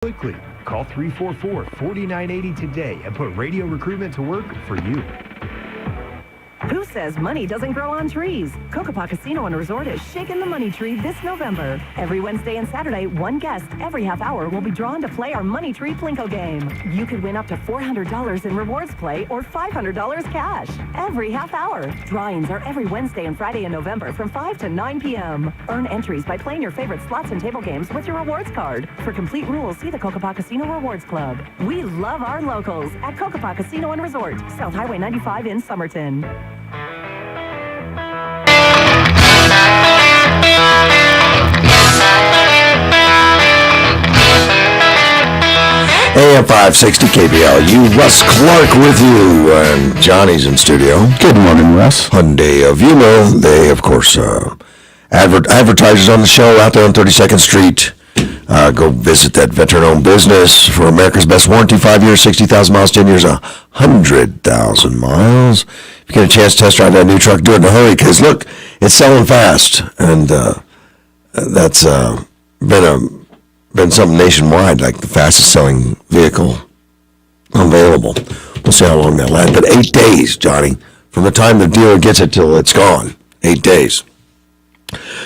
quickly. Call 344-4980 today and put radio recruitment to work for you. Who says money doesn't grow on trees? Cocopah Casino and Resort is shaking the money tree this November. Every Wednesday and Saturday, one guest every half hour will be drawn to play our Money Tree Plinko game. You could win up to $400 in rewards play or $500 cash every half hour. Drawings are every Wednesday and Friday in November from 5 to 9 p.m. Earn entries by playing your favorite slots and table games with your rewards card. For complete rules, see the Cocopah Casino Rewards Club. We love our locals at Cocopah Casino and Resort, South Highway 95 in Somerton. AM 560 KBLU, Russ Clark with you, and Johnny's in studio. Good morning, Russ. Hyundai of Yuma, they, of course, advertisers on the show out there on 32nd Street. Go visit that veteran-owned business for America's best warranty, 5 years, 60,000 miles, 10 years, 100,000 miles. If you get a chance to test drive that new truck, do it in a hurry, because, look, it's selling fast, and that's been something nationwide, like the fastest selling vehicle available. We'll see how long that lasts. But 8 days, Johnny, from the time the dealer gets it till it's gone. 8 days.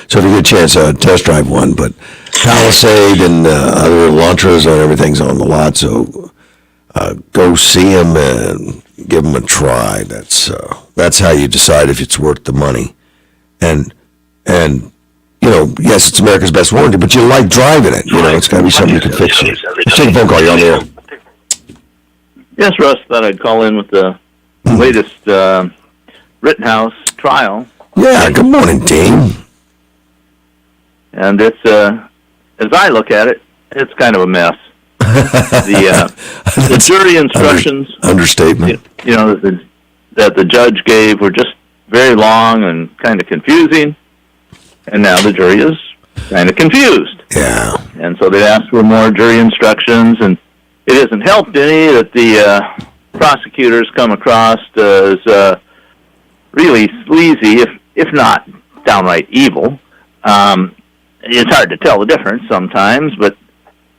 So if you get a chance, test drive one. But Palisade and other Elantras and everything's on the lot. So go see them and give them a try. That's how you decide if it's worth the money. And you know, yes, it's America's best warranty, but you like driving it. You know, it's got to be something you can fix. Let's take a phone call. You're on the air. Yes, Russ, thought I'd call in with the latest Rittenhouse trial. Yeah, good morning, team. And it's, as I look at it, it's kind of a mess. The jury instructions, understatement, you know, that the judge gave were just very long and kind of confusing. And now the jury is kind of confused. Yeah. And so they asked for more jury instructions, and it hasn't helped any that the prosecutors come across as really sleazy, if not downright evil. It's hard to tell the difference sometimes, but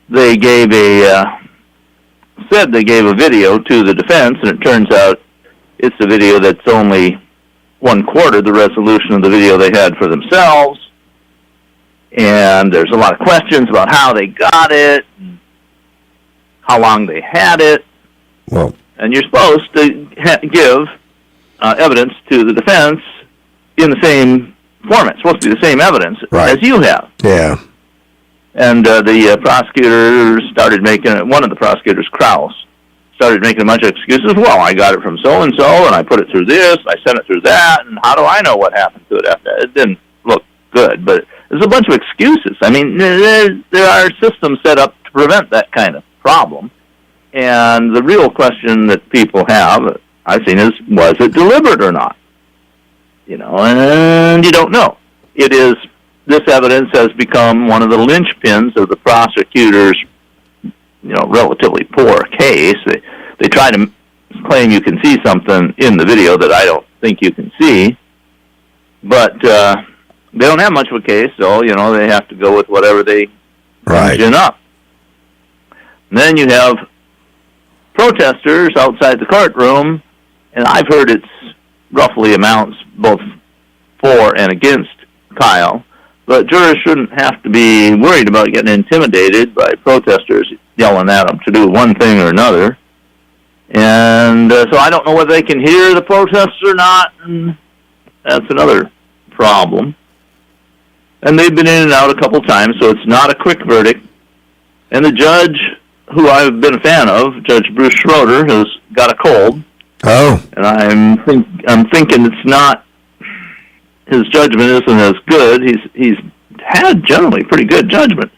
they said they gave a video to the defense, and it turns out it's a video that's only 1/4 the resolution of the video they had for themselves. And there's a lot of questions about how they got it, and how long they had it. Well, and you're supposed to give evidence to the defense in the same format. It's supposed to be the same evidence as you have. Yeah. And the prosecutor started making it, one of the prosecutors, Krause, started making a bunch of excuses. Well, I got it from so-and-so, and I put it through this, I sent it through that, and how do I know what happened to it after that? It didn't look good, but there's a bunch of excuses. I mean, there are systems set up to prevent that kind of problem. And the real question that people have, I've seen, is, was it deliberate or not? You know, and you don't know. This evidence has become one of the linchpins of the prosecutor's, you know, relatively poor case. They try to claim you can see something in the video that I don't think you can see, but they don't have much of a case, so, you know, they have to go with whatever they gin up. And then you have protesters outside the courtroom, and I've heard it's roughly amounts both for and against Kyle, but jurors shouldn't have to be worried about getting intimidated by protesters yelling at them to do one thing or another. And so I don't know whether they can hear the protests or not, and that's another problem. And they've been in and out a couple times, so it's not a quick verdict. And the judge, who I've been a fan of, Judge Bruce Schroeder, has got a cold. Oh. And I'm thinking it's not, his judgment isn't as good. He's had generally pretty good judgment.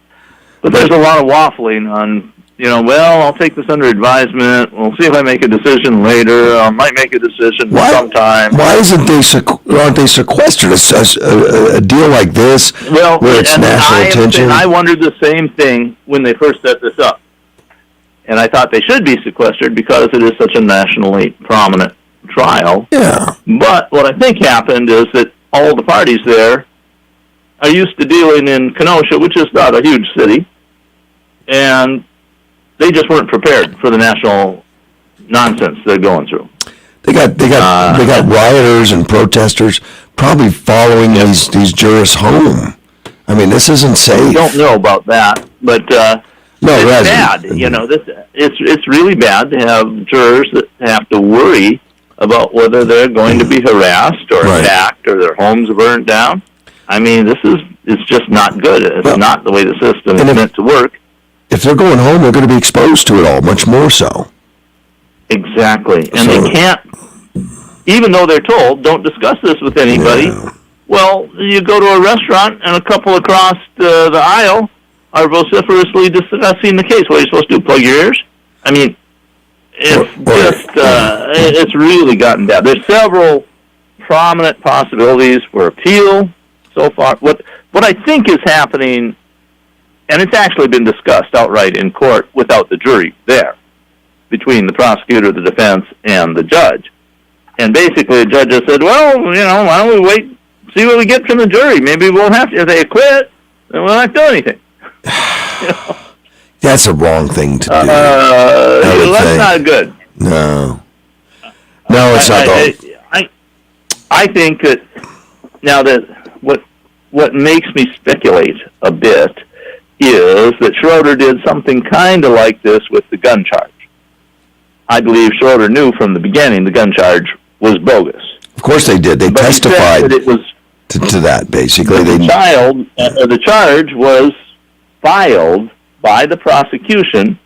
But there's a lot of waffling on, you know, well, I'll take this under advisement. We'll see if I make a decision later. I might make a decision sometime. Why aren't they sequestered? A deal like this, where it's national attention? And I wondered the same thing when they first set this up. And I thought they should be sequestered because it is such a nationally prominent trial. Yeah. But what I think happened is that all the parties there are used to dealing in Kenosha, which is not a huge city, and they just weren't prepared for the national nonsense they're going through. They got rioters and protesters probably following these jurors home. I mean, this isn't safe. We don't know about that, but it's bad. You know, it's really bad to have jurors that have to worry about whether they're going to be harassed or attacked or their homes burned down. I mean, it's just not good. It's not the way the system is meant to work. If they're going home, they're going to be exposed to it all, much more so. Exactly. And they can't, even though they're told, don't discuss this with anybody. Yeah. Well, you go to a restaurant and a couple across the aisle are vociferously discussing the case. What are you supposed to do, plug your ears? I mean, it's really gotten bad. There's several prominent possibilities for appeal so far. What I think is happening, and it's actually been discussed outright in court without the jury there, between the prosecutor, the defense, and the judge. And basically the judge has said, well, you know, why don't we wait, see what we get from the jury? Maybe we'll have to, if they acquit, then we'll not do anything. You know? That's the wrong thing to do. That's not good. No, it's not. I think that now that what makes me speculate a bit is that Schroeder did something kind of like this with the gun charge. I believe Schroeder knew from the beginning the gun charge was bogus. Of course they did. They testified that it was to that, basically. The charge was filed by the prosecution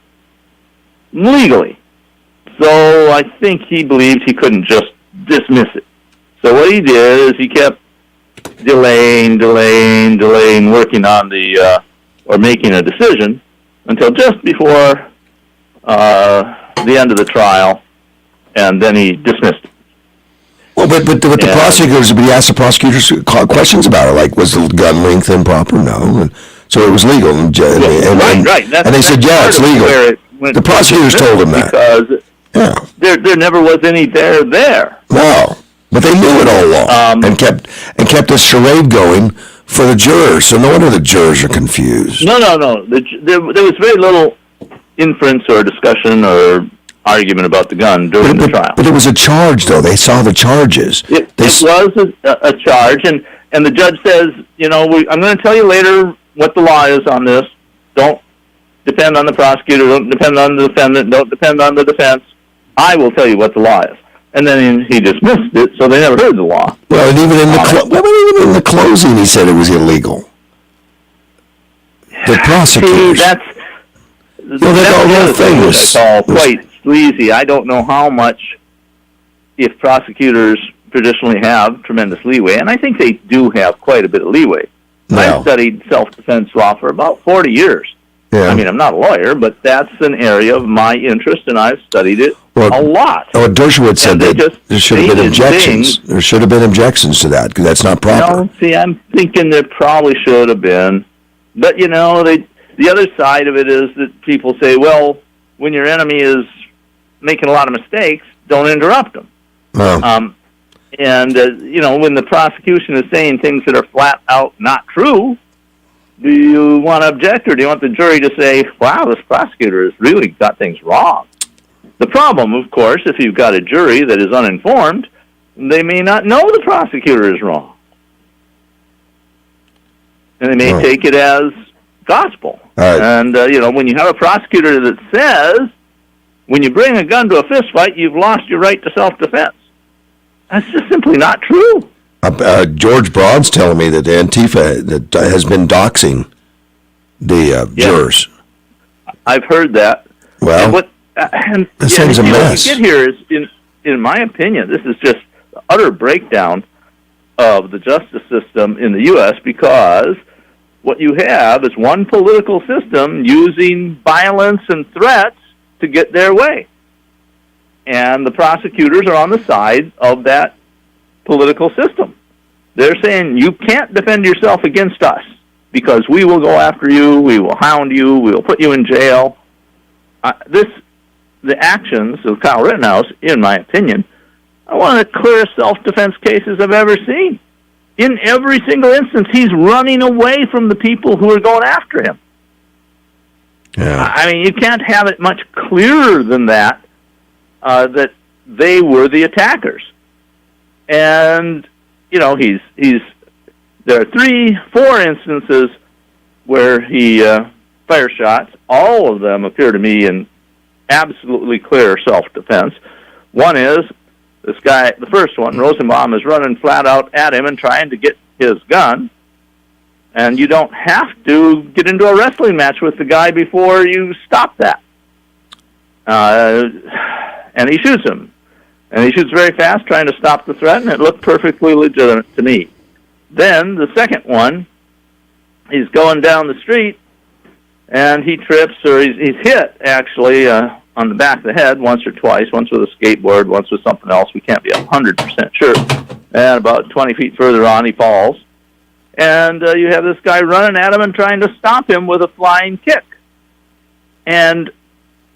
legally. So I think he believed he couldn't just dismiss it. So what he did is he kept delaying, working on or making a decision until just before the end of the trial, and then he dismissed it. Well, but the prosecutors, he asked the prosecutors questions about it, like, was the gun length improper? No. And so it was legal. And they said, yeah, it's legal. The prosecutors told him that. Because there never was any there. No. But they knew it all along and kept this charade going for the jurors. So no wonder the jurors are confused. No. There was very little inference or discussion or argument about the gun during the trial. But it was a charge, though. They saw the charges. It was a charge, and the judge says, you know, I'm going to tell you later what the law is on this. Don't depend on the prosecutor. Don't depend on the defendant. Don't depend on the defense. I will tell you what the law is. And then he dismissed it, so they never heard the law. Well, and even in the closing, he said it was illegal. The prosecutors. That's the other thing that I call quite sleazy. I don't know how much, if prosecutors traditionally have tremendous leeway, and I think they do have quite a bit of leeway. No. I studied self-defense law for about 40 years. Yeah. I mean, I'm not a lawyer, but that's an area of my interest, and I've studied it a lot. Dershowitz said that there should have been objections. There should have been objections to that, because that's not proper. No, see, I'm thinking there probably should have been. But, you know, the other side of it is that people say, well, when your enemy is making a lot of mistakes, don't interrupt them. Oh. You know, when the prosecution is saying things that are flat out not true, do you want to object, or do you want the jury to say, wow, this prosecutor has really got things wrong? The problem, of course, if you've got a jury that is uninformed, they may not know the prosecutor is wrong. And they may take it as gospel. And, you know, when you have a prosecutor that says, when you bring a gun to a fist fight, you've lost your right to self-defense. That's just simply not true. George Broad's telling me that Antifa has been doxing the jurors. I've heard that. Well, this thing's a mess. What you get here is, in my opinion, this is just utter breakdown of the justice system in the U.S., because what you have is one political system using violence and threats to get their way. And the prosecutors are on the side of that political system. They're saying, you can't defend yourself against us, because we will go after you, we will hound you, we will put you in jail. The actions of Kyle Rittenhouse, in my opinion, are one of the clearest self-defense cases I've ever seen. In every single instance, he's running away from the people who are going after him. Yeah. I mean, you can't have it much clearer than that, that they were the attackers. And, there are 3-4 instances where he fires shots. All of them appear to me in absolutely clear self-defense. One is, this guy, the first one, Rosenbaum, is running flat out at him and trying to get his gun. And you don't have to get into a wrestling match with the guy before you stop that. And he shoots him. And he shoots very fast, trying to stop the threat, and it looked perfectly legitimate to me. Then, the second one, he's going down the street, and he trips, or he's hit, actually, on the back of the head once or twice, once with a skateboard, once with something else. We can't be 100% sure. And about 20 feet further on, he falls. And you have this guy running at him and trying to stop him with a flying kick. And,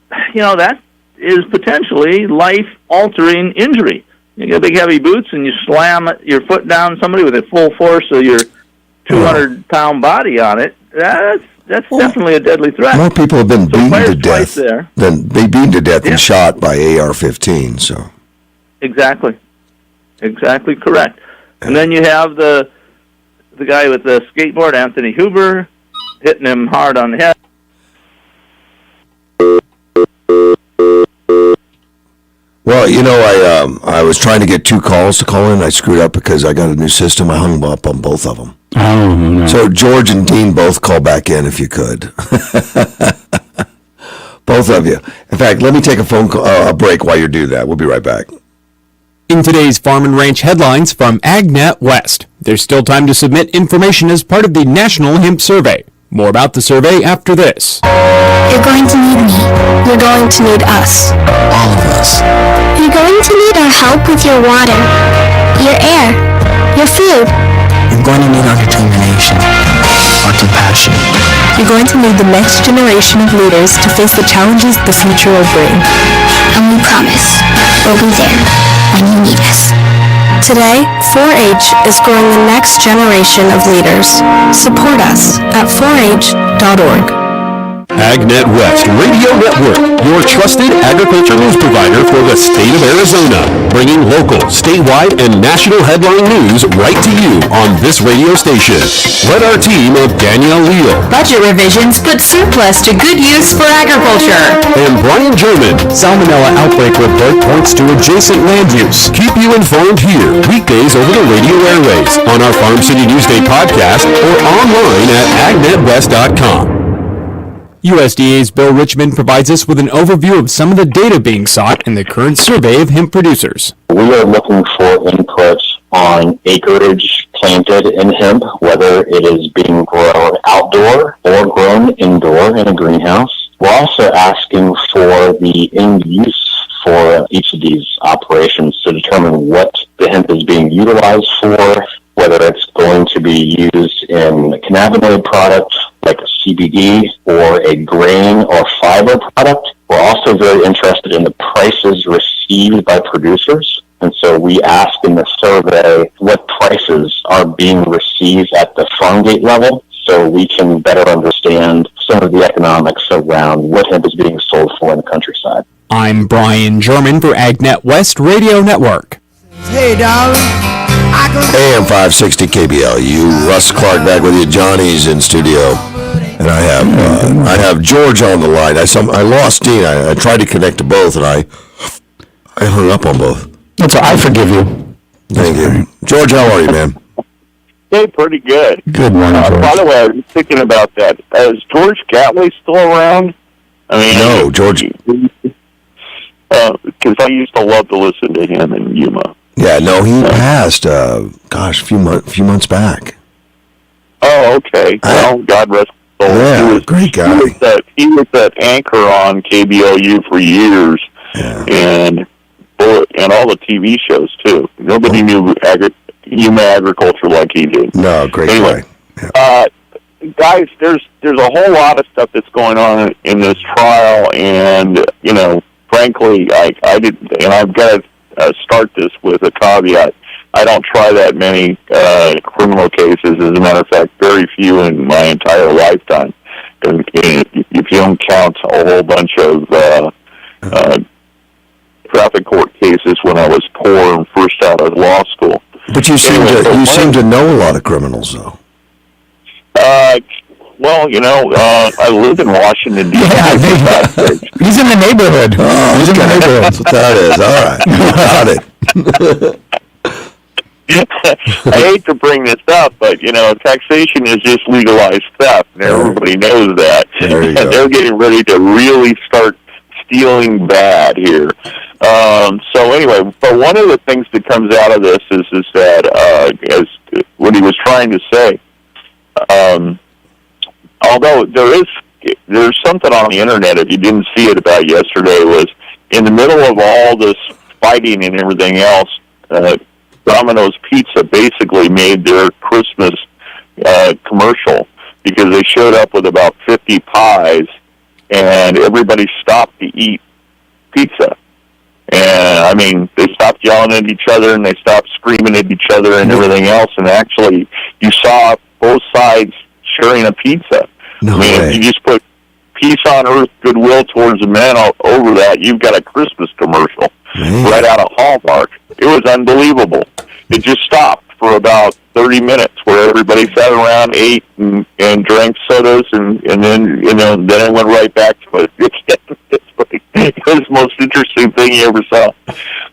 that is potentially life-altering injury. You get big, heavy boots, and you slam your foot down somebody with the full force of your 200-pound body on it. That's definitely a deadly threat. More people have been beaten to death and shot by AR-15. So exactly correct. And then you have the guy with the skateboard, Anthony Huber, hitting him hard on the head. Well, I was trying to get 2 calls to call in. I screwed up because I got a new system. I hung up on both of them. Oh, no. So George and Dean both call back in if you could. Both of you. In fact, let me take a break while you do that. We'll be right back. In today's Farm and Ranch headlines from AgNet West, there's still time to submit information as part of the National Hemp Survey. More about the survey after this. You're going to need me. You're going to need us. All of us. You're going to need our help with your water, your air, your food. You're going to need our determination, our compassion. You're going to need the next generation of leaders to face the challenges the future will bring. And we promise, we'll be there when you need us. Today, 4-H is growing the next generation of leaders. Support us at 4h.org. AgNet West Radio Network, your trusted agriculture news provider for the state of Arizona, bringing local, statewide, and national headline news right to you on this radio station. Let our team of Danielle Leal, budget revisions put surplus to good use for agriculture, and Brian German, Salmonella outbreak report points to adjacent land use, keep you informed here, weekdays over the radio airways, on our Farm City Newsday podcast, or online at agnetwest.com. USDA's Bill Richmond provides us with an overview of some of the data being sought in the current survey of hemp producers. We are looking for inputs on acreage planted in hemp, whether it is being grown outdoor or grown indoor in a greenhouse. We're also asking for the end use for each of these operations to determine what the hemp is being utilized for, whether it's going to be used in a cannabinoid product like a CBD or a grain or fiber product. We're also very interested in the prices received by producers. And so we ask in the survey what prices are being received at the farm gate level so we can better understand some of the economics around what hemp is being sold for in the countryside. I'm Brian German for AgNet West Radio Network. Hey, darling. AM 560 KBLU. Russ Clark back with you. Johnny's in studio. And I have George on the line. I lost Dean. I tried to connect to both, and I hung up on both. That's all. I forgive you. Thank you. George, how are you, man? Hey, pretty good. Good morning, George. By the way, I was thinking about that. Is George Catley still around? No, George. Because I used to love to listen to him in Yuma. Yeah, no, he passed, a few months back. Oh, okay. Well, God rest his soul. Yeah, He was great guy. He was that anchor on KBOU for years, and all the TV shows, too. Nobody knew Yuma agriculture like he did. No, great guy. Yeah. Guys, there's a whole lot of stuff that's going on in this trial, and, frankly, I did, and I've got to start this with a caveat. I don't try that many criminal cases. As a matter of fact, very few in my entire lifetime. and if you don't count a whole bunch of traffic court cases when I was poor and first out of law school. But you seem to know a lot of criminals, though. Well, I live in Washington, D.C. He's in the neighborhood. Oh, he's in the neighborhood. That's what that is. All right. Got it. I hate to bring this up, but, taxation is just legalized theft, and everybody knows that. And they're getting ready to really start stealing bad here. So anyway, but one of the things that comes out of this is that, as what he was trying to say, although there's something on the internet, if you didn't see it about yesterday, was in the middle of all this fighting and everything else, Domino's Pizza basically made their Christmas commercial because they showed up with about 50 pies and everybody stopped to eat pizza. And, they stopped yelling at each other and they stopped screaming at each other and everything else. And actually, you saw both sides sharing a pizza. No way. If you just put peace on earth, goodwill towards the man over that, you've got a Christmas commercial right out of Hallmark. It was unbelievable. It just stopped for about 30 minutes where everybody sat around, ate, and drank sodas, and then, then it went right back to it. It was the most interesting thing you ever saw.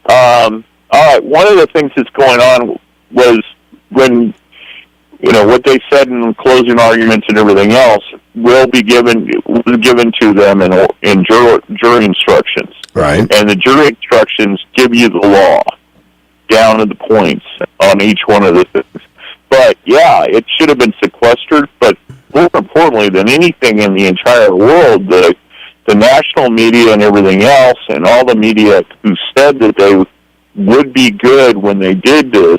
All right, one of the things that's going on was when, what they said in closing arguments and everything else was given to them in jury instructions. Right. And the jury instructions give you the law down to the points on each one of the things. But, yeah, it should have been sequestered, but more importantly than anything in the entire world, the national media and everything else and all the media who said that they would be good when they did this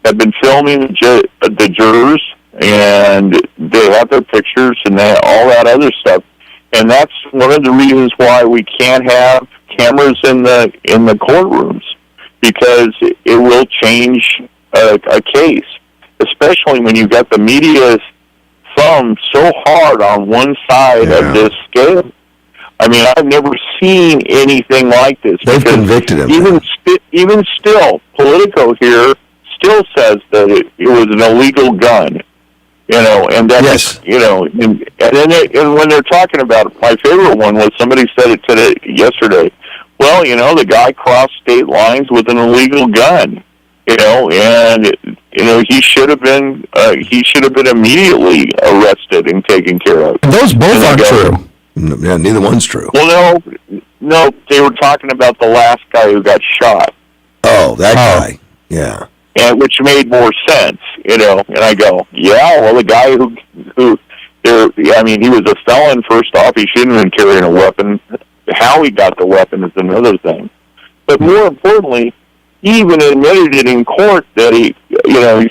have been filming the jurors, and they have their pictures and all that other stuff. And that's one of the reasons why we can't have cameras in the courtrooms, because it will change a case, especially when you've got the media's thumb so hard on one side of this scale. I've never seen anything like this. They've convicted him. Even still, Politico here still says that it was an illegal gun. And that, yes. And when they're talking about it, my favorite one was somebody said it yesterday. Well, the guy crossed state lines with an illegal gun. And he should have been immediately arrested and taken care of. Those both aren't true. Yeah, neither one's true. Well, no, they were talking about the last guy who got shot. Oh, that guy. Yeah. And which made more sense, and I go, yeah, well, the guy who he was a felon, first off, he shouldn't have been carrying a weapon. How he got the weapon is another thing. But more importantly, he even admitted it in court that he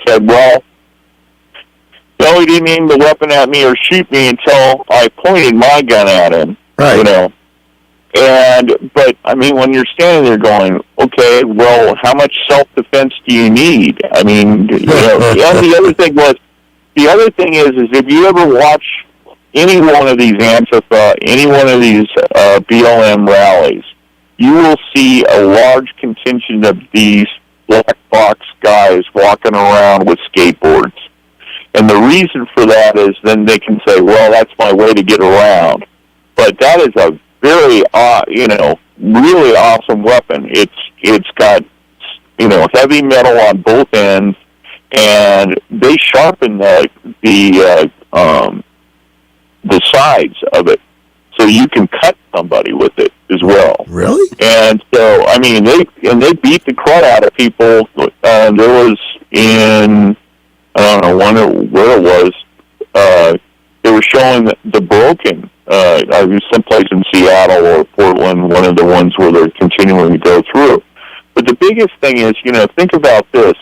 said, well, no, he didn't aim the weapon at me or shoot me until I pointed my gun at him. Right. But when you're standing there going, okay, well, how much self-defense do you need? And the other thing is if you ever watch any one of these Antifa, any one of these BLM rallies, you will see a large contingent of these black box guys walking around with skateboards. And the reason for that is then they can say, well, that's my way to get around. But that is a very, really awesome weapon. It's got, heavy metal on both ends, and they sharpen the sides of it, so you can cut somebody with it as well. Really? And so, they beat the crud out of people. There was in, I don't know where it was. They were showing the Broken. I was someplace in Seattle or Portland, one of the ones where they're continuing to go through. But the biggest thing is, think about this.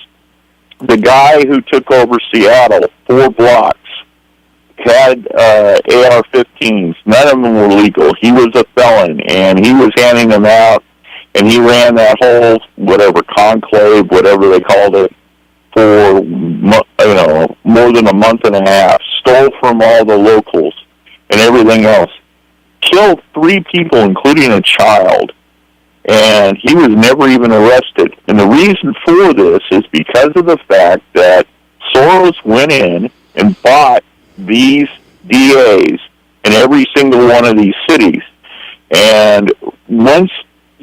The guy who took over Seattle, 4 blocks, had AR-15s. None of them were legal. He was a felon, and he was handing them out, and he ran that whole, conclave, whatever they called it, for, more than a month and a half, stole from all the locals, and everything else. Killed 3 people, including a child, and he was never even arrested. And the reason for this is because of the fact that Soros went in and bought these DAs in every single one of these cities. And once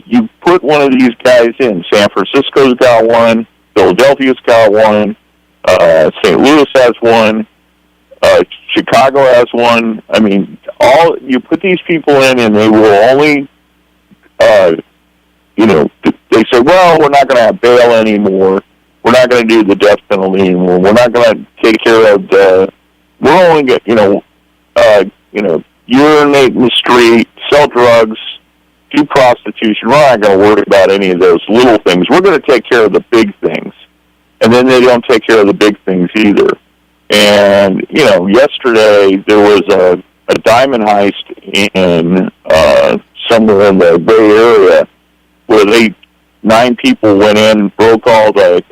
you put one of these guys in, San Francisco's got one, Philadelphia's got one, St. Louis has one, Chicago has one. I mean, you put these people in, and they will only, they say, well, we're not going to have bail anymore. We're not going to do the death penalty anymore. We're not going to take care of we're only going to, urinate in the street, sell drugs, do prostitution. We're not going to worry about any of those little things. We're going to take care of the big things. And then they don't take care of the big things either. And, yesterday there was a diamond heist in somewhere in the Bay Area where 9 people went in and broke all the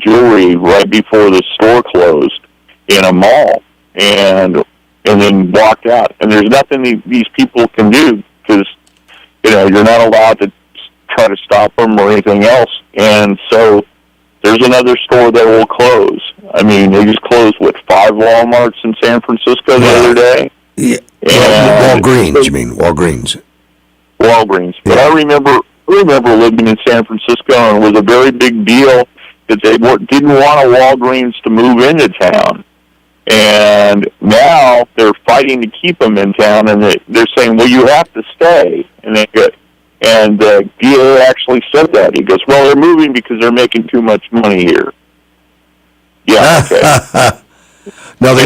jewelry right before the store closed in a mall and then walked out. And there's nothing these people can do because, you're not allowed to try to stop them or anything else. And so there's another store that will close. I mean, they just closed, 5 Walmarts in San Francisco the other day? Yeah. Walgreens, you mean, Walgreens. Walgreens. But I remember living in San Francisco, and it was a very big deal that they didn't want a Walgreens to move into town. And now they're fighting to keep them in town, and they're saying, well, you have to stay. And the DA actually said that. He goes, well, they're moving because they're making too much money here. Yeah, okay. No, they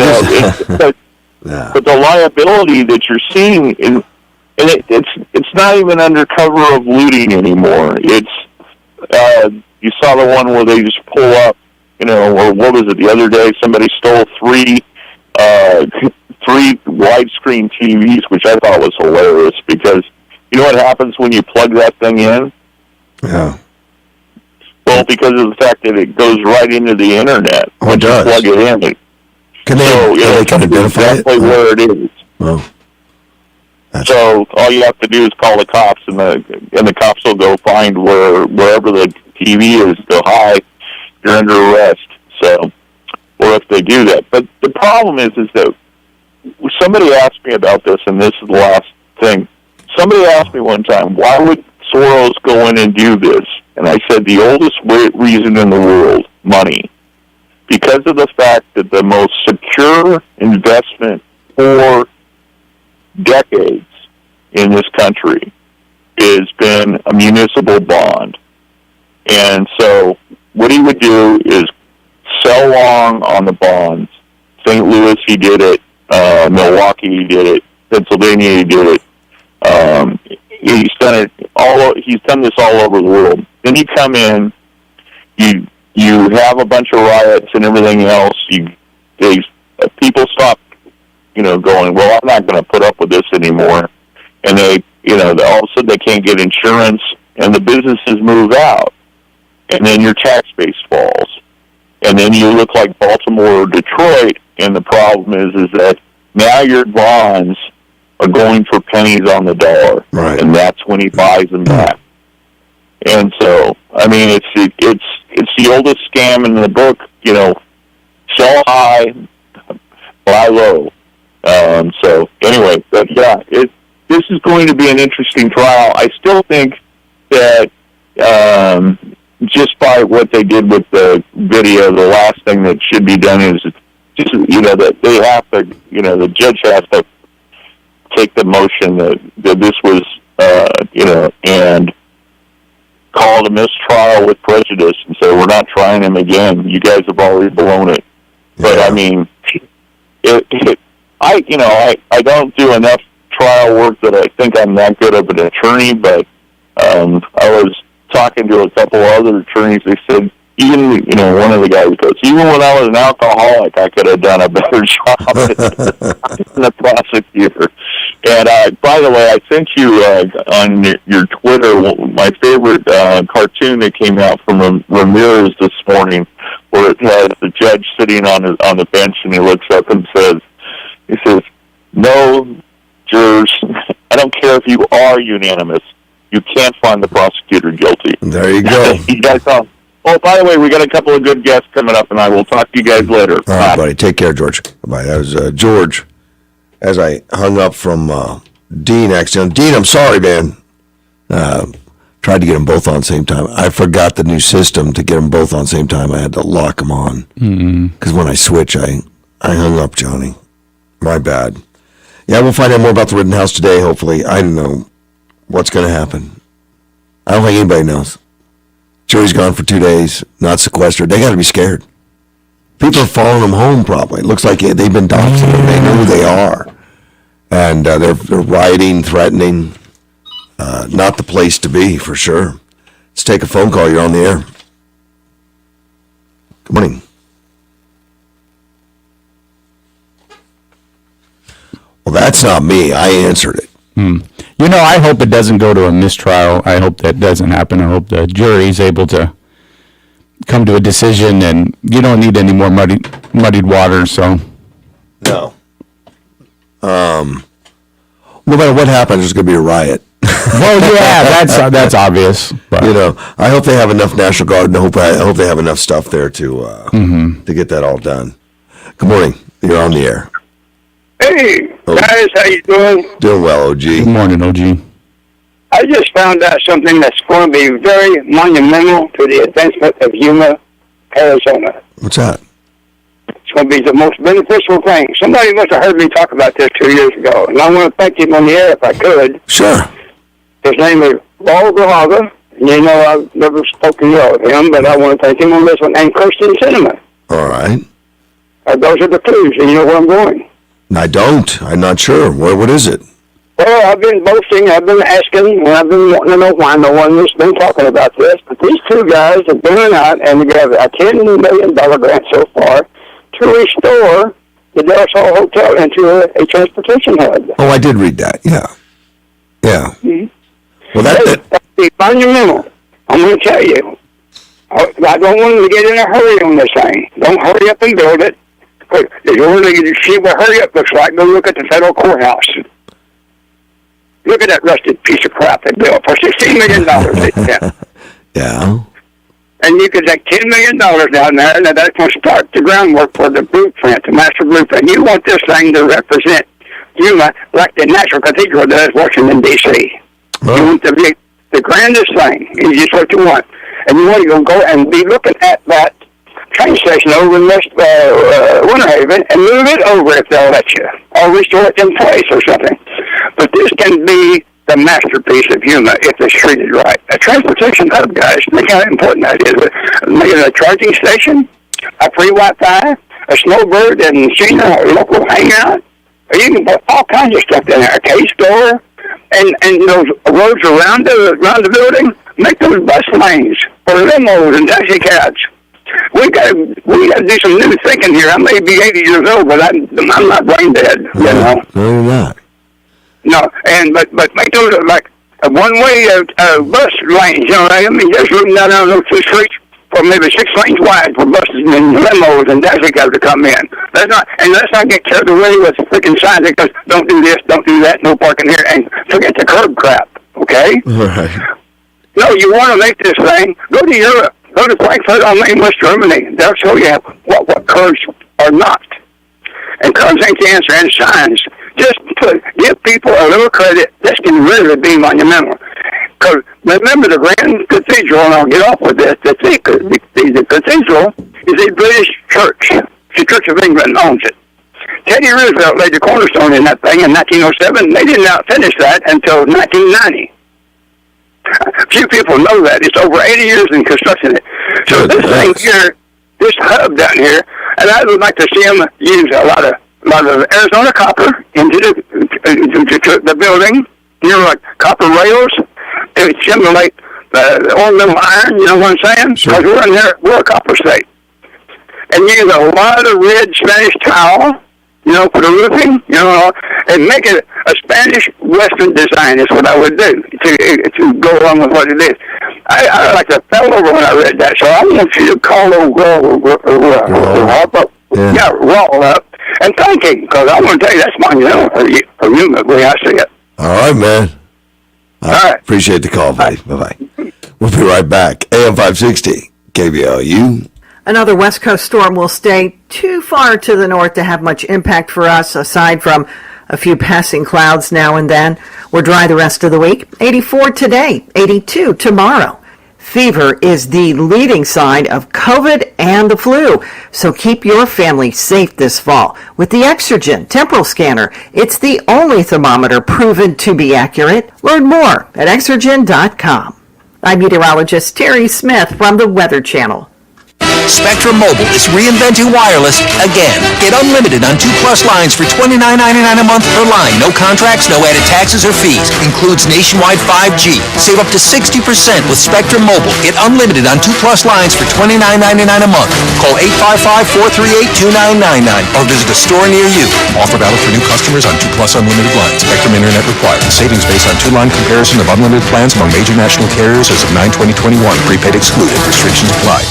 but the liability that you're seeing, it's not even under cover of looting anymore. It's you saw the one where they just pull up, or what was it the other day? Somebody stole 3 widescreen TVs, which I thought was hilarious because you know what happens when you plug that thing in? Yeah. Well, because of the fact that it goes right into the internet. Oh, it does. You plug it in. Can they identify exactly it? Where it is. Oh. So all you have to do is call the cops, and the cops will go find wherever the TV is. They'll hide. You're under arrest. So, or if they do that. But the problem is that somebody asked me about this, and this is the last thing. Somebody asked me one time, why would Soros go in and do this? And I said, the oldest reason in the world, money. Because of the fact that the most secure investment for decades in this country has been a municipal bond. And so what he would do is sell long on the bonds. St. Louis, he did it. Milwaukee, he did it. Pennsylvania, he did it. He's done this all over the world. Then you come in, you have a bunch of riots and everything else. People stop, going, well, I'm not going to put up with this anymore. And they, all of a sudden they can't get insurance, and the businesses move out. And then your tax base falls. And then you look like Baltimore or Detroit, and the problem is that now your bonds are going for pennies on the dollar. Right. And that's when he buys them back. And so, I mean, it's the oldest scam in the book, sell high, buy low. So anyway, but yeah, this is going to be an interesting trial. I still think that just by what they did with the video, the last thing that should be done is just, that they have to, the judge has to take the motion that this was, and call it a mistrial with prejudice and say, we're not trying him again. You guys have already blown it. Yeah. But I mean, I don't do enough trial work that I think I'm that good of an attorney, but I was talking to a couple other attorneys. They said, even, one of the guys goes, even when I was an alcoholic, I could have done a better job than the prosecutor. And by the way, I sent you on your Twitter my favorite cartoon that came out from Ramirez this morning, where it has the judge sitting on the bench, and he looks up and says, no jurors, I don't care if you are unanimous, you can't find the prosecutor guilty. There you go. You guys all. Oh, by the way, we got a couple of good guests coming up, and I will talk to you guys later. All right, buddy. Take care, George. Bye. That was George. As I hung up from Dean, accidentally. Dean, I'm sorry, man. Tried to get them both on the same time. I forgot the new system to get them both on the same time. I had to lock them on. Because when I switch, I hung up, Johnny. My bad. Yeah, we'll find out more about the Rittenhouse today, hopefully. I don't know what's going to happen. I don't think anybody knows. Jury's gone for 2 days, not sequestered. They got to be scared. People are following them home, probably. It looks like they've been doxing them. They know who they are. And they're rioting, threatening. Not the place to be, for sure. Let's take a phone call. You're on the air. Good morning. Well, that's not me. I answered it. You know, I hope it doesn't go to a mistrial. I hope that doesn't happen. I hope the jury's able to come to a decision, and you don't need any more muddied water, so. No. No matter what happens, there's going to be a riot. Well, yeah, that's obvious. But. You know, I hope they have enough National Guard, and I hope they have enough stuff there to get that all done. Good morning. You're on the air. Hey, guys, how you doing? Doing well, OG. Good morning, OG. I just found out something that's going to be very monumental to the advancement of Yuma, Arizona. What's that? It's going to be the most beneficial thing. Somebody must have heard me talk about this 2 years ago, and I want to thank him on the air if I could. Sure. His name is Paul Gravaga. You know, I've never spoken well of him, but I want to thank him on this one, and Kirsten Cinnamon. All right. Those are the clues, and you know where I'm going. I don't. I'm not sure. What is it? Well, I've been boasting, I've been asking, and I've been wanting to know why no one has been talking about this. But these two guys have been out and they have a $10 million grant so far to restore the Del Sol Hotel into a transportation hub. Oh, I did read that. Yeah. Yeah. Mm-hmm. Well, that's monumental. I'm going to tell you. I don't want them to get in a hurry on this thing. Don't hurry up and build it. If you want to see what hurry up looks like, go look at the federal courthouse. Look at that rusted piece of crap they built for $16 million. Yeah. And you could take $10 million down there, and that's going to start the groundwork for the blueprint, the master blueprint. You want this thing to represent Yuma like the National Cathedral does Washington, D.C. You want to be the grandest thing. It's just what you want. And you want to go and be looking at that train station over in West Winter Haven and move it over if they'll let you, or restore it in place or something. But this can be the masterpiece of Yuma if it's treated right. A transportation hub, guys, think how important that is. Making a charging station, a free Wi-Fi, a snowbird and Cena, a local hangout. You can put all kinds of stuff in there. A K-store, and those roads around the building, make those bus lanes for limos and taxi cabs. We got to do some new thinking here. I may be 80 years old, but I'm not brain dead. You know? No, you're not. No, but make those like a one-way bus lanes. You know, I mean, just moving down those two streets for maybe 6 lanes wide for buses and limos and taxi cabs to come in. Let's not get carried away with freaking signs that goes, don't do this, don't do that, no parking here, and forget the curb crap. Okay? Right. No, you want to make this thing. Go to Europe. Go to Frankfurt on Main, West Germany. They'll show you what curves are not. And curves ain't the answer, and signs. Just give people a little credit. This can really be monumental. Because remember the Grand Cathedral, and I'll get off with this, the cathedral is a British church. The Church of England owns it. Teddy Roosevelt laid the cornerstone in that thing in 1907. They did not finish that until 1990. Few people know that. It's over 80 years in construction. So this thing here, this hub down here, and I would like to see them use a lot of Arizona copper into the building, you know, like copper rails to simulate the ornamental iron, you know what I'm saying? Because we're a copper state. And use a lot of red Spanish tile, you know, for the roofing, you know, and make it a Spanish Western design is what I would do to go along with what it is. I like to fell over when I read that, so I want you to call those Rawl up and thinking, because I want to tell you, that's monumental for you, the way I see it. All right, man. All right. Appreciate the call, buddy. Bye-bye. We'll be right back. AM 560, KBLU. Another West Coast storm will stay too far to the north to have much impact for us, aside from a few passing clouds now and then. We're dry the rest of the week. 84 today, 82 tomorrow. Fever is the leading sign of COVID and the flu, so keep your family safe this fall with the Exergen temporal scanner. It's the only thermometer proven to be accurate. Learn more at Exergen.com. I'm meteorologist Terry Smith from the Weather Channel. Spectrum Mobile is reinventing wireless again. Get unlimited on 2+ lines for $29.99 a month per line. No contracts, no added taxes or fees. Includes nationwide 5G. Save up to 60% with Spectrum Mobile. Get unlimited on 2+ lines for $29.99 a month. Call 855-438-2999 or visit a store near you. Offer valid for new customers on 2+ unlimited lines. Spectrum Internet required. Savings based on 2-line comparison of unlimited plans among major national carriers as of 9/20/21. Prepaid excluded. Restrictions apply.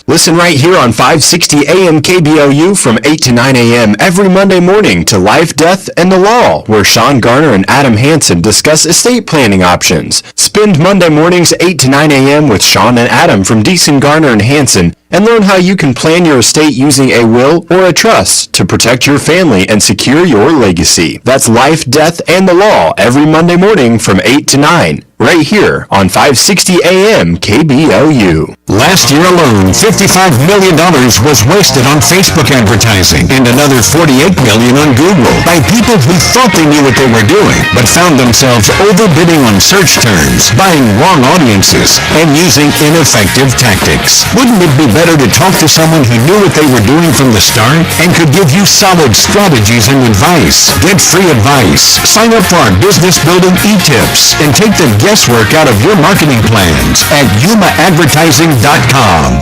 Listen right here on 560 AM KBLU from 8 to 9 a.m. every Monday morning to Life, Death, and the Law, where Sean Garner and Adam Hansen discuss estate planning options. Spend Monday mornings 8 to 9 a.m. with Sean and Adam from Deason, Garner, and Hansen, and learn how you can plan your estate using a will or a trust to protect your family and secure your legacy. That's Life, Death, and the Law every Monday morning from 8 to 9. Right here on 560 AM KBLU. Last year alone, $55 million was wasted on Facebook advertising and another $48 million on Google by people who thought they knew what they were doing, but found themselves overbidding on search terms, buying wrong audiences, and using ineffective tactics. Wouldn't it be better to talk to someone who knew what they were doing from the start and could give you solid strategies and advice? Get free advice. Sign up for our business building e-tips and take the guesswork out of your marketing plans at yumaadvertising.com.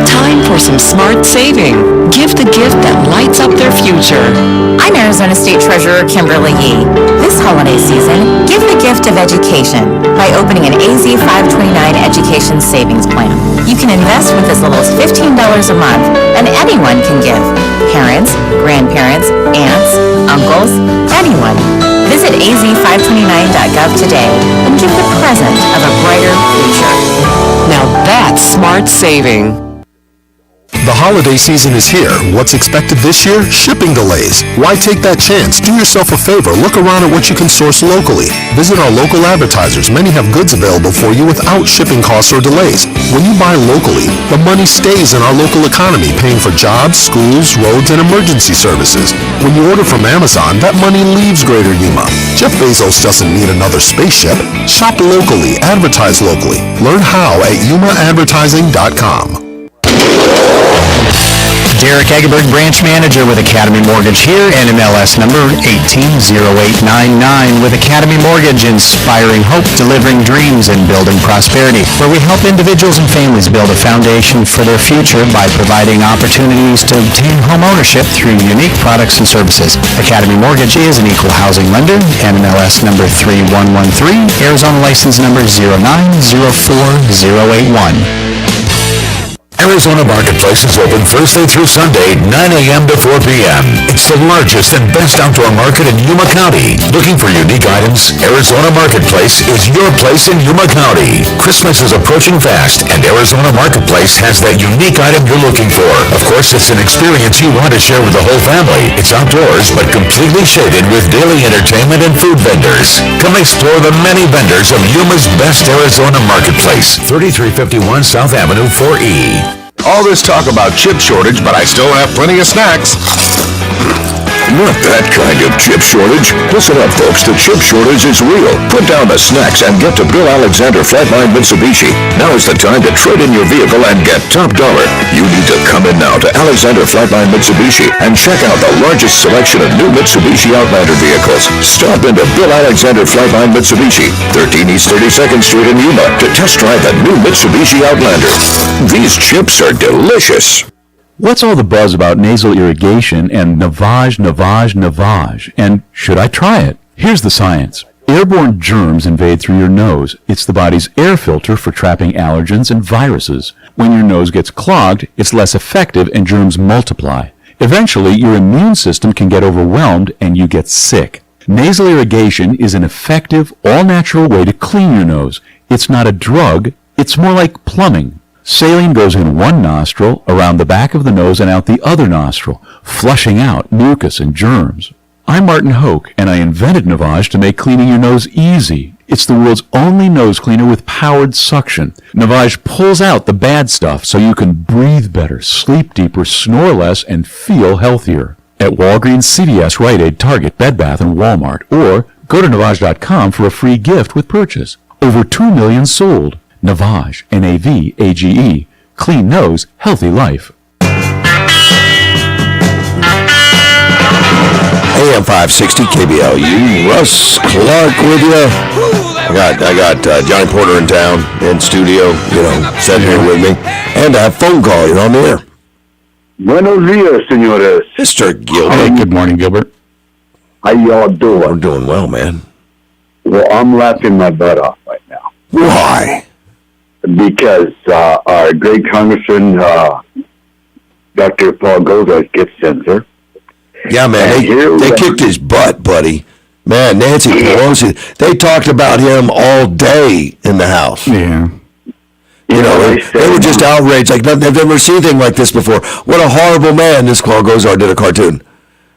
Time for some smart saving. Give the gift that lights up their future. I'm Arizona State Treasurer Kimberly Yee. This holiday season, give the gift of education by opening an AZ 529 Education Savings Plan. You can invest with as little as $15 a month, and anyone can give. Parents, grandparents, aunts, uncles, anyone. Visit az529.gov today and give the present of a brighter future. Now that's smart saving. The holiday season is here. What's expected this year? Shipping delays. Why take that chance? Do yourself a favor. Look around at what you can source locally. Visit our local advertisers. Many have goods available for you without shipping costs or delays. When you buy locally, the money stays in our local economy, paying for jobs, schools, roads, and emergency services. When you order from Amazon, that money leaves Greater Yuma. Jeff Bezos doesn't need another spaceship. Shop locally. Advertise locally. Learn how at yumaadvertising.com. Derek Egeberg, branch manager with Academy Mortgage here, NMLS number 180899 with Academy Mortgage, inspiring hope, delivering dreams, and building prosperity, where we help individuals and families build a foundation for their future by providing opportunities to obtain home ownership through unique products and services. Academy Mortgage is an equal housing lender, NMLS number 3113, Arizona license number 0904081. Arizona Marketplace is open Thursday through Sunday, 9 a.m. to 4 p.m. It's the largest and best outdoor market in Yuma County. Looking for unique items? Arizona Marketplace is your place in Yuma County. Christmas is approaching fast, and Arizona Marketplace has that unique item you're looking for. Of course, it's an experience you want to share with the whole family. It's outdoors, but completely shaded with daily entertainment and food vendors. Come explore the many vendors of Yuma's best Arizona Marketplace, 3351 South Avenue 4E. All this talk about chip shortage, but I still have plenty of snacks. Not that kind of chip shortage. Listen up, folks. The chip shortage is real. Put down the snacks and get to Bill Alexander Flatline Mitsubishi. Now is the time to trade in your vehicle and get top dollar. You need to come in now to Alexander Flatline Mitsubishi and check out the largest selection of new Mitsubishi Outlander vehicles. Stop into Bill Alexander Flatline Mitsubishi, 13 East 32nd Street in Yuma, to test drive the new Mitsubishi Outlander. These chips are delicious. What's all the buzz about nasal irrigation and Navage, and should I try it? Here's the science. Airborne germs invade through your nose. It's the body's air filter for trapping allergens and viruses. When your nose gets clogged, it's less effective and germs multiply. Eventually, your immune system can get overwhelmed and you get sick. Nasal irrigation is an effective, all-natural way to clean your nose. It's not a drug, it's more like plumbing. Saline goes in one nostril, around the back of the nose, and out the other nostril, flushing out mucus and germs. I'm Martin Hoke, and I invented Navage to make cleaning your nose easy. It's the world's only nose cleaner with powered suction. Navage pulls out the bad stuff so you can breathe better, sleep deeper, snore less, and feel healthier. At Walgreens, CVS, Rite Aid, Target, Bed Bath, and Walmart. Or go to Navage.com for a free gift with purchase. Over 2 million sold. Navage, Navage. Clean nose, healthy life. AM 560 KBLU. Russ Clark with you. I got Johnny Porter in town, in studio, sitting here with me. And I have a phone call. You're on the air. Buenos dias, senores. Mr. Gilbert. Hey, good morning, Gilbert. How y'all doing? We're doing well, man. Well, I'm laughing my butt off right now. Why? Because our great Congressman, Dr. Paul Gozart, gets censored. Yeah, man, they kicked his butt, buddy. Man, Nancy Pelosi, they talked about him all day in the House. Yeah. They were just outraged. Like, they've never seen anything like this before. What a horrible man. This Paul Gozart did a cartoon.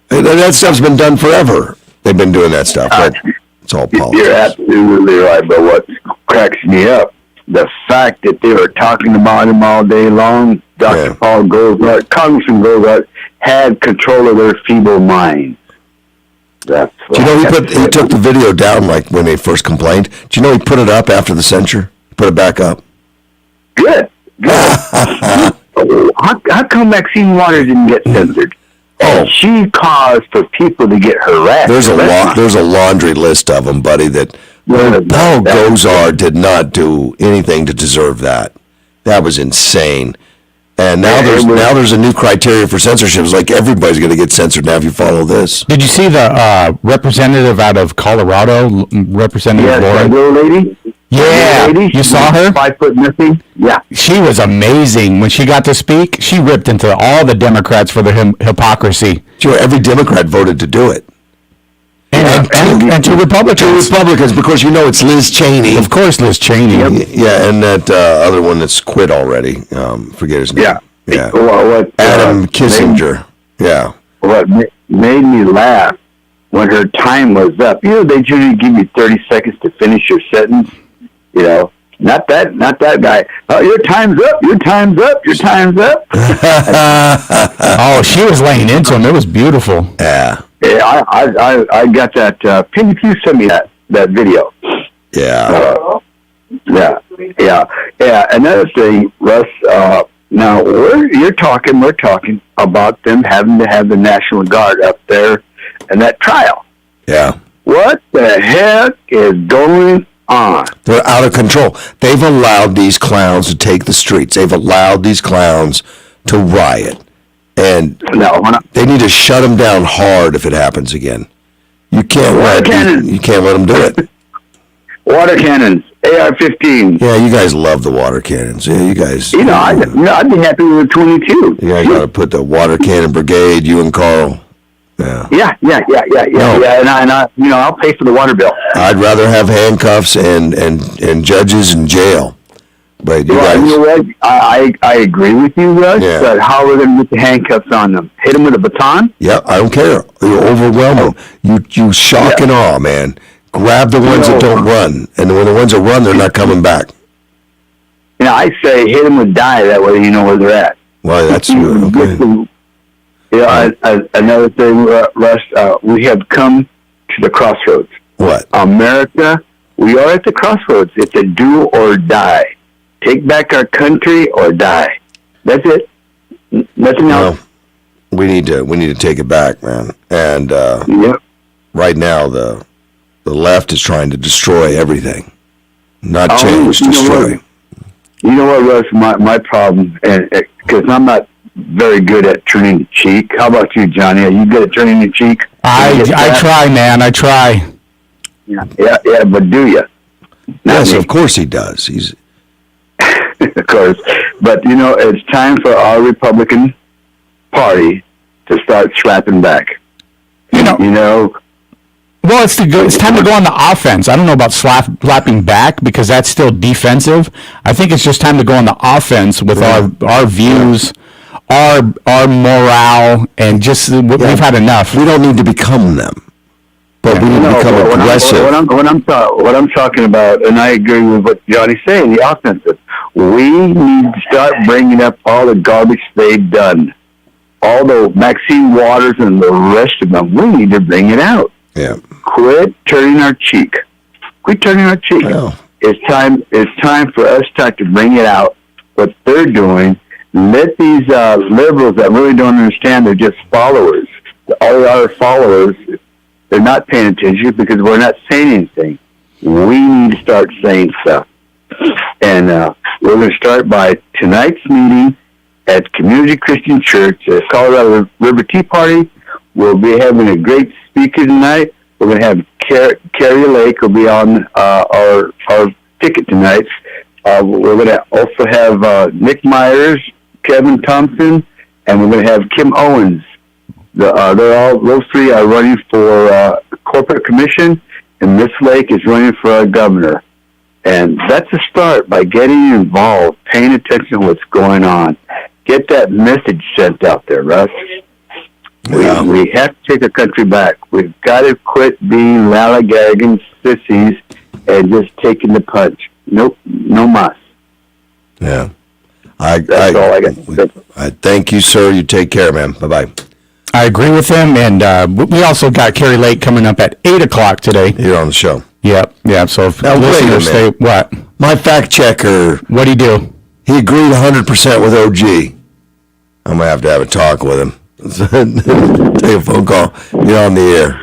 That stuff's been done forever. They've been doing that stuff. But it's all politics. You're absolutely right, but what cracks me up, the fact that they were talking about him all day long, Dr. Paul Gozart, Congressman Gozart, had control of their feeble minds. Do you know he took the video down like when they first complained? Do you know he put it up after the censure? He put it back up. Good. How come Maxine Waters didn't get censored? And she caused for people to get harassed. There's a laundry list of them, buddy. That Paul Gozart did not do anything to deserve that. That was insane. And now there's a new criteria for censorship. It's like everybody's going to get censored now if you follow this. Did you see the representative out of Colorado, Representative Lauren? That little lady? Yeah, you saw her? 5 foot missing? Yeah. She was amazing. When she got to speak, she ripped into all the Democrats for their hypocrisy. Sure, every Democrat voted to do it. And to Republicans. To Republicans, because it's Liz Cheney. Of course, Liz Cheney. Yep. Yeah, and that other one that's quit already. Forget his name. Yeah. Adam Kissinger. What made me laugh when her time was up. They generally give you 30 seconds to finish your sentence. Not that guy. Oh, your time's up. Your time's up. Your time's up. Oh, she was laying into him. It was beautiful. Yeah. Yeah, I got that. Can you send me that video? Yeah. Yeah. Another thing, Russ. Now we're talking about them having to have the National Guard up there and that trial. Yeah. What the heck is going on? They're out of control. They've allowed these clowns to take the streets. They've allowed these clowns to riot. And they need to shut them down hard if it happens again. You can't let them do it. Water cannons, AR-15. Yeah, you guys love the water cannons. Yeah, you guys. I'd be happy with a 22. Yeah, you got to put the water cannon brigade. You and Carl. Yeah. And I'll pay for the water bill. I'd rather have handcuffs and judges in jail. But you guys, you know what? I agree with you, Russ. Yeah. But how are we going to get the handcuffs on them? Hit them with a baton? Yeah, I don't care. You overwhelm them. You shock and awe, man. Grab the ones that don't run, and when the ones that run, they're not coming back. I say hit them with dye. That way you know where they're at. Well, that's okay. Another thing, Russ. We have come to the crossroads. What? America, we are at the crossroads. It's a do or die. Take back our country or die. That's it. Nothing else. We need to take it back, man. And right now the left is trying to destroy everything, not change, destroy. You know what, Russ? My problem, because I'm not very good at turning the cheek. How about you, Johnny? Are you good at turning the cheek? I try, man. I try. Yeah, but do you? Yes, of course he does. He's of course. But, it's time for our Republican Party to start slapping back. Well, it's time to go on the offense. I don't know about slapping back because that's still defensive. I think it's just time to go on the offense with our views, our morale, and just we've had enough. We don't need to become them, but we need to become aggressive. What I'm talking about, and I agree with what Johnny's saying, the offensive. We need to start bringing up all the garbage they've done. All the Maxine Waters and the rest of them, we need to bring it out. Yeah. Quit turning our cheek. Well. It's time for us to bring it out, what they're doing. Let these liberals that really don't understand, they're just followers. All our followers, they're not paying attention because we're not saying anything. We need to start saying stuff. And we're going to start by tonight's meeting at Community Christian Church at Colorado River Tea Party. We'll be having a great speaker tonight. We're going to have Carrie Lake will be on our ticket tonight. We're going to also have Nick Myers, Kevin Thompson, and we're going to have Kim Owens. Those three are running for corporate commission, and Miss Lake is running for governor. And that's a start by getting involved, paying attention to what's going on. Get that message sent out there, Russ. Yeah. We have to take the country back. We've got to quit being lollygagging sissies and just taking the punch. Nope, no mas. Yeah. That's all I got to say. I thank you, sir. You take care, man. Bye-bye. I agree with him, and we also got Carrie Lake coming up at 8 o'clock today. You're on the show. Yep. So if now, listeners say, what? My fact checker. What'd he do? He agreed 100% with OG. I'm going to have a talk with him. Take a phone call. You're on the air.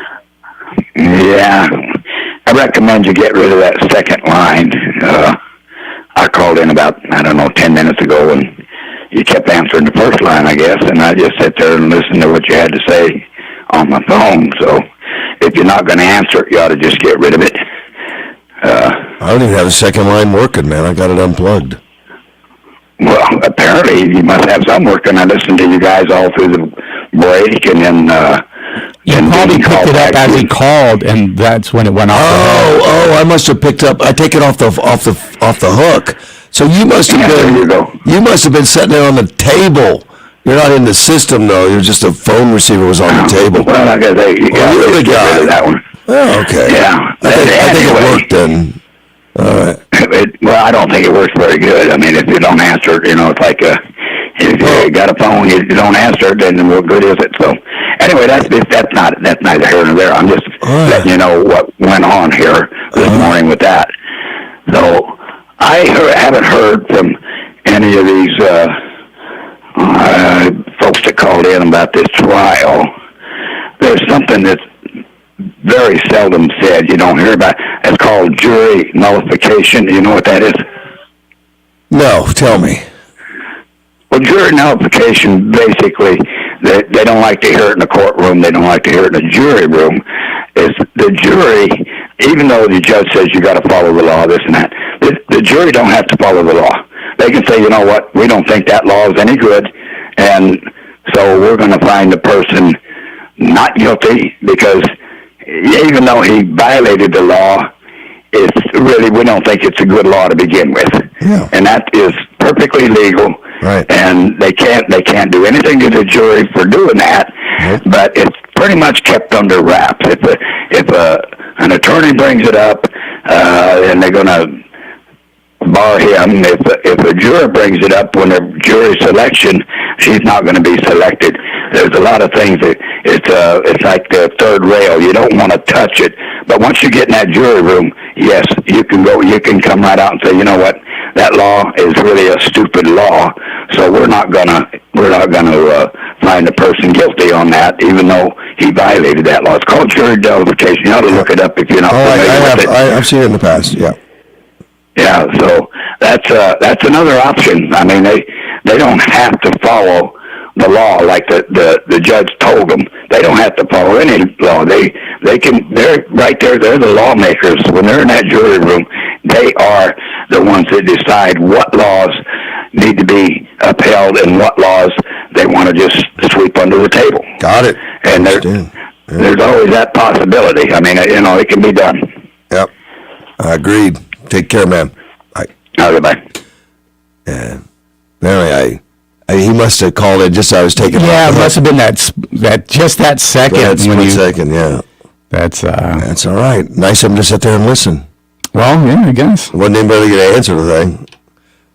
Yeah. I recommend you get rid of that second line. I called in about, 10 minutes ago, and you kept answering the first line, I guess, and I just sat there and listened to what you had to say on my phone. So if you're not going to answer it, you ought to just get rid of it. I don't even have a second line working, man. I got it unplugged. Well, apparently you must have some working. I listened to you guys all through the break, and then you probably picked it up as he called, and that's when it went off. I must have picked up. I take it off the hook. So you must have been. You must have been sitting there on the table. You're not in the system, though. You're just a phone receiver was on the table. Well, I guess you're the guy. That one. Oh, okay. Yeah. I think it worked then. All right. Well, I don't think it works very good. I mean, if you don't answer, it's like if you got a phone, you don't answer, then what good is it? So, anyway, that's neither here nor there. I'm just letting you know what went on here this morning with that. So, I haven't heard from any of these folks that called in about this trial. There's something that's very seldom said. You don't hear about. It's called jury nullification. Do you know what that is? No, tell me. Well, jury nullification, basically, they don't like to hear it in the courtroom. They don't like to hear it in the jury room. Is the jury, even though the judge says you got to follow the law, this and that, the jury don't have to follow the law. They can say, you know what, we don't think that law is any good, and so we're going to find the person not guilty because even though he violated the law, it's really, we don't think it's a good law to begin with. Yeah. And that is perfectly legal. Right. And they can't do anything to the jury for doing that. Nope. But it's pretty much kept under wraps. If an attorney brings it up, and they're going to bar him. If a juror brings it up when a jury selection, she's not going to be selected. There's a lot of things that it's like the third rail. You don't want to touch it, but once you get in that jury room, yes, you can go. You can come right out and say, you know what, that law is really a stupid law. So we're not gonna find the person guilty on that, even though he violated that law. It's called jury nullification. You ought to look it up if you're not familiar with it. I've seen it in the past. Yeah. Yeah, so that's another option. I mean, they don't have to follow the law like the judge told them. They don't have to follow any law. They're right there. They're the lawmakers. When they're in that jury room, they are the ones that decide what laws need to be upheld and what laws they want to just sweep under the table. Got it. And there's always that possibility. I mean, it can be done. Yep. Agreed. Take care, man. Bye. Bye. Yeah. Apparently, he must have called it just as I was taking. Yeah, it must have been that second. That split second, yeah. That's all right. Nice of him to sit there and listen. Well, yeah, I guess. Wasn't anybody going to answer the thing,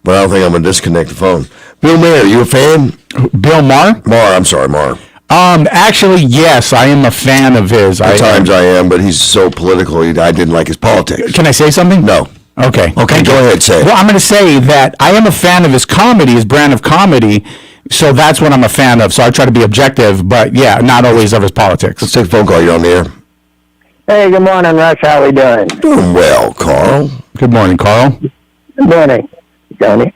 but I don't think I'm going to disconnect the phone. Bill Maher, you a fan? Bill Maher? I'm sorry, Maher. Actually, yes, I am a fan of his. At times I am, but he's so political, I didn't like his politics. Can I say something? No. Okay. Okay, go ahead, say it. Well, I'm going to say that I am a fan of his comedy, his brand of comedy, so that's what I'm a fan of. So I try to be objective, but yeah, not always of his politics. Let's take a phone call. You're on the air. Hey, good morning, Russ. How we doing? Doing well, Carl. Good morning, Carl. Good morning, Johnny.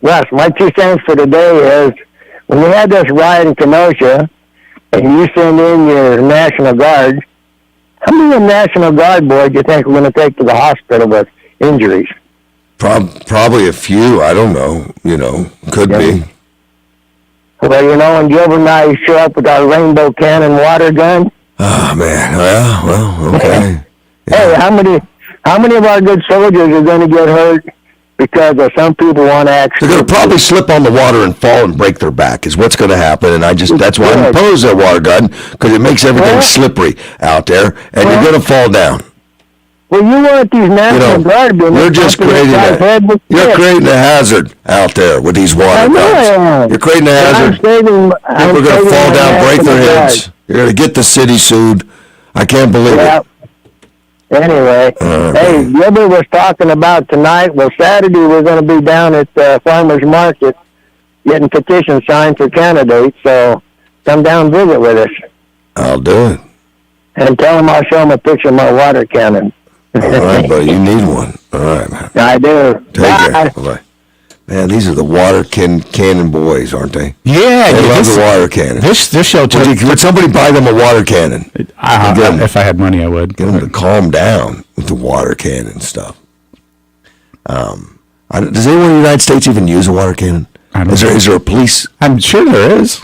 Russ, my 2 cents for today is, when we had this riot in Kenosha, and you send in your National Guard, how many of the National Guard boys do you think we're going to take to the hospital with injuries? Probably a few. I don't know. Could be. Well, when Gilbert and I show up with our rainbow cannon water gun. Oh, man. Well, okay. Hey, how many of our good soldiers are going to get hurt because of some people want to actually... They're going to probably slip on the water and fall and break their back is what's going to happen, and that's why I oppose that water gun, because it makes everything slippery out there, and you're going to fall down. Well, you want these National Guard... You're just creating a hazard out there with these water guns. You're creating a hazard. People are going to fall down, break their heads. You're going to get the city sued. I can't believe it. Anyway, hey, Gilbert was talking about tonight. Well, Saturday we're going to be down at the farmer's market getting petition signed for candidates. So come down and visit with us. I'll do it. And tell them I'll show them a picture of my water cannon. All right, buddy. You need one. All right, man. I do. Take care. Bye-bye. Man, these are the water cannon boys, aren't they? Yeah, they love the water cannon. This show took... Would somebody buy them a water cannon? If I had money, I would. Get them to calm down with the water cannon stuff. Does anyone in the United States even use a water cannon? Is there a police? I'm sure there is.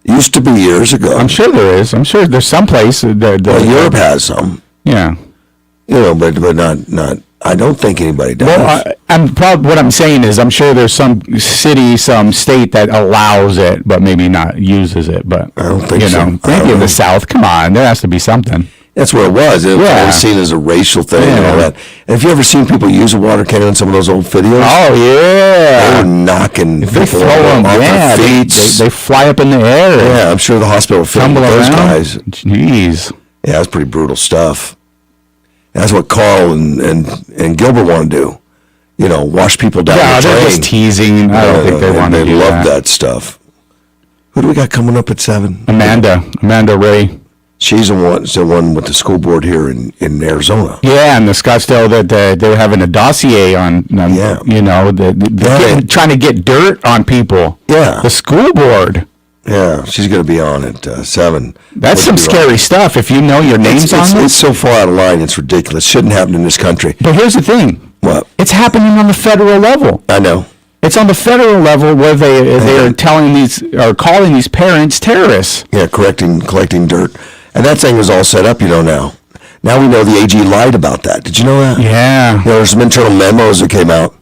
Used to be years ago. I'm sure there is. I'm sure there's some place. Europe has some. Yeah. But not. I don't think anybody does. Well, what I'm saying is, I'm sure there's some city, some state that allows it, but maybe not uses it. But I don't think so. Maybe in the South. Come on, there has to be something. That's what it was. It was always seen as a racial thing and all that. And have you ever seen people use a water cannon in some of those old videos? Oh yeah, they were knocking they people throw them off their feet. They fly up in the air. Yeah, I'm sure the hospital filmed those guys. Jeez. Yeah, that's pretty brutal stuff. That's what Carl and Gilbert want to do. Wash people down the drain. They're just teasing. I don't think they want to do that. They love that stuff. Who do we got coming up at 7? Amanda Ray. She's the one with the school board here in Arizona. Yeah, and the Scottsdale that they were having a dossier on trying to get dirt on people. Yeah. The school board. Yeah, she's going to be on at 7. That's some scary stuff. If you know your name's on it. It's so far out of line, it's ridiculous. Shouldn't happen in this country. But here's the thing. What? It's happening on the federal level. I know. It's on the federal level where they are calling these parents terrorists. Yeah, collecting dirt. And that thing was all set up, now. Now we know the AG lied about that. Did you know that? Yeah. There's some internal memos that came out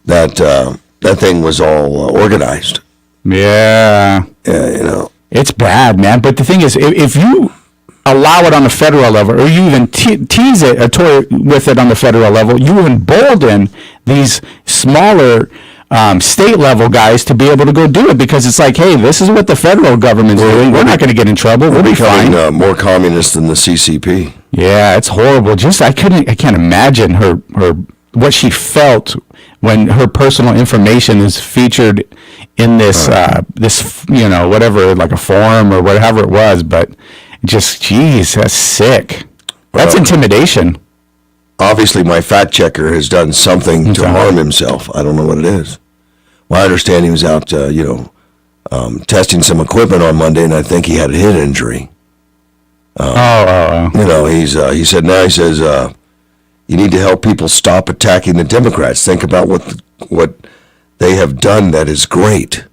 that that thing was all organized. Yeah. Yeah, It's bad, man. But the thing is, if you allow it on the federal level, or you even tease it, toy with it on the federal level, you embolden these smaller state level guys to be able to go do it, because it's like, hey, this is what the federal government's doing. We're not going to get in trouble. We'll be fine. More communist than the CCP. Yeah, it's horrible. I can't imagine her what she felt when her personal information is featured in this whatever, like a forum or whatever it was. But just, geez, that's sick. That's intimidation. Obviously, my fact checker has done something to harm himself. I don't know what it is. Well, I understand he was out, testing some equipment on Monday, and I think he had a head injury. He says, you need to help people stop attacking the Democrats. Think about what they have done that is great.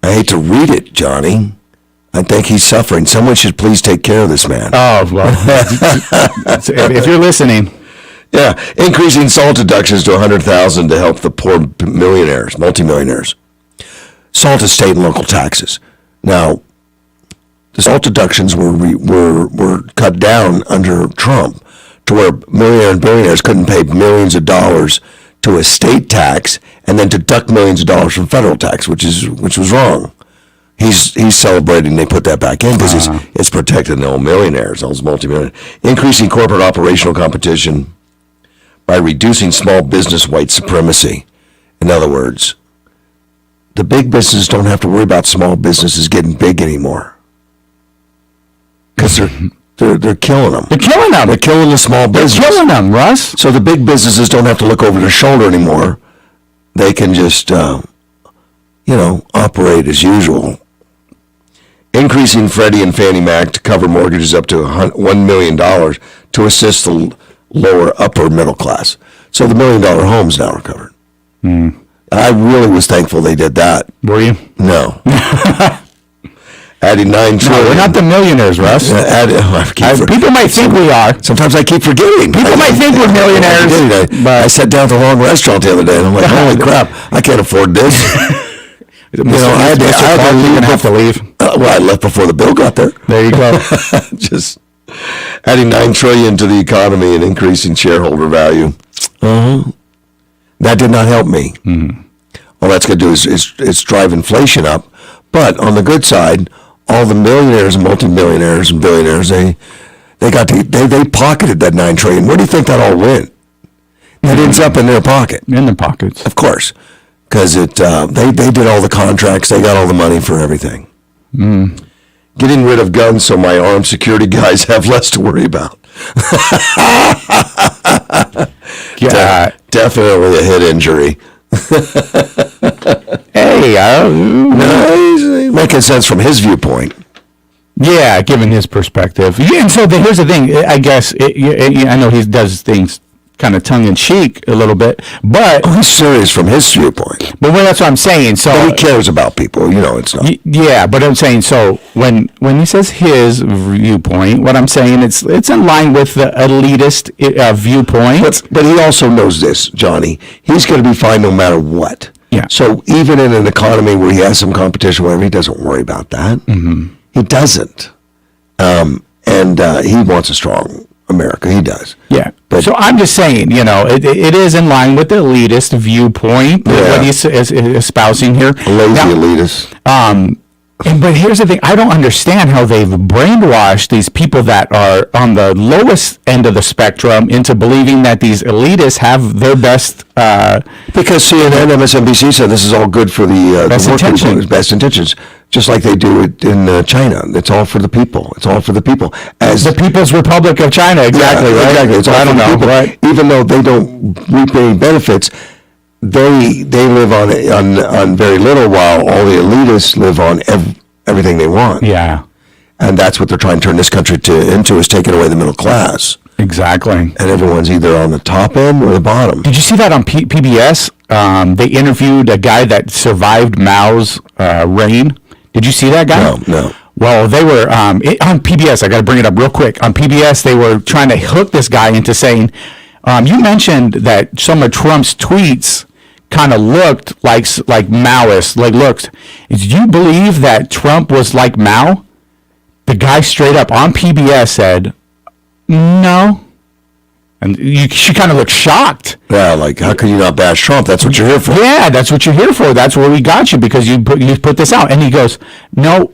I hate to read it, Johnny. I think he's suffering. Someone should please take care of this man. Oh, well, if you're listening. Yeah, increasing SALT deductions to $100,000 to help the poor millionaires, multimillionaires. SALT is state and local taxes. Now, the SALT deductions were cut down under Trump to where millionaires and billionaires couldn't pay millions of dollars to a state tax and then deduct millions of dollars from federal tax, which was wrong. He's celebrating they put that back in because it's protecting the old millionaires, those multimillionaires. Increasing corporate operational competition by reducing small business white supremacy. In other words, the big businesses don't have to worry about small businesses getting big anymore because they're killing them. They're killing them. They're killing the small business. They're killing them, Russ. So the big businesses don't have to look over their shoulder anymore. They can just, operate as usual. Increasing Freddie and Fannie Mac to cover mortgages up to $1 million to assist the lower upper middle class. So the $1 million homes now are covered. I really was thankful they did that. Were you? No. Adding $9 trillion. No, we're not the millionaires, Russ. People might think we are. Sometimes I keep forgetting. People might think we're millionaires. I sat down at the wrong restaurant the other day, and I'm like, holy crap, I can't afford this. I had to leave. I left before the bill got there. There you go. Just adding $9 trillion to the economy and increasing shareholder value. That did not help me. All that's going to do is drive inflation up. But on the good side, all the millionaires and multimillionaires and billionaires, they pocketed that $9 trillion. Where do you think that all went? It ends up in their pocket. In their pockets, of course, because they did all the contracts. They got all the money for everything. Getting rid of guns so my armed security guys have less to worry about. Definitely a head injury. He's making sense from his viewpoint. Yeah, given his perspective. Yeah, and so here's the thing. I guess I know he does things kind of tongue-in-cheek a little bit, but he's serious from his viewpoint. But that's what I'm saying. So but he cares about people. It's not. Yeah, but I'm saying so when he says his viewpoint, what I'm saying it's in line with the elitist viewpoint. But he also knows this, Johnny. He's going to be fine no matter what. Yeah. So even in an economy where he has some competition, whatever, he doesn't worry about that. He doesn't. And he wants a strong America. He does. Yeah. But so I'm just saying, it is in line with the elitist viewpoint what he's espousing here. Lazy elitist. But here's the thing. I don't understand how they've brainwashed these people that are on the lowest end of the spectrum into believing that these elitists have their best... because CNN, MSNBC said this is all good for the best intentions. Best intentions. Just like they do it in China. It's all for the people. It's all for the people. As the People's Republic of China, exactly, right? Exactly. It's all for the people. Right? Even though they don't reap any benefits, they live on very little, while all the elitists live on everything they want. Yeah. And that's what they're trying to turn this country into is taking away the middle class. Exactly. And everyone's either on the top end or the bottom. Did you see that on PBS? They interviewed a guy that survived Mao's reign. Did you see that guy? No. Well, they were on PBS. I got to bring it up real quick. On PBS, they were trying to hook this guy into saying, you mentioned that some of Trump's tweets kind of looked like Maoist, do you believe that Trump was like Mao? The guy straight up on PBS said, no. And she kind of looked shocked. Yeah, like, how can you not bash Trump? That's what you're here for. Yeah, that's what you're here for. That's where we got you, because you put this out. And he goes, no,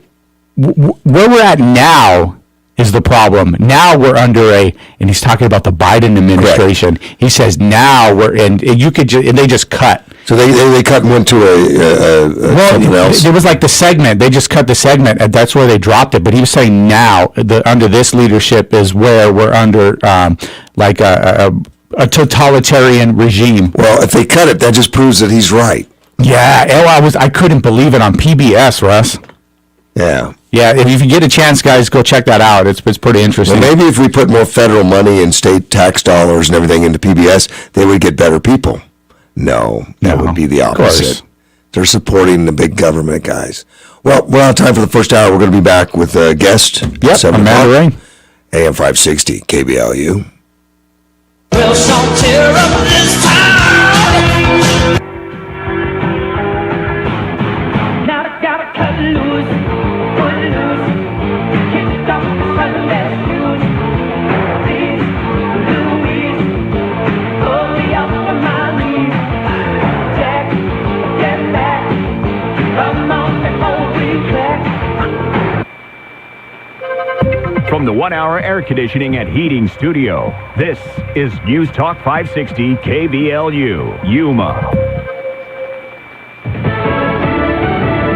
where we're at now is the problem. Now we're under and he's talking about the Biden administration. Correct. He says now we're in, and they just cut. So they cut and went to something else. It was like the segment. They just cut the segment, and that's where they dropped it. But he was saying now, under this leadership is where we're under a totalitarian regime. Well, if they cut it, that just proves that he's right. Yeah, I couldn't believe it on PBS, Russ. Yeah. Yeah, if you get a chance, guys, go check that out. It's pretty interesting. Well, maybe if we put more federal money and state tax dollars and everything into PBS, they would get better people. No, that would be the opposite. They're supporting the big government guys. Well, we're out of time for the first hour. We're going to be back with a guest. Yep, Amanda Ray. AM 560, KBLU. Well, so tear up this town. Now I gotta cut loose, put it loose. Kick off the Sunday shoes. Please, Louise, pull me up from my knees. Jack, get back. Come on before we crack. From the 1 hour air conditioning and heating studio, this is News Talk 560 KBLU, Yuma.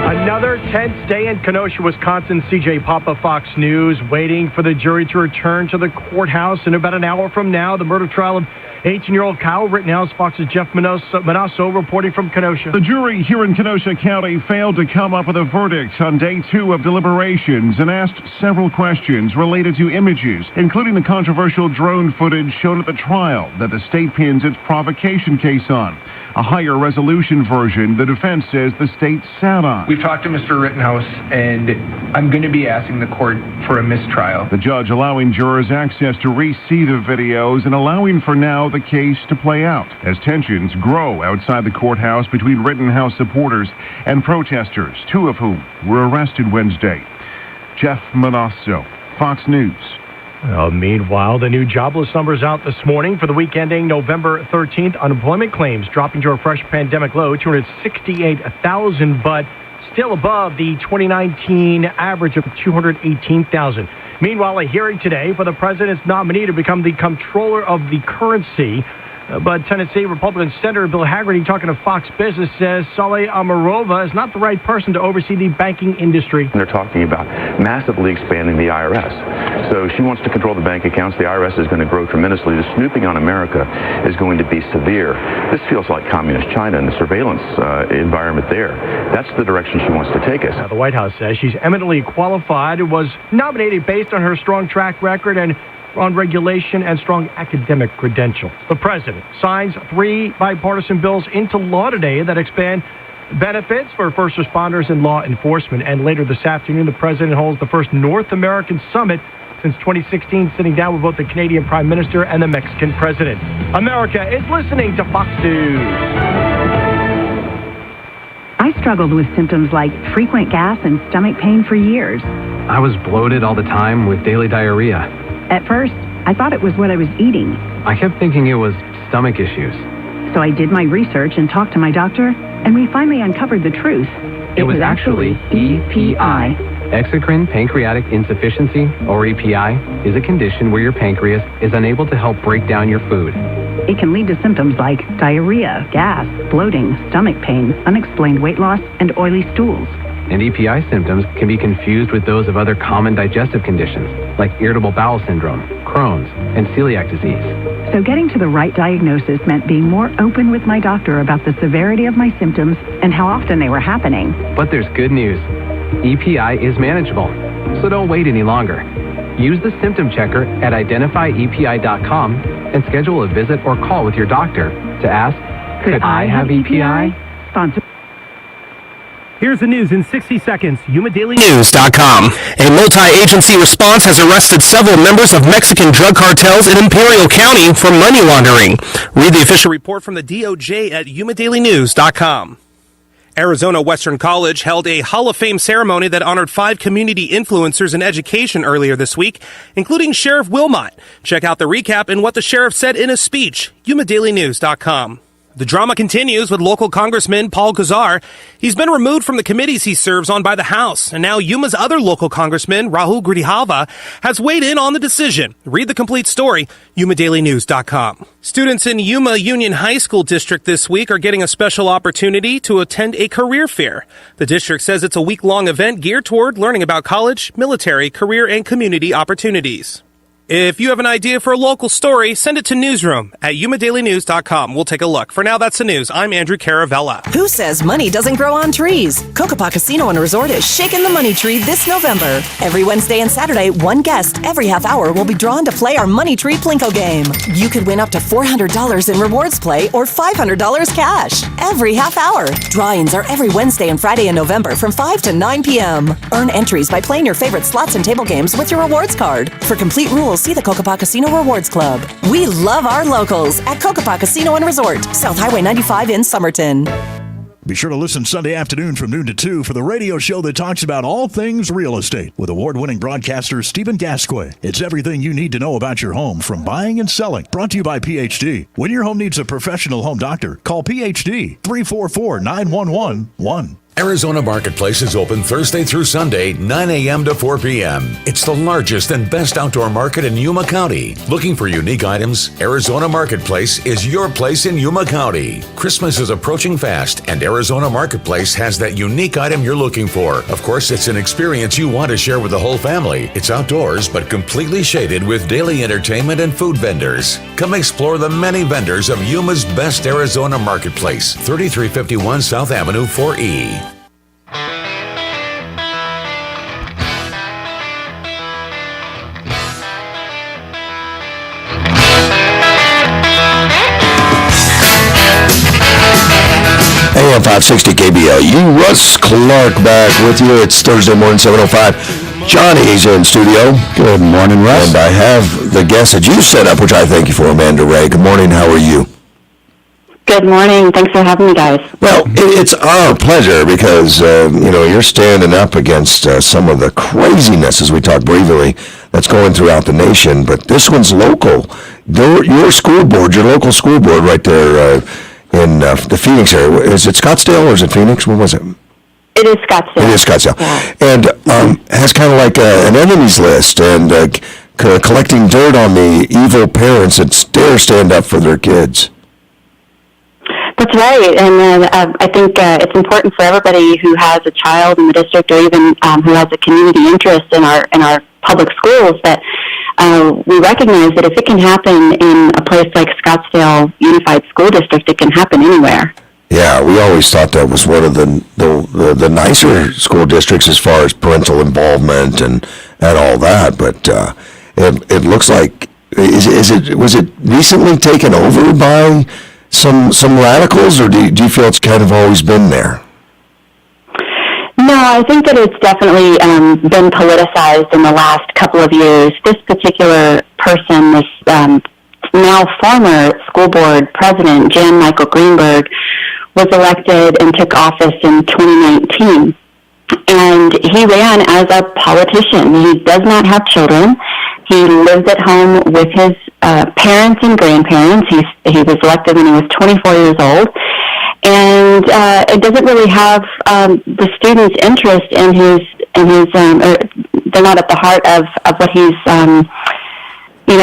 Another tense day in Kenosha, Wisconsin. CJ Papa, Fox News, waiting for the jury to return to the courthouse in about an hour from now. The murder trial of 18-year-old Kyle Rittenhouse. Fox's Jeff Manasso reporting from Kenosha. The jury here in Kenosha County failed to come up with a verdict on day 2 of deliberations and asked several questions related to images, including the controversial drone footage shown at the trial that the state pins its provocation case on. A higher resolution version the defense says the state sat on. We've talked to Mr. Rittenhouse, and I'm going to be asking the court for a mistrial. The judge allowing jurors access to re-see the videos and allowing for now the case to play out as tensions grow outside the courthouse between Rittenhouse supporters and protesters, 2 of whom were arrested Wednesday. Jeff Manasso, Fox News. Meanwhile, the new jobless numbers out this morning for the week ending November 13th. Unemployment claims dropping to a fresh pandemic low, 268,000, but still above the 2019 average of 218,000. Meanwhile, a hearing today for the president's nominee to become the comptroller of the currency. But Tennessee Republican Senator Bill Hagerty, talking to Fox Business, says Saleh Amarova is not the right person to oversee the banking industry. They're talking about massively expanding the IRS. So she wants to control the bank accounts. The IRS is going to grow tremendously. The snooping on America is going to be severe. This feels like communist China and the surveillance environment there. That's the direction she wants to take us. The White House says she's eminently qualified, was nominated based on her strong track record and on regulation and strong academic credentials. The president signs 3 bipartisan bills into law today that expand benefits for first responders and law enforcement. And later this afternoon, the president holds the first North American summit since 2016, sitting down with both the Canadian Prime Minister and the Mexican president. America is listening to Fox News. I struggled with symptoms like frequent gas and stomach pain for years. I was bloated all the time with daily diarrhea. At first, I thought it was what I was eating. I kept thinking it was stomach issues. So I did my research and talked to my doctor, and we finally uncovered the truth. It was actually EPI. Exocrine pancreatic insufficiency, or EPI, is a condition where your pancreas is unable to help break down your food. It can lead to symptoms like diarrhea, gas, bloating, stomach pain, unexplained weight loss, and oily stools. And EPI symptoms can be confused with those of other common digestive conditions, like irritable bowel syndrome, Crohn's, and celiac disease. So getting to the right diagnosis meant being more open with my doctor about the severity of my symptoms and how often they were happening. But there's good news. EPI is manageable, so don't wait any longer. Use the symptom checker at identifyepi.com and schedule a visit or call with your doctor to ask, could I have EPI? Sponsor. Here's the news in 60 seconds. News.com. A multi-agency response has arrested several members of Mexican drug cartels in Imperial County for money laundering. Read the official report from the DOJ at YumaDailyNews.com. Arizona Western College held a Hall of Fame ceremony that honored 5 community influencers in education earlier this week, including Sheriff Wilmot. Check out the recap and what the sheriff said in a speech. YumaDailyNews.com. The drama continues with local Congressman Paul Gosar. He's been removed from the committees he serves on by the House, and now Yuma's other local congressman, Rahul Grijalva, has weighed in on the decision. Read the complete story, YumaDailyNews.com. Students in Yuma Union High School District this week are getting a special opportunity to attend a career fair. The district says it's a week-long event geared toward learning about college, military, career, and community opportunities. If you have an idea for a local story, send it to newsroom@yumadailynews.com. We'll take a look. For now, that's the news. I'm Andrew Caravella. Who says money doesn't grow on trees? Kokopah Casino and Resort is shaking the money tree this November. Every Wednesday and Saturday, one guest every half hour will be drawn to play our Money Tree Plinko game. You could win up to $400 in rewards play or $500 cash every half hour. Drawings are every Wednesday and Friday in November from 5 to 9 p.m. Earn entries by playing your favorite slots and table games with your rewards card. For complete rules, see the Kokopah Casino Rewards Club. We love our locals at Kokopah Casino and Resort, South Highway 95 in Somerton. Be sure to listen Sunday afternoon from noon to 2 for the radio show that talks about all things real estate with award-winning broadcaster Stephen Gasquet. It's everything you need to know about your home, from buying and selling. Brought to you by PhD. When your home needs a professional home doctor, call PhD 344-911-1. Arizona Marketplace is open Thursday through Sunday, 9 a.m. to 4 p.m. It's the largest and best outdoor market in Yuma County. Looking for unique items? Arizona Marketplace is your place in Yuma County. Christmas is approaching fast, and Arizona Marketplace has that unique item you're looking for. Of course, it's an experience you want to share with the whole family. It's outdoors, but completely shaded with daily entertainment and food vendors. Come explore the many vendors of Yuma's best Arizona Marketplace, 3351 South Avenue 4E. AM 560 KBLU. Russ Clark back with you. It's Thursday morning, 7:05. Johnny's in studio. Good morning, Russ. And I have the guest that you set up, which I thank you for, Amanda Ray. Good morning. How are you? Good morning. Thanks for having me, guys. Well, it's our pleasure because, you're standing up against some of the craziness, as we talked briefly, that's going throughout the nation. But this one's local. Your school board, your local school board right there in the Phoenix area. Is it Scottsdale or is it Phoenix? What was it? It is Scottsdale. It is Scottsdale. Yeah. And has kind of like an enemies list and collecting dirt on the evil parents that dare stand up for their kids. That's right, and I think it's important for everybody who has a child in the district, or even who has a community interest in our public schools, that we recognize that if it can happen in a place like Scottsdale Unified School District, it can happen anywhere. Yeah, we always thought that was one of the nicer school districts as far as parental involvement and all that, but it looks like was it recently taken over by some radicals, or do you feel it's kind of always been there? No, I think that it's definitely been politicized in the last couple of years. This particular person, this now former school board president, Jan Michael Greenberg, was elected and took office in 2019. And he ran as a politician. He does not have children. He lives at home with his parents and grandparents. He was elected when he was 24 years old. And it doesn't really have the students' interest in his they're not at the heart of what he's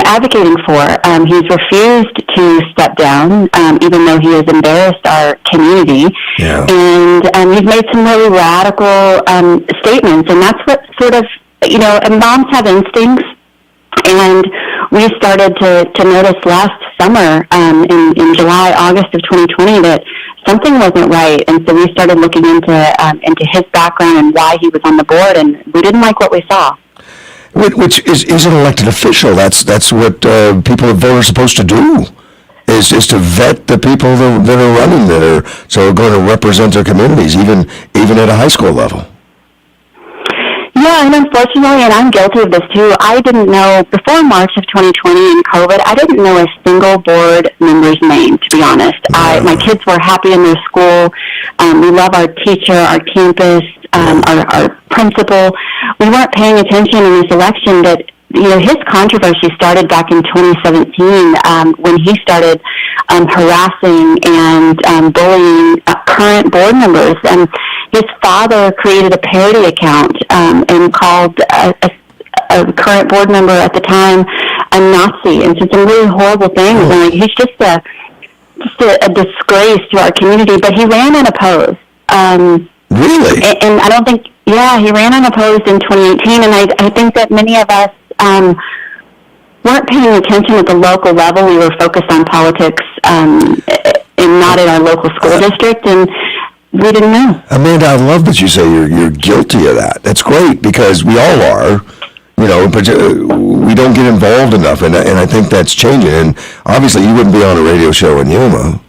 advocating for. He's refused to step down, even though he has embarrassed our community. Yeah. And he's made some really radical statements, and that's what sort of, and moms have instincts. And we started to notice last summer, in July, August of 2020, that something wasn't right. And so we started looking into his background and why he was on the board, and we didn't like what we saw. Which is an elected official. That's what people and voters are supposed to do, is to vet the people that are running, that are going to represent their communities, even at a high school level. Yeah, and unfortunately, and I'm guilty of this too, I didn't know, before March of 2020 and COVID, I didn't know a single board member's name, to be honest. My kids were happy in their school. We love our teacher, our campus, our principal. We weren't paying attention in this election, but his controversy started back in 2017 when he started harassing and bullying current board members. And his father created a parody account and called a current board member at the time a Nazi, and said some really horrible things. And he's just a disgrace to our community. But he ran unopposed. Really? And I don't think, he ran unopposed in 2018, and I think that many of us weren't paying attention at the local level. We were focused on politics and not in our local school district, and we didn't know. Amanda, I love that you say you're guilty of that. That's great, because we all are. You know, but we don't get involved enough, and I think that's changing. And obviously, you wouldn't be on a radio show in Yuma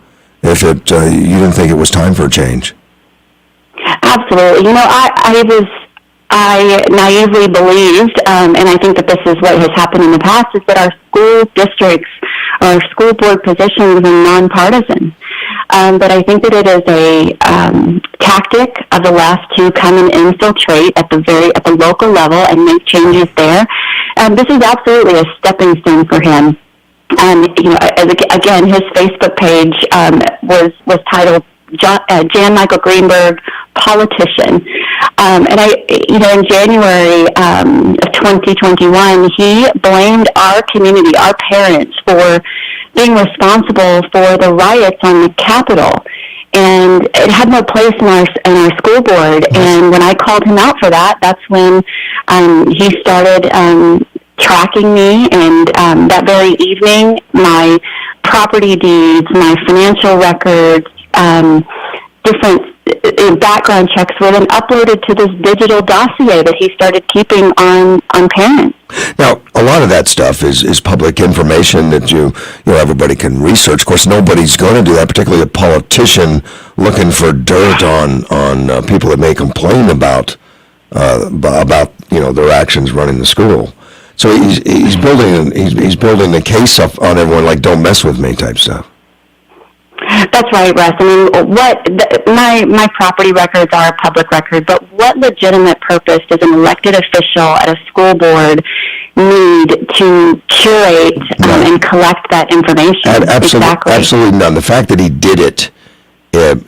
if you didn't think it was time for a change. Absolutely. You know, I naively believed, and I think that this is what has happened in the past, is that our school districts, our school board positions are nonpartisan. But I think that it is a tactic of the left to come and infiltrate at the local level and make changes there. This is absolutely a stepping stone for him. You know, again, his Facebook page was titled Jan Michael Greenberg, politician. And in January of 2021, he blamed our community, our parents, for being responsible for the riots on the Capitol. And it had no place in our school board. And when I called him out for that, that's when he started tracking me. And that very evening, my property deeds, my financial records, different background checks were then uploaded to this digital dossier that he started keeping on parents. Now, a lot of that stuff is public information that you know everybody can research. Of course, nobody's going to do that, particularly a politician looking for dirt on people that may complain about their actions running the school. So he's building a case up on everyone, like "don't mess with me" type stuff. That's right, Russ. I mean, my property records are a public record, but what legitimate purpose does an elected official at a school board need to curate and collect that information? Absolutely none. The fact that he did it,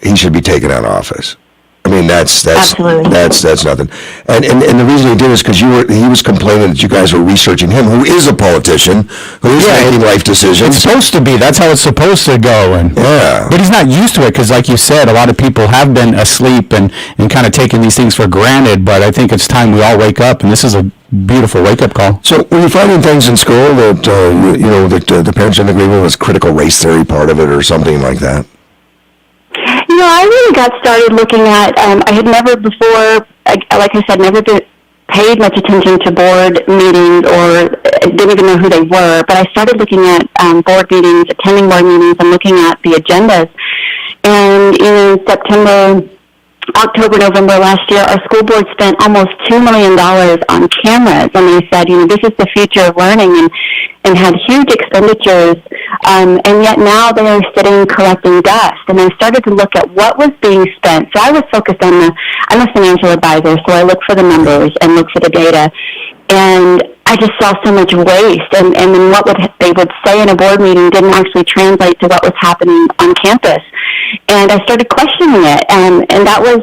he should be taken out of office. I mean, that's nothing. And the reason he did is because he was complaining that you guys were researching him, who is a politician, who is making life decisions. It's supposed to be. That's how it's supposed to go. But he's not used to it because, like you said, a lot of people have been asleep and kind of taking these things for granted. But I think it's time we all wake up, and this is a beautiful wake-up call. So were you finding things in school that, that the parents didn't agree with, was critical race theory part of it or something like that? You know, I really got started looking at, I had never before, like I said, never paid much attention to board meetings or didn't even know who they were, but I started looking at board meetings, attending board meetings, and looking at the agendas. And in October, November last year, our school board spent almost $2 million on cameras, and they said, this is the future of learning, and had huge expenditures, and yet now they are sitting collecting dust. And I started to look at what was being spent. So I was focused on I'm a financial advisor, so I look for the numbers and look for the data. And I just saw so much waste, and then what they would say in a board meeting didn't actually translate to what was happening on campus. And I started questioning it, and that was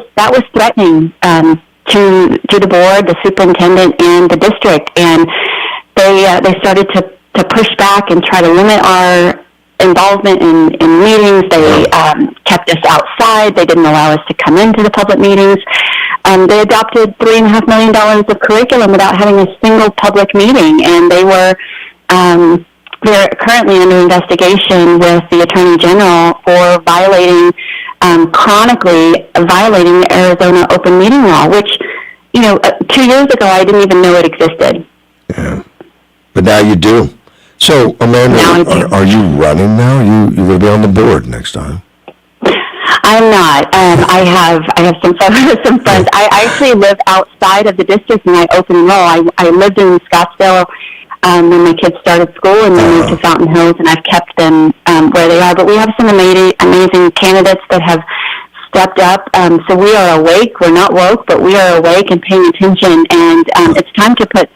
threatening to the board, the superintendent, and the district. And they started to push back and try to limit our involvement in meetings. They kept us outside. They didn't allow us to come into the public meetings. They adopted $3.5 million of curriculum without having a single public meeting, and they're currently under investigation with the Attorney General for chronically violating the Arizona open meeting law, which, 2 years ago I didn't even know it existed. Yeah. But now you do. So, Amanda, are you running now? You're going to be on the board next time. I'm not. I have some friends. I actually live outside of the district, and I open enroll. I lived in Scottsdale when my kids started school, and then moved to Fountain Hills, and I've kept them where they are. But we have some amazing candidates that have stepped up. So we are awake. We're not woke, but we are awake and paying attention. And it's time to put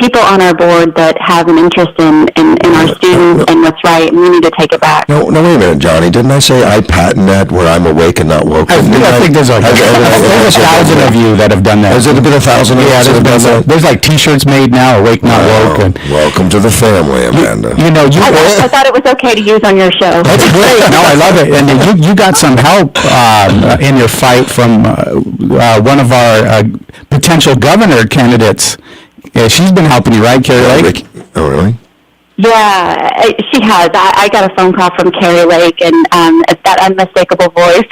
people on our board that have an interest in our students and what's right, and we need to take it back. No, wait a minute, Johnny. Didn't I say I patent that where I'm awake and not woke? I think there's 1,000 of you that have done that. Has it been 1,000 of you? There's like T-shirts made now, awake, not woke. And welcome to the family, Amanda. I thought it was okay to use on your show. That's great. No, I love it. And you got some help in your fight from one of our potential governor candidates. Yeah, she's been helping you, right, Carrie Lake? Oh, really? Yeah, she has. I got a phone call from Carrie Lake, and that unmistakable voice,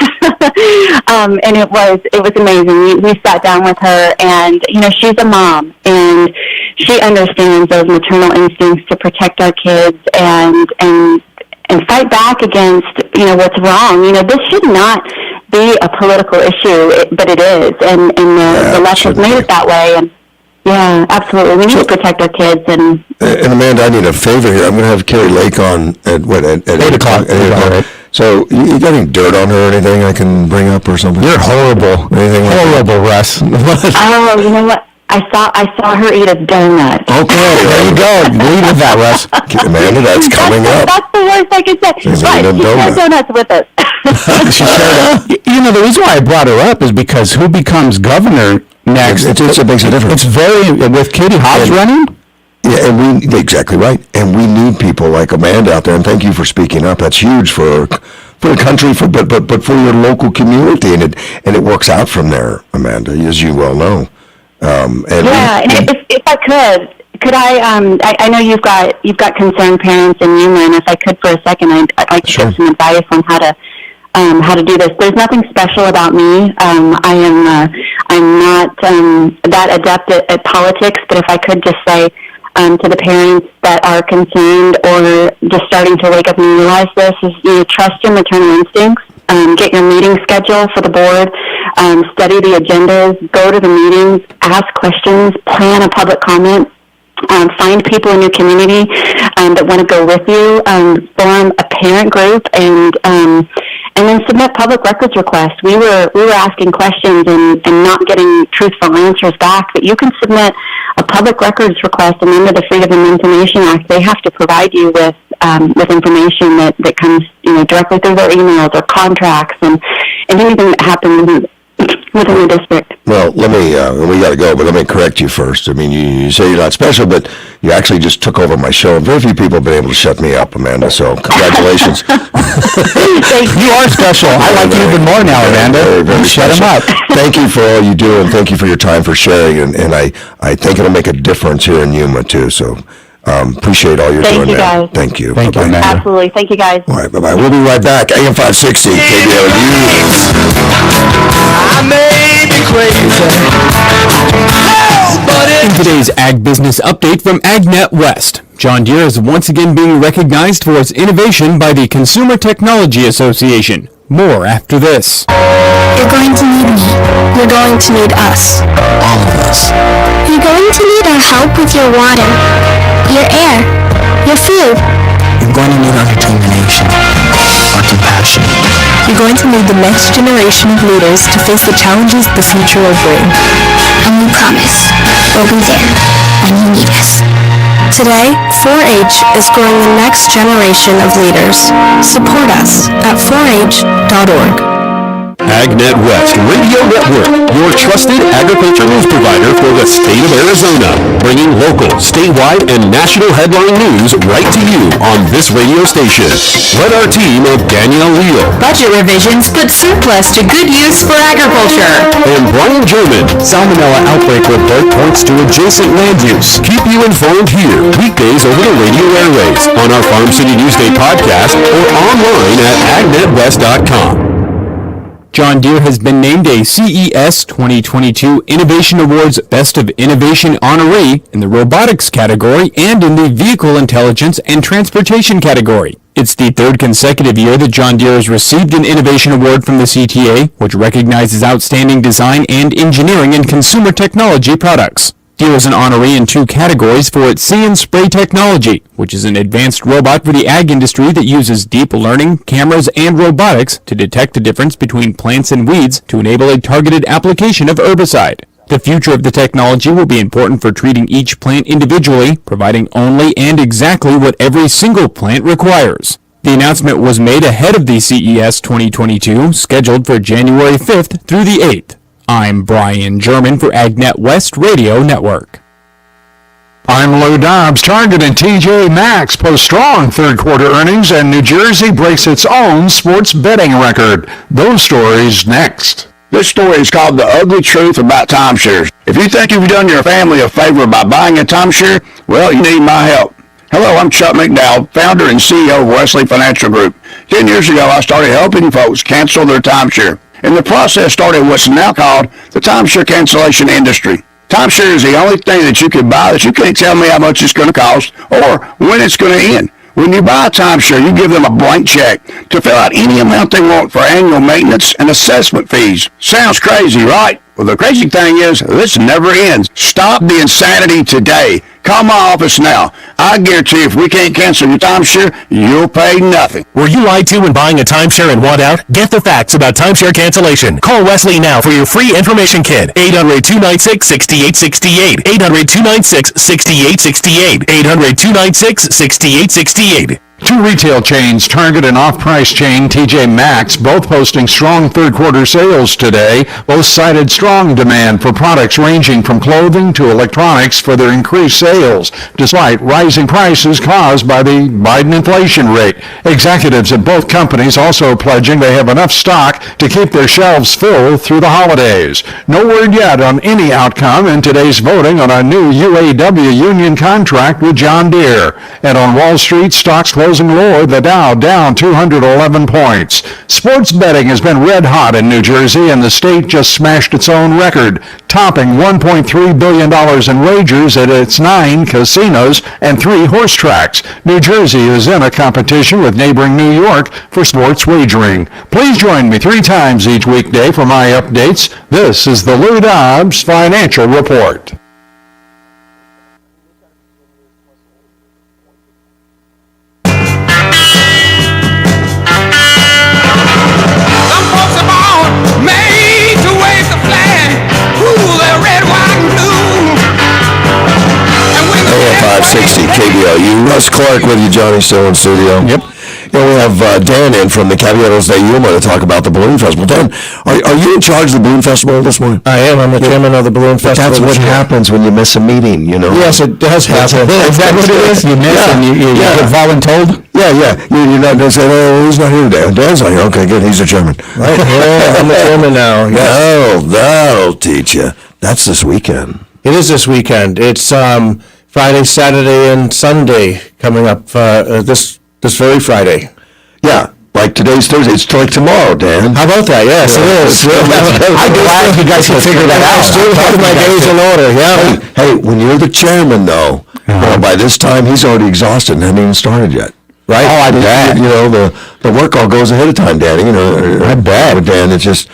and it was amazing. We sat down with her, and she's a mom, and she understands those maternal instincts to protect our kids and fight back against what's wrong. This should not be a political issue, but it is, and the left has made it that way. And yeah, absolutely. We need to protect our kids. And Amanda, I need a favor here. I'm going to have Carrie Lake on at 8 o'clock. Right. So you got any dirt on her or anything I can bring up or something? You're horrible. Anything horrible, Russ. Oh, you know what? I saw her eat a donut. Okay, there you go. Leave with that, Russ. Amanda, that's coming up. That's the worst I could say. She's Right, she shared donuts with us. The reason why I brought her up is because who becomes governor next? It makes a difference. It's very, with Katie Hobbs running? Yeah, and exactly right. And we need people like Amanda out there, and thank you for speaking up. That's huge for the country, but for your local community, and it works out from there, Amanda, as you well know. And if I could I know you've got concerned parents in Yuma, and if I could for a second, I'd like to give some advice on how to do this. There's nothing special about me. I'm not that adept at politics, but if I could just say to the parents that are concerned or just starting to wake up and realize this is, trust your maternal instincts. Get your meeting schedule for the board, study the agendas, go to the meetings, ask questions, plan a public comment, find people in your community that want to go with you, form a parent group, and then submit public records requests. We were asking questions and not getting truthful answers back, but you can submit a public records request, and under the Freedom of Information Act, they have to provide you with information that comes directly through their emails or contracts and anything that happens within the district. Well, let me, we got to go, but let me correct you first. I mean, you say you're not special, but you actually just took over my show. Very few people have been able to shut me up, Amanda, so congratulations. You are special. I like you even more now, Amanda. Very, very shut him up. Thank you for all you do, and thank you for your time for sharing, and I think it'll make a difference here in Yuma, too, so appreciate all you're doing there. Thank you. Thank you, Amanda. Absolutely. Thank you, guys. All right, bye-bye. We'll be right back. AM 560, KBLU. I may be crazy. In today's Ag Business Update from AgNet West, John Deere is once again being recognized for its innovation by the Consumer Technology Association. More after this. You're going to need me. You're going to need us. All of us. You're going to need our help with your water, your air, your food. You're going to need our determination, our compassion. You're going to need the next generation of leaders to face the challenges the future will bring. And we promise, we'll be there when you need us. Today, 4-H is growing the next generation of leaders. Support us at 4h.org. AgNet West Radio Network, your trusted agriculture news provider for the state of Arizona, bringing local, statewide, and national headline news right to you on this radio station. Let our team of Danielle Leal, budget revisions put surplus to good use for agriculture, and Brian German, salmonella outbreak report points to adjacent land use, keep you informed here weekdays over the radio airways, on our Farm City Newsday podcast, or online at agnetwest.com. John Deere has been named a CES 2022 Innovation Awards Best of Innovation honoree in the robotics category and in the vehicle intelligence and transportation category. It's the third consecutive year that John Deere has received an innovation award from the CTA, which recognizes outstanding design and engineering in consumer technology products. Deere is an honoree in two categories for its See & Spray technology, which is an advanced robot for the ag industry that uses deep learning, cameras, and robotics to detect the difference between plants and weeds to enable a targeted application of herbicide. The future of the technology will be important for treating each plant individually, providing only and exactly what every single plant requires. The announcement was made ahead of the CES 2022, scheduled for January 5th through the 8th. I'm Brian German for AgNet West Radio Network. I'm Lou Dobbs. Target and TJ Maxx post strong third quarter earnings, and New Jersey breaks its own sports betting record. Those stories next. This story is called The Ugly Truth About Timeshares. If you think you've done your family a favor by buying a timeshare, well, you need my help. Hello, I'm Chuck McDowell, founder and CEO of Wesley Financial Group. 10 years ago, I started helping folks cancel their timeshare. In the process started what's now called the timeshare cancellation industry. Timeshare is the only thing that you can buy that you can't tell me how much it's going to cost or when it's going to end. When you buy a timeshare, you give them a blank check to fill out any amount they want for annual maintenance and assessment fees. Sounds crazy, right? Well, the crazy thing is, this never ends. Stop the insanity today. Call my office now. I guarantee if we can't cancel your timeshare, you'll pay nothing. Were you lied to when buying a timeshare and want out? Get the facts about timeshare cancellation. Call Wesley now for your free information kit. 800-296-6868. 800-296-6868. 800-296-6868. Two retail chains, Target and off-price chain TJ Maxx, both posting strong third-quarter sales today. Both cited strong demand for products ranging from clothing to electronics for their increased sales, despite rising prices caused by the Biden inflation rate. Executives at both companies also pledging they have enough stock to keep their shelves full through the holidays. No word yet on any outcome in today's voting on a new UAW union contract with John Deere. And on Wall Street, stocks closing lower, the Dow down 211 points. Sports betting has been red hot in New Jersey, and the state just smashed its own record, topping $1.3 billion in wagers at its 9 casinos and 3 horse tracks. New Jersey is in a competition with neighboring New York for sports wagering. Please join me 3 times each weekday for my updates. This is the Lou Dobbs Financial Report. AM 560 KBLU. Russ Clark with you, Johnny, still in studio. Yep. You know, we have Dan in from the Caballeros de Yuma to talk about the Balloon Festival. Dan, are you in charge of the Balloon Festival this morning? I am. I'm the chairman of the Balloon Festival. That's what happens when you miss a meeting, you know? Yes, it does happen. Is that what it is? You miss and you get voluntold? Yeah. You're not going to say, oh, he's not here today. Dan's not here. Okay, good. He's the chairman. Right. Yeah, I'm the chairman now. Yes. Oh, that'll teach you. That's this weekend. It is this weekend. It's Friday, Saturday, and Sunday coming up this very Friday. Yeah, like today's Thursday. It's like tomorrow, Dan. How about that? Yes, it is. I'm glad you guys can figure that out. I still have my days in order, yeah. Hey, when you're the chairman, though, well, by this time, he's already exhausted and hasn't even started yet. Right? Oh, I bet. You know, the work all goes ahead of time, Danny. You know, I bet. With Dan, it's just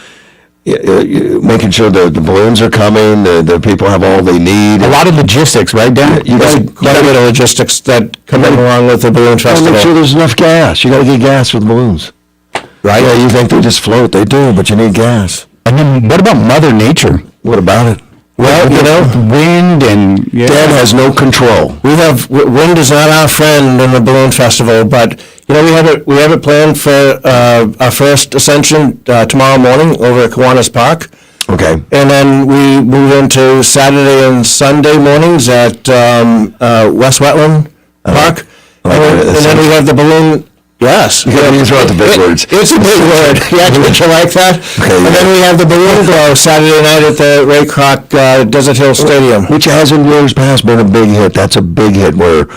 making sure the balloons are coming, the people have all they need. A lot of logistics, right, Dan? You got a bit of logistics that come along with the balloon festival. Make sure there's enough gas. You got to get gas for the balloons. Right? Yeah, you think they just float. They do, but you need gas. And then what about Mother Nature? What about it? Well, you know, wind and... Yeah. Dan has no control. Wind is not our friend in the balloon festival, but... You know, we have it planned for our first Ascension tomorrow morning over at Kiwanis Park. Okay. And then we move into Saturday and Sunday mornings at West Wetland Park. And then we have the balloon. Yes. You throw out the big words. It's a big word. Yeah, did you like that? Okay, and then we have the balloon glow Saturday night at the Ray Kroc Desert Hill Stadium. Which has in years past been a big hit. That's a big hit where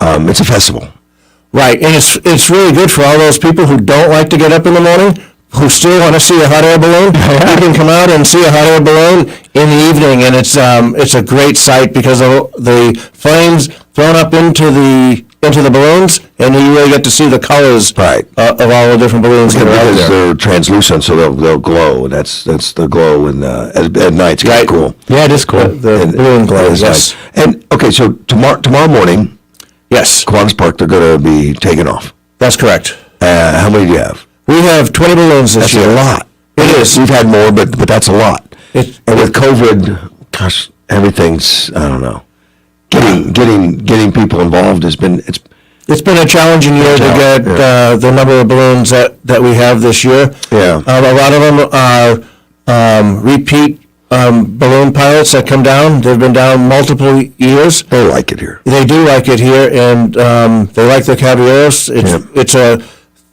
it's a festival. Right, and it's really good for all those people who don't like to get up in the morning, who still want to see a hot air balloon. You can come out and see a hot air balloon in the evening, and it's a great sight because of the flames thrown up into the balloons, and you really get to see the colors of all the different balloons that are out there. They're translucent, so they'll glow. That's the glow, and at night it's kind of cool. Yeah, it is cool. The balloon glow, yes. And okay, so tomorrow morning. Yes. Kiwanis Park, they're going to be taking off. That's correct. How many do you have? We have 20 balloons this year. That's a lot. It is. We've had more, but that's a lot. And with COVID, gosh, everything's, I don't know. Getting people involved has been, it's been a challenging year to get the number of balloons that we have this year. Yeah. A lot of them are repeat balloon pilots that come down. They've been down multiple years. They like it here. They do like it here, and they like the Caballeros. It's a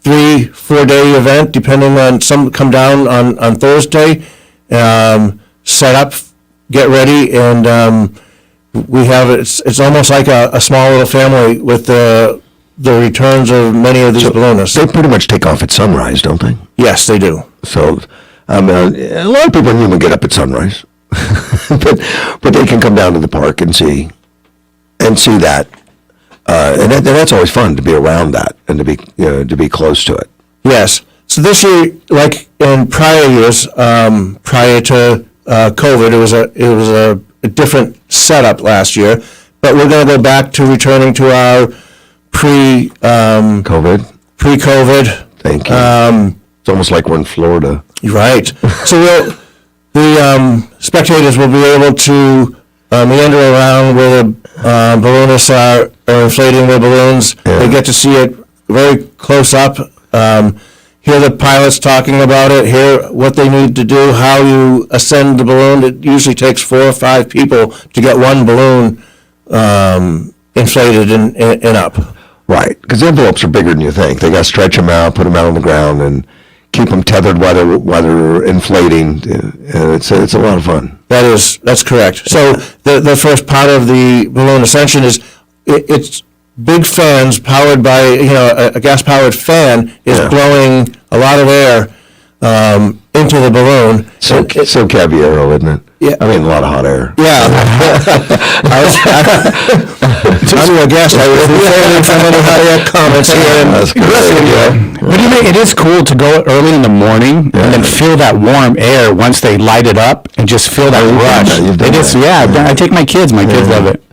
3-4 day event, depending on, some come down on Thursday, set up, get ready, and we have, it's almost like a small little family with the returns of many of these balloonists. They pretty much take off at sunrise, don't they? Yes, they do. So, a lot of people in Yuma get up at sunrise, but they can come down to the park and see that, and that's always fun to be around that and to be close to it. Yes. So this year, like in prior years, prior to COVID, it was a different setup last year, but we're going to go back to returning to our pre-COVID. Thank you. It's almost like we're in Florida. Right. So the spectators will be able to meander around where the balloonists are inflating their balloons. Yeah. They get to see it very close up, hear the pilots talking about it, hear what they need to do, how you ascend the balloon. It usually takes 4 or 5 people to get one balloon inflated and up. Right, because the envelopes are bigger than you think. They got to stretch them out, put them out on the ground, and keep them tethered while they're inflating. And it's a lot of fun. That's correct. So the first part of the balloon ascension is it's big fans powered by a gas powered fan is blowing a lot of air into the balloon. So Caballero, isn't it? Yeah. I mean, a lot of hot air. Yeah. I'm a guest. I was refraining from any hot air comments here. That's great. But it is cool to go early in the morning and then feel that warm air once they light it up and just feel that rush. I take my kids. My kids love it.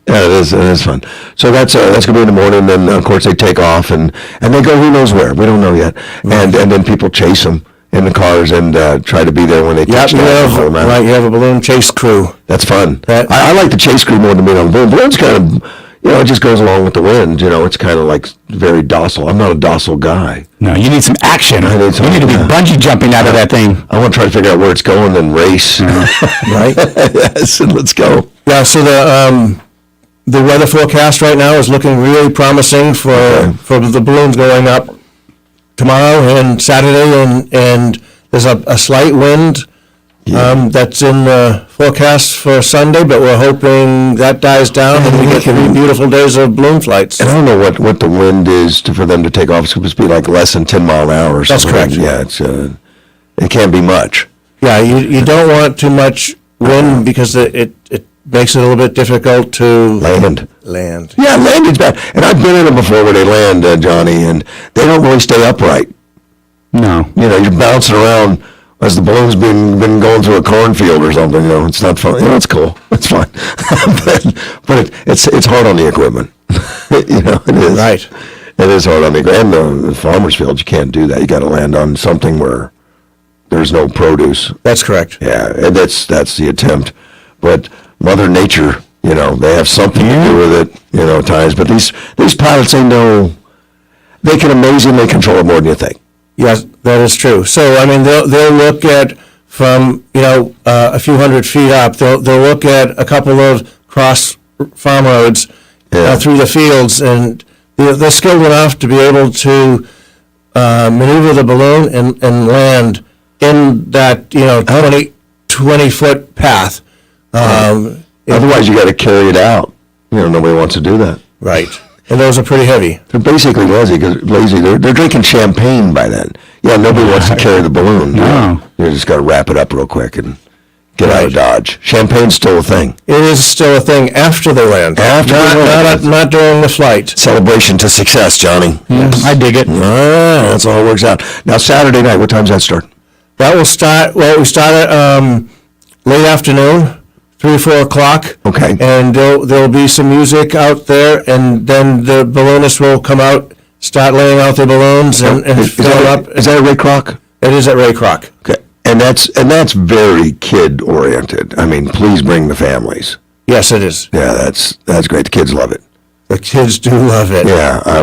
Yeah, it is fun. So that's gonna be in the morning, and of course they take off and they go who knows where. We don't know yet. And then people chase them in the cars and try to be there when they touch down. Right, you have a balloon chase crew. That's fun. I like the chase crew more than being on the balloon. Balloon's kind of, it just goes along with the wind. It's kind of like very docile. I'm not a docile guy. No, you need some action. You need to be bungee jumping out of that thing. I want to try to figure out where it's going and race. Right? Yes, and let's go. Yeah, so the weather forecast right now is looking really promising for the balloons going up tomorrow and Saturday, and there's a slight wind that's in the forecast for Sunday, but we're hoping that dies down and we get 3 beautiful days of balloon flights. And I don't know what the wind is for them to take off. It's supposed to be like less than 10 mile an hour or something. That's correct. Yeah, it can't be much. Yeah, you don't want too much wind because it makes it a little bit difficult to land. Yeah, landing's bad. And I've been in them before where they land, Johnny, and they don't really stay upright. No. You're bouncing around as the balloon's been going through a cornfield or something. It's not fun. It's cool. It's fine. but it's hard on the equipment. It is. Right. It is hard on the equipment. And the farmer's field, you can't do that. You got to land on something where there's no produce. That's correct. Yeah, and that's the attempt. But Mother Nature, they have something to do with it, at times. But these pilots, they can amazingly control it more than you think. Yes, that is true. So, I mean, they'll look at from, a few hundred feet up, they'll look at a couple of cross farm roads through the fields, and they're skilled enough to be able to maneuver the balloon and land in that, 20-foot path. Otherwise, you got to carry it out. Nobody wants to do that. Right. And those are pretty heavy. They're basically lazy. They're drinking champagne by then. Yeah, nobody wants to carry the balloon. No. You just got to wrap it up real quick and get out of Dodge. Champagne's still a thing. It is still a thing after they land. Not during the flight. Celebration to success, Johnny. Yes. I dig it. That's all it works out. Now, Saturday night, what time does that start? That will start, we start at late afternoon. 3 or 4 o'clock. Okay. And there'll be some music out there, and then the balloonists will come out, start laying out their balloons, and fill it up. Is that at Ray Kroc? It is at Ray Kroc. Okay. And that's very kid oriented. I mean, please bring the families. Yes, it is. Yeah, that's great. The kids love it. The kids do love it. Yeah, I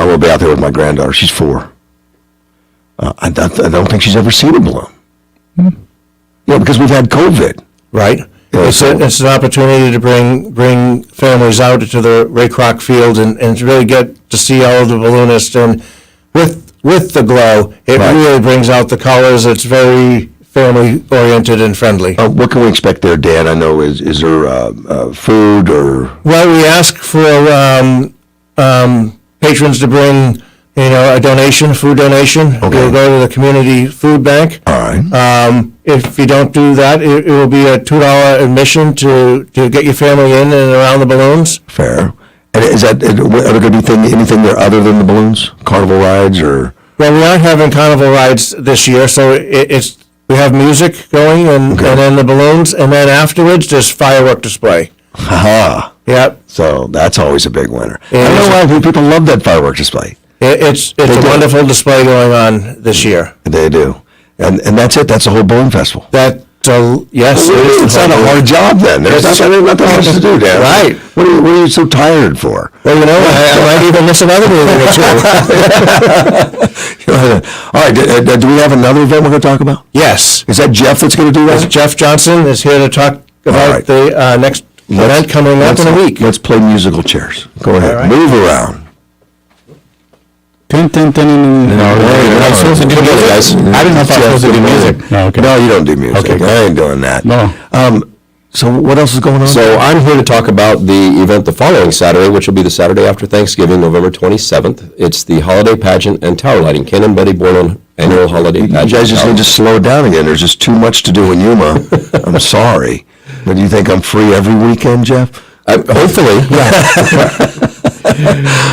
will be out there with my granddaughter. She's 4. I don't think she's ever seen a balloon. Yeah, because we've had COVID. Right. It's an opportunity to bring families out to the Ray Kroc field and to really get to see all of the balloonists, and with the glow, it really brings out the colors. It's very family-oriented and friendly. What can we expect there, Dan? I know, is there food or? Well, we ask for patrons to bring, a donation, food donation. Okay. We'll go to the community food bank. All right. If you don't do that, it will be a $2 admission to get your family in and around the balloons. Fair. And are there going to be anything there other than the balloons? Carnival rides or? Well, we aren't having carnival rides this year, so we have music going and then the balloons, and then afterwards there's firework display. Haha. Yep. So that's always a big winner. I don't know why people love that firework display. It's a wonderful display going on this year. They do. And that's it. That's the whole balloon festival. Yes. It's not a hard job then. There's nothing much to do, Dan. Right. What are you so tired for? Well, I might even miss another movie or two. All right. Do we have another event we're going to talk about? Yes. Is that Jeff that's going to do that? Jeff Johnson is here to talk about the next event coming up in a week. Let's play musical chairs. Go ahead. All right. Move around. I didn't know if I was supposed to do music. No, you don't do music. Okay. I ain't doing that. No. So what else is going on? So I'm here to talk about the event the following Saturday, which will be the Saturday after Thanksgiving, November 27th. It's the holiday pageant and tower lighting. Ken and Betty Borland annual holiday pageant. You guys just need to slow down again. There's just too much to do in Yuma. I'm sorry. But do you think I'm free every weekend, Jeff? Hopefully.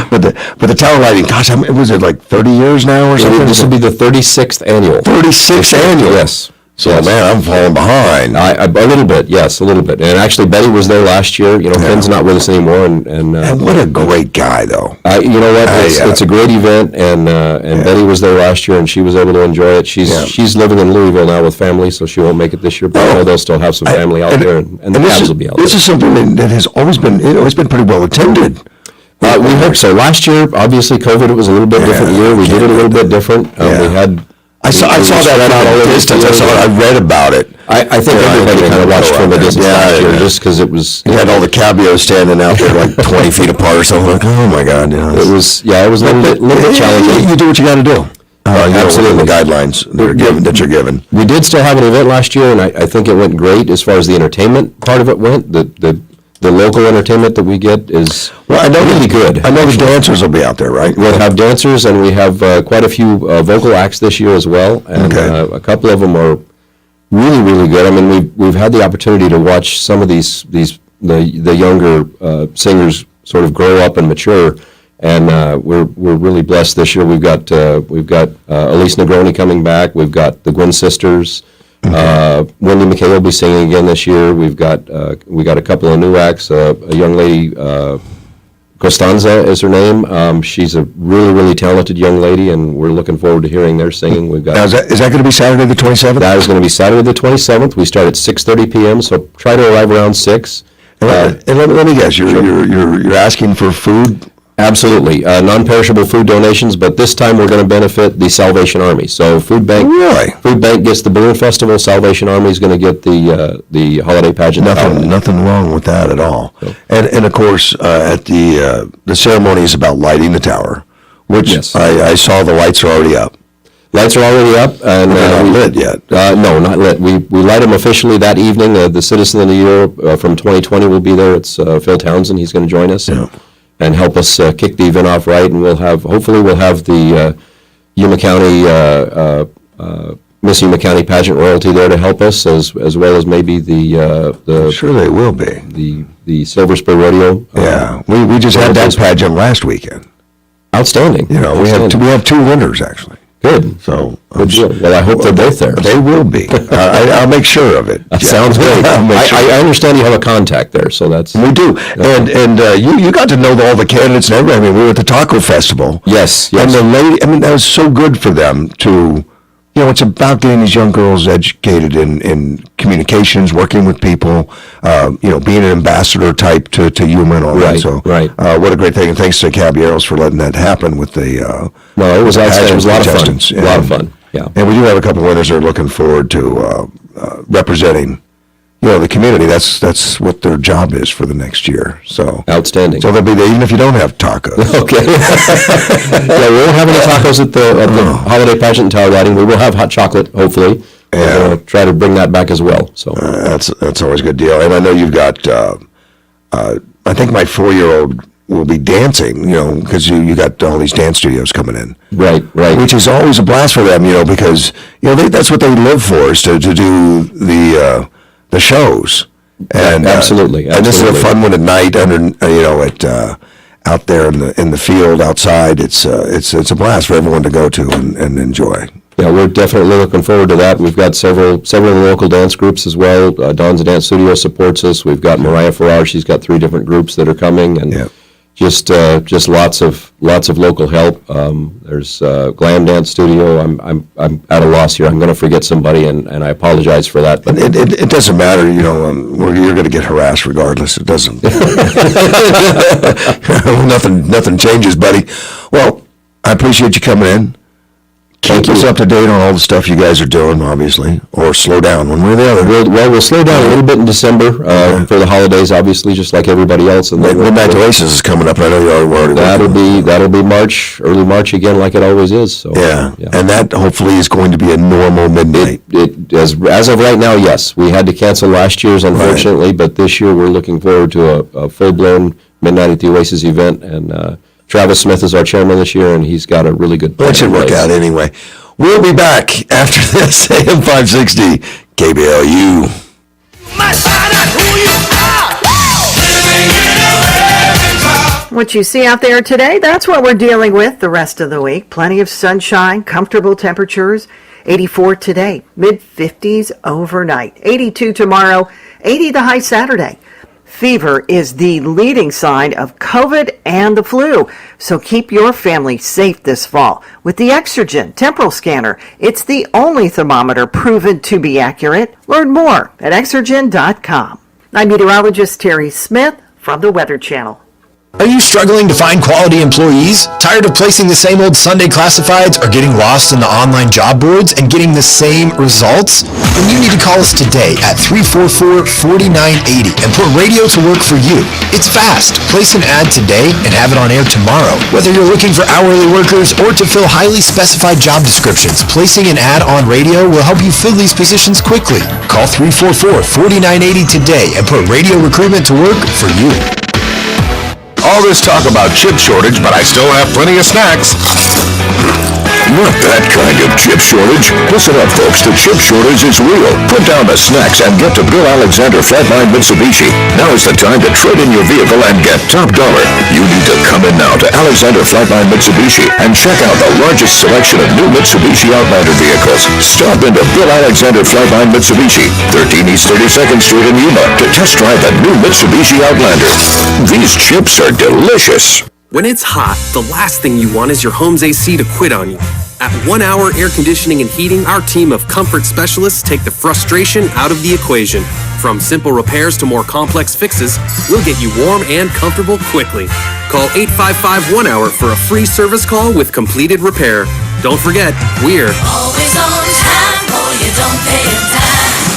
But the tower lighting, gosh, was it like 30 years now or something? This will be the 36th annual. 36th annual? Yes. So, man, I'm falling behind. A little bit, yes, a little bit. And actually, Betty was there last year. Ken's not with us anymore. And what a great guy, though. You know what? It's a great event, and Betty was there last year, and she was able to enjoy it. She's living in Louisville now with family, so she won't make it this year, but I know they'll still have some family out there, and the cabs will be out there. This is something that has always been pretty well attended. We hope so. Last year, obviously, COVID, it was a little bit different year. We did it a little bit different. We had... I saw that out all the distance. I read about it. I think everybody kind of watched from a distance last year just because it was... You had all the cabrios standing out there like 20 feet apart or something. Like, oh, my God. It was a little bit challenging. You do what you got to do. Absolutely. The guidelines that you're given. We did still have an event last year, and I think it went great as far as the entertainment part of it went. The local entertainment that we get is really good. I know the dancers will be out there, right? We'll have dancers, and we have quite a few vocal acts this year as well, and a couple of them are really, really good. I mean, we've had the opportunity to watch some of the younger singers sort of grow up and mature, and we're really blessed this year. We've got Elise Negroni coming back. We've got the Gwynn sisters. Wendy McKay will be singing again this year. We got a couple of new acts. A young lady, Costanza is her name. She's a really, really talented young lady, and we're looking forward to hearing their singing. We've got. Now, is that going to be Saturday the 27th? That is going to be Saturday the 27th. We start at 6:30 p.m. So try to arrive around 6. And let me guess, you're asking for food. Absolutely. Non-perishable food donations, but this time we're going to benefit the Salvation Army. So Food Bank gets the Balloon Festival. Salvation Army is going to get the holiday pageant. Nothing wrong with that at all. So. And of course, at the ceremony is about lighting the tower, which I saw the lights are already up. Lights are already up, and they're not lit yet. No, not lit. We light them officially that evening. The Citizen of the Year from 2020 will be there. It's Phil Townsend. He's going to join us. And help us kick the event off right, and hopefully we'll have the Yuma County Miss Yuma County pageant royalty there to help us, as well as maybe the I'm sure they will be the Silver Spur Rodeo. We just had that pageant last weekend. Outstanding. We have two winners actually. Good. So good deal. Well, I hope they're both there. They will be. I'll make sure of it. That sounds great. I understand you have a contact there, so that's... We do. And you got to know all the candidates and everybody. I mean, we were at the Taco Festival. Yes. And the lady, that was so good for them to... it's about getting these young girls educated in communications, working with people, being an ambassador type to Yuma and all that. So, what a great thing. And thanks to Caballeros for letting that happen with the... it was outstanding. It was a lot of fun. A lot of fun, yeah. And we do have a couple of winners that are looking forward to representing, the community. That's what their job is for the next year. So outstanding. So they'll be there even if you don't have tacos. Okay. We won't have any tacos at the holiday pageant and tower lighting. We will have hot chocolate, hopefully. and try to bring that back as well. So that's always a good deal. And I know you've got, I think my 4-year-old will be dancing, because you got all these dance studios coming in. Right. Which is always a blast for them, because, that's what they live for, is to do the shows. And absolutely. And this is a fun one at night, out there in the field outside. It's a blast for everyone to go to and enjoy. Yeah, we're definitely looking forward to that. We've got several local dance groups as well. Dawn's Dance Studio supports us. We've got Mariah Farrar. She's got 3 different groups that are coming, and just lots of local help. There's Glam Dance Studio. I'm at a loss here. I'm going to forget somebody, and I apologize for that. But it doesn't matter. You're going to get harassed regardless. It doesn't. Nothing changes, buddy. Well, I appreciate you coming in. Keep us up to date on all the stuff you guys are doing, obviously, or slow down one way or the other. We'll slow down a little bit in December for the holidays, obviously, just like everybody else. And then Midnight Oasis is coming up. I know you're already that'll be March, early March again, like it always is. So yeah. And that hopefully is going to be a normal midnight. As of right now, yes. We had to cancel last year's, unfortunately, but this year we're looking forward to a full-blown Midnight at the Oasis event, and Travis Smith is our chairman this year, and he's got a really good plan. That should work out anyway. We'll be back after this. AM 560 KBLU. What you see out there today, that's what we're dealing with the rest of the week. Plenty of sunshine, comfortable temperatures. 84 today, mid-50s overnight. 82 tomorrow, 80 the high Saturday. Fever is the leading sign of COVID and the flu, so keep your family safe this fall with the Exergen temporal scanner. It's the only thermometer proven to be accurate. Learn more at Exergen.com. I'm meteorologist Terry Smith from the Weather Channel. Are you struggling to find quality employees? Tired of placing the same old Sunday classifieds or getting lost in the online job boards and getting the same results? Then you need to call us today at 344-4980 and put radio to work for you. It's fast. Place an ad today and have it on air tomorrow. Whether you're looking for hourly workers or to fill highly specified job descriptions, placing an ad on radio will help you fill these positions quickly. Call 344-4980 today and put radio recruitment to work for you. All this talk about chip shortage, but I still have plenty of snacks. Not that kind of chip shortage. Listen up, folks. The chip shortage is real. Put down the snacks and get to Bill Alexander Flatline Mitsubishi. Now is the time to trade in your vehicle and get top dollar. You need to come in now to Alexander Flatline Mitsubishi and check out the largest selection of new Mitsubishi Outlander vehicles. Stop into Bill Alexander Flatline Mitsubishi, 13 East 32nd Street in Yuma, to test drive the new Mitsubishi Outlander. These chips are delicious. When it's hot, the last thing you want is your home's AC to quit on you. At 1 Hour Air Conditioning and Heating, our team of comfort specialists take the frustration out of the equation. From simple repairs to more complex fixes, we'll get you warm and comfortable quickly. Call 855-1-HOUR for a free service call with completed repair. Don't forget, we're always on time, or you don't pay a dime.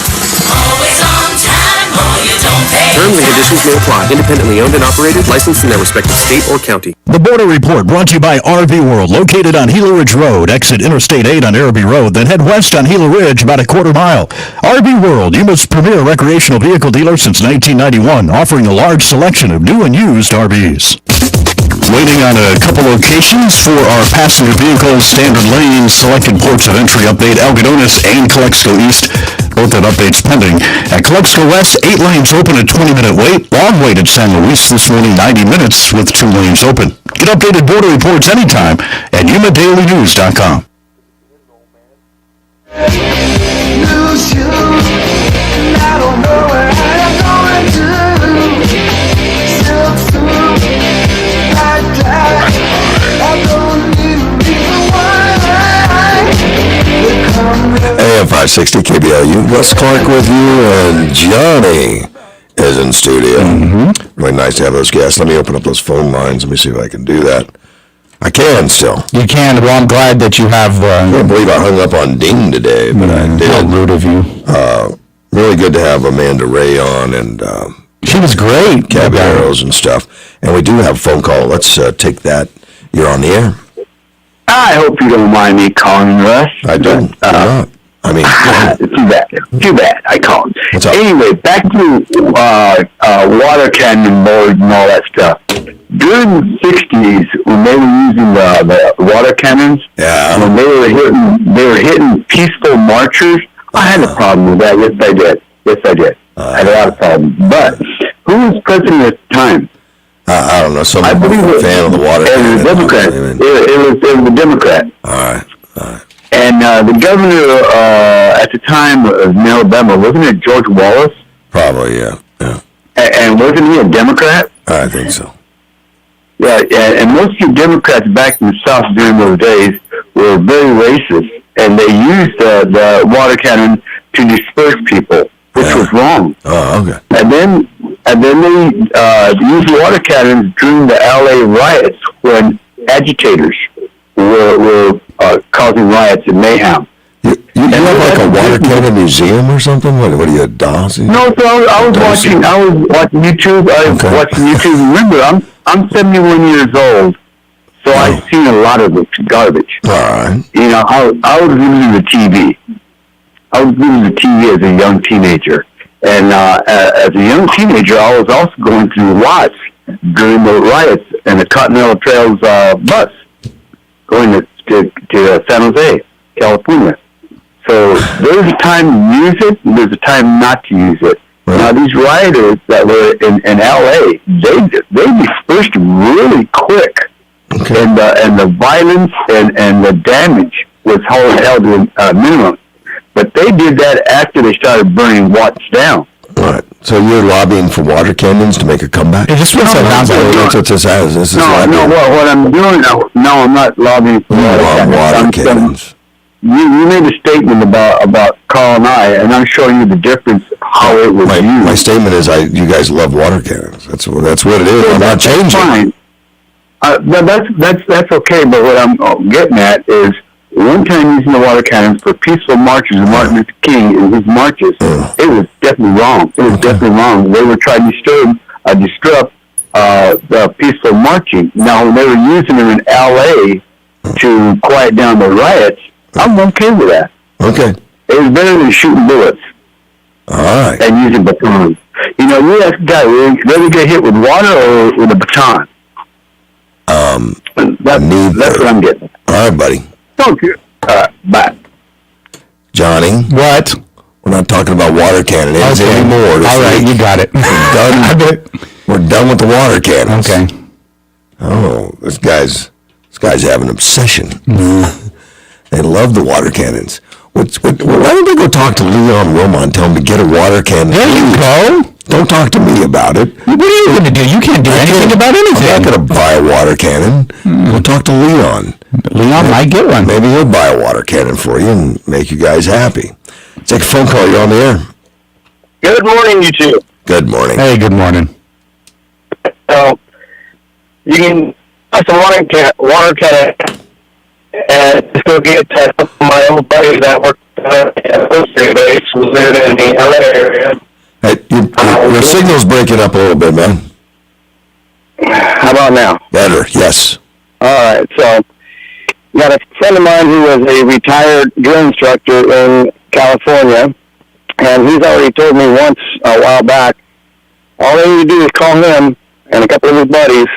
Always on time, or you don't pay a dime. Terms and conditions may apply. Independently owned and operated, licensed in their respective state or county. The Border Report brought to you by RV World, located on Gila Ridge Road. Exit Interstate 8 on Araby Road, then head west on Gila Ridge about a quarter mile. RV World, Yuma's premier recreational vehicle dealer since 1991, offering a large selection of new and used RVs. Waiting on a couple locations for our passenger vehicles, standard lanes, selected ports of entry update, Algodones and Calexico East. Both have updates pending. At Calexico West, 8 lanes open at 20-minute wait. Long wait at San Luis this morning, 90 minutes with 2 lanes open. Get updated border reports anytime at YumaDailyNews.com. Lose you, and I don't know where I'm going to. AM 560 KBLU. Russ Clark with you, and Johnny is in studio. Really nice to have those guests. Let me open up those phone lines. Let me see if I can do that. I can still. You can. Well, I'm glad that you have. I can't believe I hung up on Dean today, but I did. How rude of you. Really good to have Amanda Ray on, and she was great. Caballeros and stuff. And we do have a phone call. Let's take that. You're on the air. I hope you don't mind me calling, Russ. I don't. I mean, it's Too bad, I called. Anyway, back to water cannon boards and all that stuff. During the 60s, when they were using the water cannons, when they were hitting peaceful marchers, I had a problem with that. Yes, I did. I had a lot of problems. But who was president at the time? I don't know. I believe a fan of the water cannon. It was a Democrat. It was a Democrat. All right. And the governor at the time of Alabama, wasn't it George Wallace? Probably, yeah. And wasn't he a Democrat? I think so. Yeah, and most of the Democrats back in the South during those days were very racist, and they used the water cannon to disperse people, which was wrong. Oh, okay. And then they used water cannons during the LA riots when agitators were causing riots and mayhem. You have like a water cannon museum or something? What are you, a DOS? No, so I was watching YouTube. Watching YouTube. Remember, I'm 71 years old, so I've seen a lot of this garbage. All right. You know, I was using the TV. I was using the TV as a young teenager. And as a young teenager, I was also going to Watts during the riots and the Continental Trail's bus going to San Jose, California. So there's a time to use it, and there's a time not to use it. Right. Now, these rioters that were in L.A., they dispersed really quick. Okay. And the violence and the damage was held to a minimum. But they did that after they started burning Watts down. All right. So you're lobbying for water cannons to make a comeback? That's what this has. What I'm doing now, I'm not lobbying for water cannons. You made a statement about Carl and I'm showing you the difference how it was used. My statement is you guys love water cannons. That's what it is. I'm not changing. Fine. That's okay. But what I'm getting at is one time using the water cannons for peaceful marches of Martin Luther King and his marches, it was definitely wrong. They were trying to disrupt the peaceful marching. Now, when they were using them in L.A. to quiet down the riots, I'm okay with that. Okay. It was better than shooting bullets. All right. And using batons. You know, you ask a guy, whether get hit with water or with a baton. That's what I'm getting. All right, buddy. Thank you. Bye. Johnny. What? We're not talking about water cannons anymore. All right, you got it. We're done with the water cannons. Okay. Oh, this guy's have an obsession. They love the water cannons. Why don't they go talk to Leon Roma and tell him to get a water cannon? There you go. Don't talk to me about it. What are you going to do? You can't do anything about anything. I'm not going to buy a water cannon. Go talk to Leon. Leon might get one. Maybe he'll buy a water cannon for you and make you guys happy. Take a phone call. You're on the air. Good morning, you two. Good morning. Hey, good morning. You can buy some water cannon and just go get my old buddy that worked at a military base was living in the LA area. Hey, your signal's breaking up a little bit, man. How about now? Better, yes. All right, so got a friend of mine who was a retired drill instructor in California, and he's already told me once a while back, all they need to do is call him and a couple of his buddies,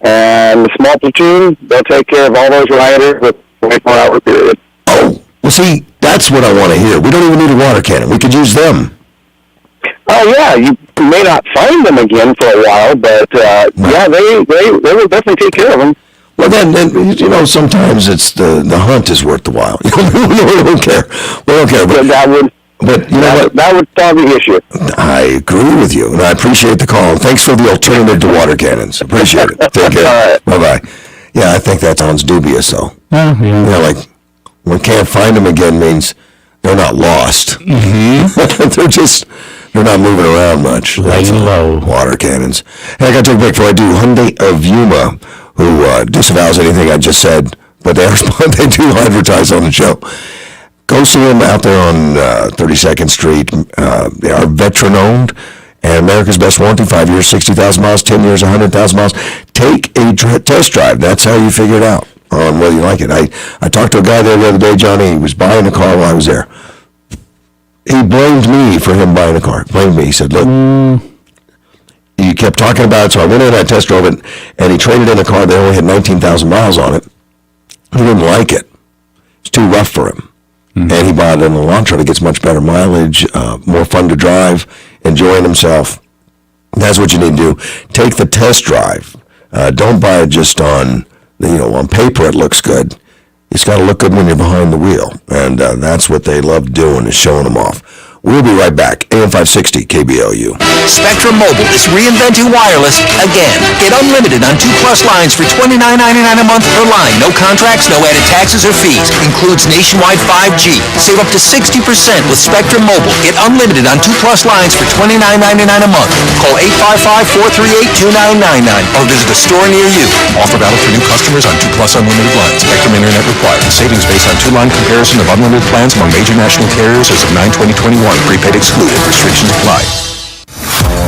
and the small platoon, they'll take care of all those rioters with a 24-hour period. Oh, well, see, that's what I want to hear. We don't even need a water cannon. We could use them. Oh, yeah, you may not find them again for a while, but, yeah, they will definitely take care of them. Well, then you know, sometimes it's the hunt is worth the while. We don't care. We don't care. But you know what? That would solve the issue. I agree with you, and I appreciate the call. And thanks for the alternative to water cannons. Appreciate it. Take care. Bye-bye. Yeah, I think that sounds dubious, though. Yeah. You know, like, we can't find them again means they're not lost. Mm-hmm. They're not moving around much. Laying low. Water cannons. Hey, I got to take a break before I do. Hyundai of Yuma, who disavows anything I just said, but they do advertise on the show. Go see them out there on 32nd Street. They are veteran-owned, and America's Best Warranty, 5 years, 60,000 miles, 10 years, 100,000 miles. Take a test drive. That's how you figure it out on whether you like it. I talked to a guy there the other day, Johnny. He was buying a car while I was there. he blamed me for him buying the car. Blamed me. He said, look, you kept talking about it, so I went in, I test drove it, and he traded in a car that only had 19,000 miles on it. He didn't like it. It's too rough for him. And he bought an Elantra that gets much better mileage, more fun to drive, enjoying himself. That's what you need to do. Take the test drive. Don't buy it just on, on paper it looks good. It's got to look good when you're behind the wheel. And that's what they love doing, is showing them off. We'll be right back. AM 560 KBLU. Spectrum Mobile is reinventing wireless again. Get unlimited on 2+ lines for $29.99 a month per line. No contracts, no added taxes or fees. Includes nationwide 5G. Save up to 60% with Spectrum Mobile. Get unlimited on 2+ lines for $29.99 a month. Call 855-438-2999 or visit a store near you. Offer valid for new customers on 2+ unlimited lines. Spectrum Internet required. Savings based on 2-line comparison of unlimited plans among major national carriers as of 9/20/21. Prepaid excluded. Restrictions apply.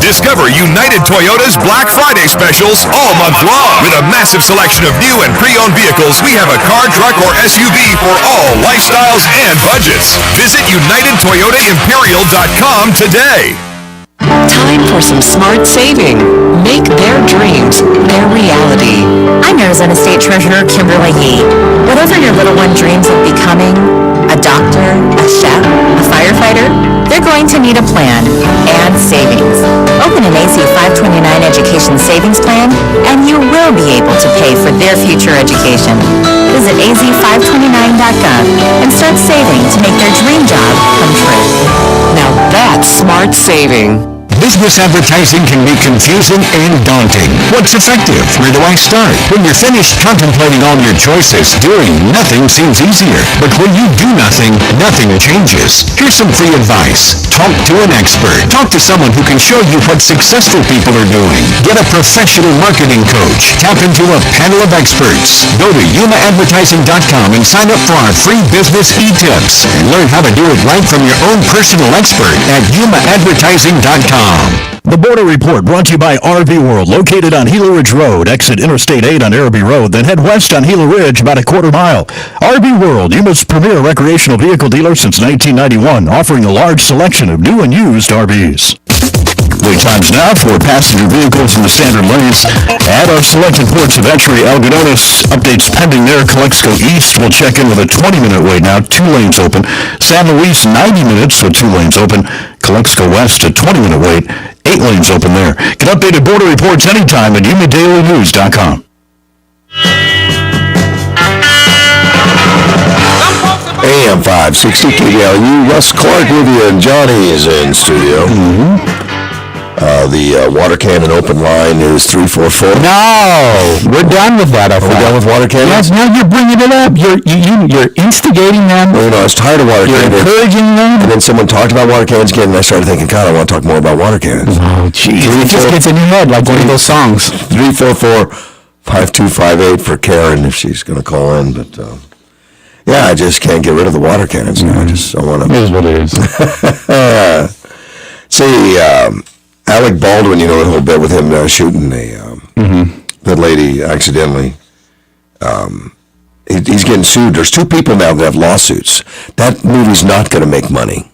Discover United Toyota's Black Friday specials all month long. With a massive selection of new and pre-owned vehicles, we have a car, truck, or SUV for all lifestyles and budgets. Visit UnitedToyotaImperial.com today. Time for some smart saving. Make their dreams their reality. I'm Arizona State Treasurer Kimberly Yee. Whatever your little one dreams of becoming, a doctor, a chef, a firefighter, they're going to need a plan and savings. Open an AZ 529 education savings plan and you will be able to pay for their future education. Visit az529.gov and start saving to make their dream job come true. Now that's smart saving. Business advertising can be confusing and daunting. What's effective? Where do I start? When you're finished contemplating all your choices, doing nothing seems easier. But when you do nothing, nothing changes. Here's some free advice. Talk to an expert. Talk to someone who can show you what successful people are doing. Get a professional marketing coach. Tap into a panel of experts. Go to yumaadvertising.com and sign up for our free business e-tips. Learn how to do it right from your own personal expert at yumaadvertising.com. The Border Report brought to you by RV World, located on Gila Ridge Road. Exit Interstate 8 on Araby Road, then head west on Gila Ridge about a quarter mile. RV World, Yuma's premier recreational vehicle dealer since 1991, offering a large selection of new and used RVs. Wait times now for passenger vehicles in the standard lanes at our selected ports of entry. Algodones updates pending there. Calexico East will check in with a 20-minute wait now, 2 lanes open. San Luis, 90 minutes with 2 lanes open. Calexico West, a 20-minute wait, 8 lanes open there. Get updated border reports anytime at yumadailynews.com. AM 560 KBLU. Russ Clark with you, and Johnny is in studio. The water cannon open line is 344. No, we're done with that. Are we done with water cannon? Yes, now you're bringing it up. You're instigating them. Well, I was tired of water cannons. You're encouraging them. And then someone talked about water cannons again, and I started thinking, God, I want to talk more about water cannons. Oh, jeez. It just gets in your head like one of those songs. 344-5258 for Karen if she's going to call in. But, yeah, I just can't get rid of the water cannons now. I want to... It is what it is. See, Alec Baldwin, you know the whole bit with him shooting that lady accidentally. He's getting sued. There's 2 people now that have lawsuits. That movie's not going to make money.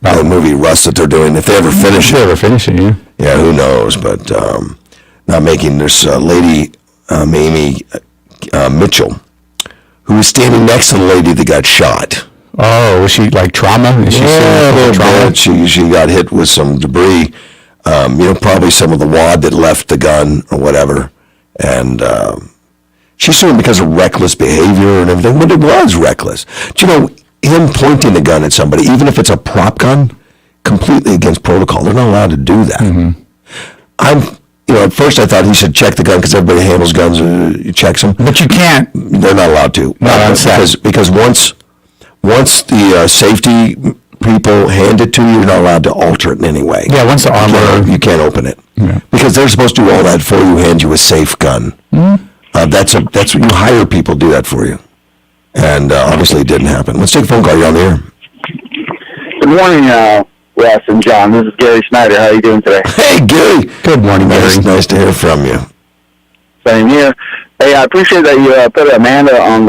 The movie Russ that they're doing, if they ever finish it. Yeah. Yeah, who knows? But not making. There's a lady, Amy Mitchell, who was standing next to the lady that got shot. Oh, was she like trauma? Is she a little bit. She got hit with some debris. Probably some of the wad that left the gun or whatever. And she's suing because of reckless behavior and everything. But it was reckless. Do you know, him pointing the gun at somebody, even if it's a prop gun, completely against protocol. They're not allowed to do that. At first I thought he should check the gun because everybody handles guns, checks them. But you can't. They're not allowed to. Because once the safety people hand it to you, you're not allowed to alter it in any way. Yeah, once the armor... You can't open it. Yeah. Because they're supposed to do all that for you, hand you a safe gun. That's what you hire people to do that for you. And obviously it didn't happen. Let's take a phone call. You're on the air. Good morning, Russ and John. This is Gary Snyder. How are you doing today? Hey, Gary. Good morning, Gary. Nice to hear from you. Same here. Hey, I appreciate that you put Amanda on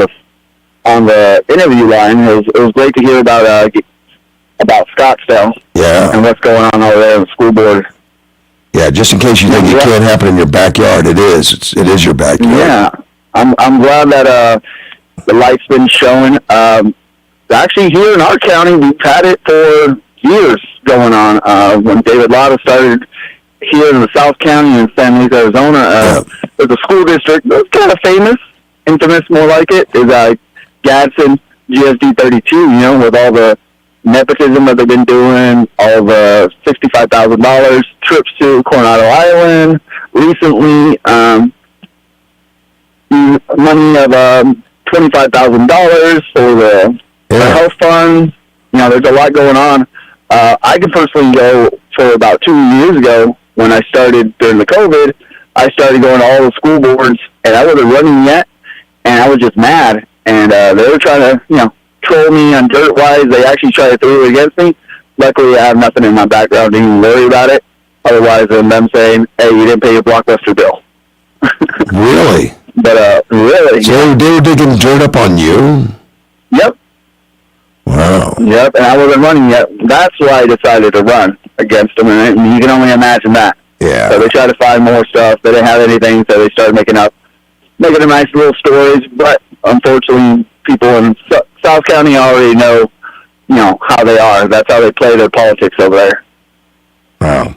the interview line. It was great to hear about about Scottsdale. Yeah. And what's going on over there in the school board. Yeah, just in case you think it can't happen in your backyard, it is. It is your backyard. Yeah. I'm glad that the light's been showing. Actually, here in our county, we've had it for years going on. When David Lotta started here in the South County in San Luis, Arizona, there's a school district that's kind of famous, infamous more like it, is Gadsden GSD 32, you know, with all the nepotism that they've been doing, all the $65,000 trips to Coronado Island, recently money of $25,000 for the health fund. You know, there's a lot going on. I can personally go for about 2 years ago when I started during the COVID. I started going to all the school boards, and I wasn't running yet, and I was just mad. And they were trying to, you know, troll me on dirt-wise. They actually tried to throw it against me. Luckily, I have nothing in my background to even worry about it. Otherwise, than them saying, hey, you didn't pay your Blockbuster bill. Really? But, really. So they were digging dirt up on you? Yep. Wow. Yep, and I wasn't running yet. That's why I decided to run against them, and you can only imagine that. Yeah. So they tried to find more stuff. They didn't have anything, so they started making them nice little stories. But unfortunately, people in South County already know, you know, how they are. That's how they play their politics over there. Wow.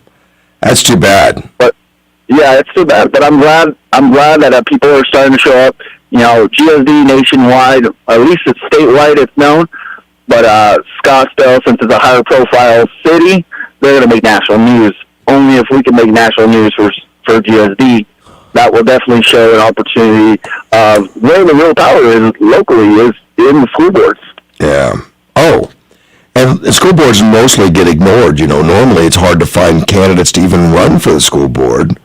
That's too bad. But yeah, it's too bad. But I'm glad that people are starting to show up. You know, GSD nationwide, at least it's statewide, it's known. But Scottsdale, since it's a higher profile city, they're going to make national news. Only if we can make national news for GSD, that will definitely show an opportunity of where the real power is locally is in the school boards. Yeah. Oh, and the school boards mostly get ignored. You know, normally it's hard to find candidates to even run for the school board.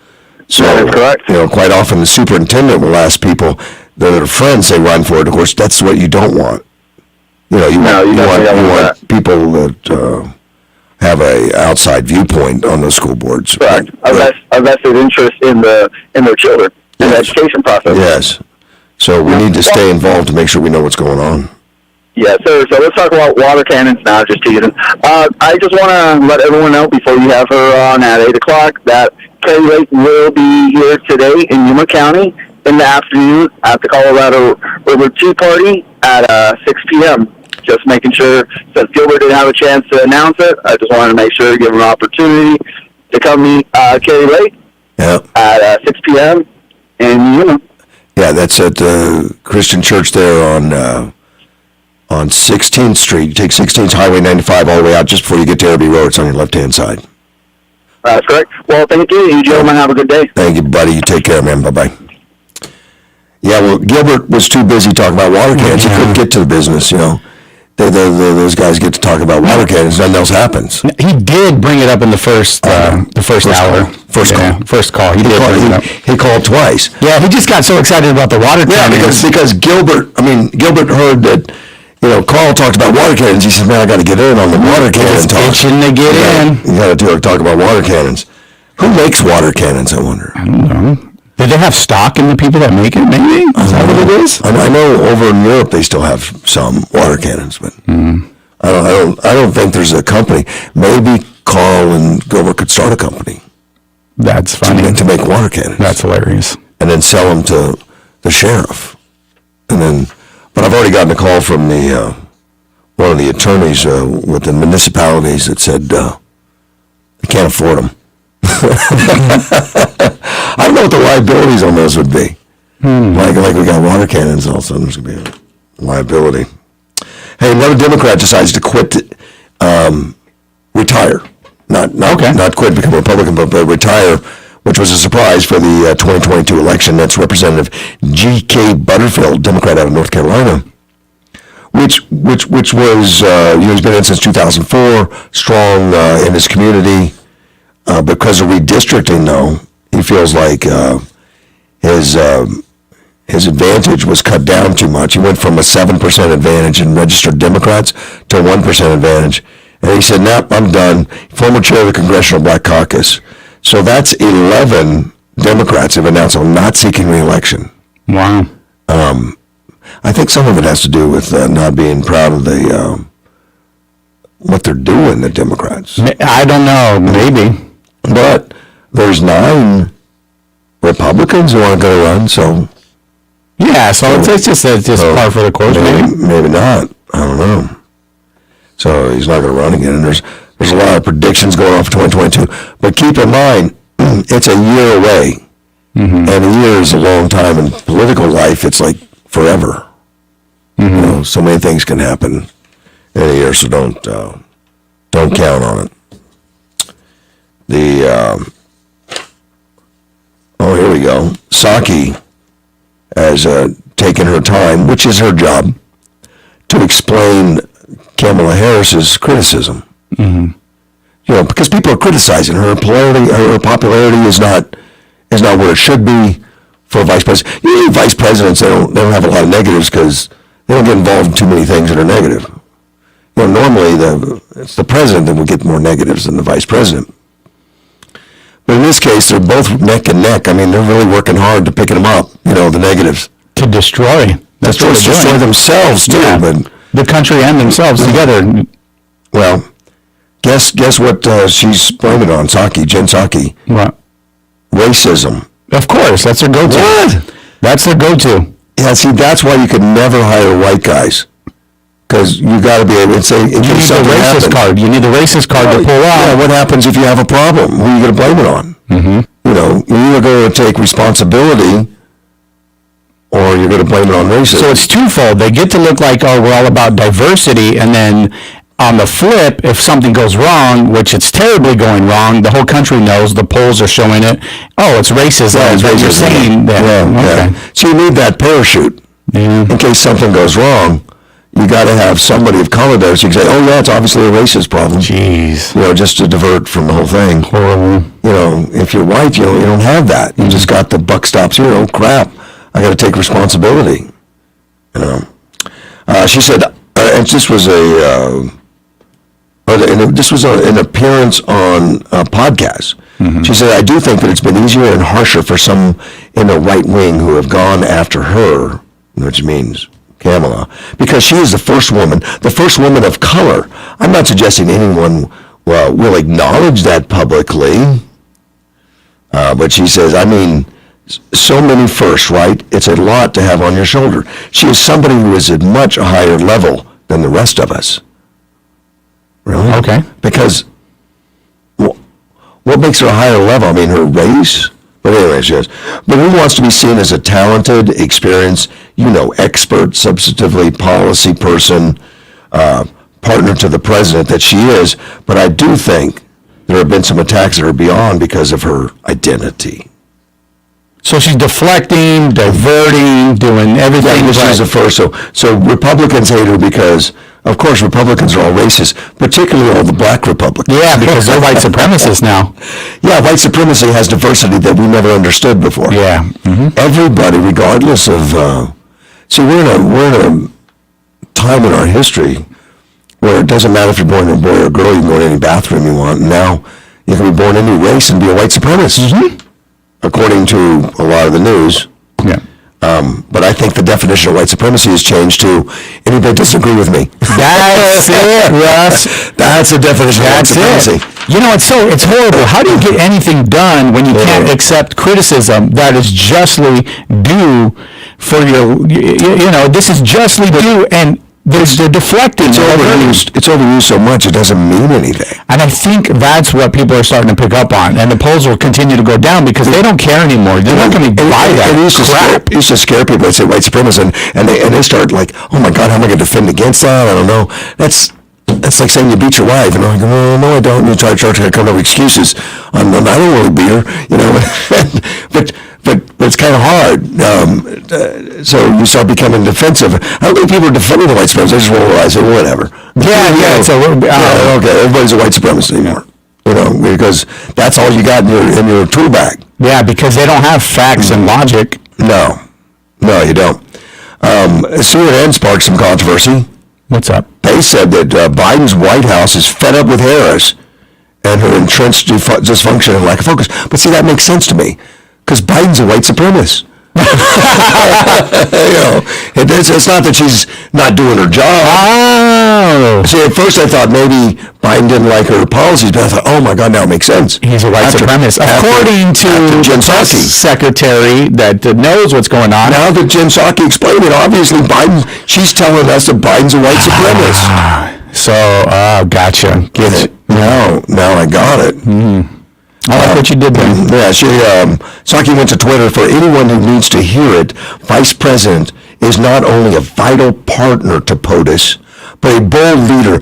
So, that is correct. You know, quite often the superintendent will ask people that are friends say run for it. Of course, that's what you don't want. You know, you want people that have a outside viewpoint on those school boards. Correct. A vested interest in their children, in the education process. Yes. So we need to stay involved to make sure we know what's going on. Yes, sir. So let's talk about water cannons now, just teasing. I just want to let everyone know before you have her on at 8 o'clock that Carrie Lake will be here today in Yuma County in the afternoon at the Colorado River Tea Party at 6 p.m. Just making sure, since Gilbert didn't have a chance to announce it, I just wanted to make sure to give him an opportunity to come meet Carrie Lake at 6 p.m. in Yuma. Yeah, that's at the Christian Church there on 16th Street. You take 16th Highway 95 all the way out just before you get to Airby Road. It's on your left-hand side. That's correct. Well, thank you. You gentlemen have a good day. Thank you, buddy. You take care, man. Bye-bye. Yeah, well, Gilbert was too busy talking about water cannons. He couldn't get to the business, you know. Those guys get to talk about water cannons, nothing else happens. He did bring it up in the first hour. First call. He did bring it up. He called twice. Yeah, he just got so excited about the water cannons. Yeah, because Gilbert heard that, you know, Carl talked about water cannons. He said, man, I got to get in on the water cannon talk. Itching to get in. You got to talk about water cannons. Who makes water cannons, I wonder? I don't know. Did they have stock in the people that make it, maybe? Is that what it is? I know over in Europe they still have some water cannons, but I don't think there's a company. Maybe Carl and Gilbert could start a company. That's funny. To make water cannons. That's hilarious. And then sell them to the sheriff. But I've already gotten a call from one of the attorneys with the municipalities that said they can't afford them. I don't know what the liabilities on those would be. Like we got water cannons, all of a sudden there's going to be a liability. Hey, another Democrat decides to quit, retire. Not quit, become a Republican, but retire, which was a surprise for the 2022 election. That's Representative G.K. Butterfield, Democrat out of North Carolina, which was, he's been in since 2004, strong in his community. Because of redistricting, though, he feels like his advantage was cut down too much. He went from a 7% advantage in registered Democrats to a 1% advantage. And he said, nope, I'm done. Former chair of the Congressional Black Caucus. So that's 11 Democrats have announced they're not seeking re-election. Wow. I think some of it has to do with not being proud of what they're doing, the Democrats. I don't know, maybe. But there's 9 Republicans who aren't going to run, so... Yeah, so it's just par for the course, maybe not. I don't know. So he's not going to run again, and there's a lot of predictions going on for 2022. But keep in mind, it's a year away. And a year is a long time in political life. It's like forever. You know, so many things can happen in a year, so don't count on it. Here we go. Psaki has taken her time, which is her job, to explain Kamala Harris's criticism. You know, because people are criticizing her popularity is not where it should be for a vice president. Usually vice presidents, they don't have a lot of negatives because they don't get involved in too many things that are negative. You know, normally it's the president that will get more negatives than the vice president. But in this case, they're both neck and neck. I mean, they're really working hard to pick them up, you know, the negatives. To destroy. That's what they're destroy themselves, too. Yeah. But the country and themselves together. Well, guess what she's blaming it on, Jen Psaki. What? Racism. Of course, that's their go-to. What? That's their go-to. Yeah, see, that's why you could never hire white guys. Because you got to be able to say... You need the racist card. You need the racist card to pull out. Yeah, what happens if you have a problem? Who are you going to blame it on? You know, you're either going to take responsibility or you're going to blame it on racism. So it's twofold. They get to look like, oh, we're all about diversity, and then on the flip, if something goes wrong, which it's terribly going wrong, the whole country knows, the polls are showing it, oh, it's racism. Yeah, it's You're racism. saying that. Yeah. So you need that parachute. In case something goes wrong, you got to have somebody of color there so you can say, oh, yeah, it's obviously a racist problem. Jeez. You know, just to divert from the whole thing. Horrible. You know, if you're white, you don't have that. You just got the buck stops here. Oh, crap. I got to take responsibility. You know. She said, and this was an appearance on a podcast. She said, I do think that it's been easier and harsher for some in the right wing who have gone after her, which means Kamala, because she is the first woman of color. I'm not suggesting anyone will acknowledge that publicly, but she says, I mean, so many firsts, right? It's a lot to have on your shoulder. She is somebody who is at much a higher level than the rest of us. Really? Okay. Because what makes her a higher level? I mean, her race? But anyway, she is. But who wants to be seen as a talented, experienced, expert, substantively policy person, partner to the president that she is? But I do think there have been some attacks that are beyond because of her identity. So she's deflecting, diverting, doing everything. Yeah, she's the first. So Republicans hate her because, of course, Republicans are all racist, particularly all the black Republicans. Yeah, because they're white supremacists now. Yeah, white supremacy has diversity that we never understood before. Yeah. Everybody, regardless of... see, we're in a time in our history where it doesn't matter if you're born a boy or a girl, you can go to any bathroom you want, and now you can be born any race and be a white supremacist. According to a lot of the news. Yeah. But I think the definition of white supremacy has changed to anybody disagree with me. That's it, Russ. That's the definition of white supremacy. You know, it's horrible. How do you get anything done when you can't accept criticism that is justly due for your, this is justly due, and they're deflecting. It's overused so much it doesn't mean anything. And I think that's what people are starting to pick up on. And the polls will continue to go down because they don't care anymore. They're not going to buy that crap. It used to scare people. They'd say white supremacy, and they start like, oh my God, how am I going to defend against that? I don't know. That's like saying you beat your wife, and I'm like, no, I don't. And you try to come up with excuses. I don't really beat her, But it's kind of hard. So you start becoming defensive. I don't think people are defending the white supremacists. They just roll their eyes and say, whatever. Yeah. So okay, everybody's a white supremacist anymore. Because that's all you got in your tool bag. Yeah, because they don't have facts and logic. No, you don't. CNN sparked some controversy. What's up? They said that Biden's White House is fed up with Harris and her entrenched dysfunction and lack of focus. But see, that makes sense to me. Because Biden's a white supremacist. It's not that she's not doing her job. Oh. See, at first I thought maybe Biden didn't like her policies, but I thought, oh my God, now it makes sense. He's a white supremacist. According to Jen the press Psaki secretary that knows what's going on. Now that Jen Psaki explained it, obviously she's telling us that Biden's a white supremacist. So, gotcha. Get it. Now I got it. I like what you did there. Yeah, Psaki went to Twitter. For anyone who needs to hear it, Vice President is not only a vital partner to POTUS, but a bold leader.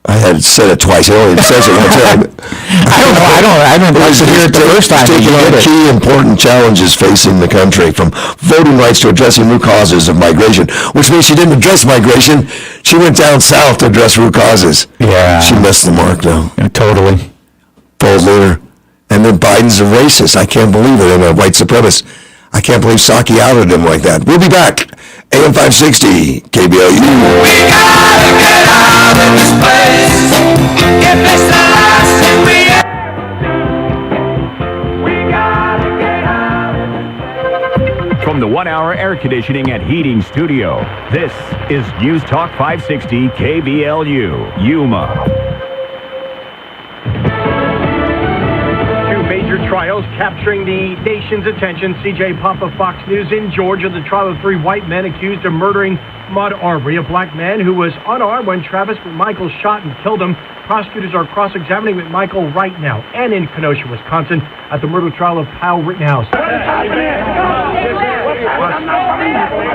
I had said it twice. It only says it one time. I don't like to hear it the first time. Taking on key important challenges facing the country, from voting rights to addressing root causes of migration, which means she didn't address migration. She went down south to address root causes. Yeah. She missed the mark, though. Yeah, totally. Bold leader. And then Biden's a racist. I can't believe it. And a white supremacist. I can't believe Psaki outed him like that. We'll be back. AM 560, KBLU. We gotta get out of this place. If it's the last thing we gotta get out of this place. From the 1 hour air conditioning and heating studio, this is News Talk 560 KBLU, Yuma. Major trials capturing the nation's attention. CJ Papa, Fox News. In Georgia, the trial of 3 white men accused of murdering Ahmaud Arbery, a black man who was unarmed when Travis McMichael shot and killed him. Prosecutors are cross-examining McMichael right now. And in Kenosha, Wisconsin, at the murder trial of Kyle Rittenhouse.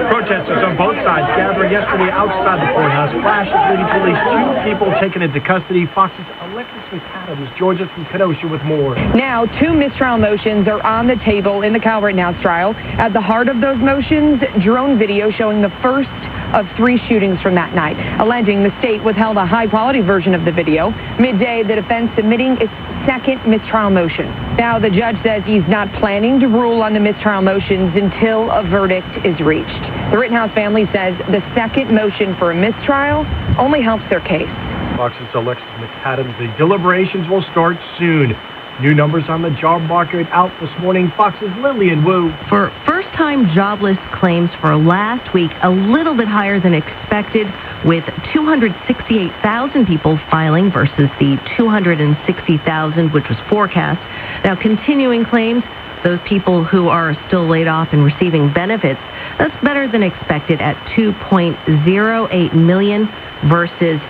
Protesters on both sides gathering yesterday outside the courthouse. Flashes leading to at least 2 people taken into custody. Fox's Alexis McAdams joins us from Kenosha with more. Now, 2 mistrial motions are on the table in the Kyle Rittenhouse trial. At the heart of those motions, drone video showing the first of 3 shootings from that night. Alleging the state withheld a high-quality version of the video. Midday, the defense submitting its second mistrial motion. Now, the judge says he's not planning to rule on the mistrial motions until a verdict is reached. The Rittenhouse family says the second motion for a mistrial only helps their case. Fox's Alexis McAdams. The deliberations will start soon. New numbers on the job market out this morning. Fox's Lillian Wu. For first-time jobless claims for last week, a little bit higher than expected, with 268,000 people filing versus the 260,000 which was forecast. Now, continuing claims, those people who are still laid off and receiving benefits, that's better than expected at 2.08 million versus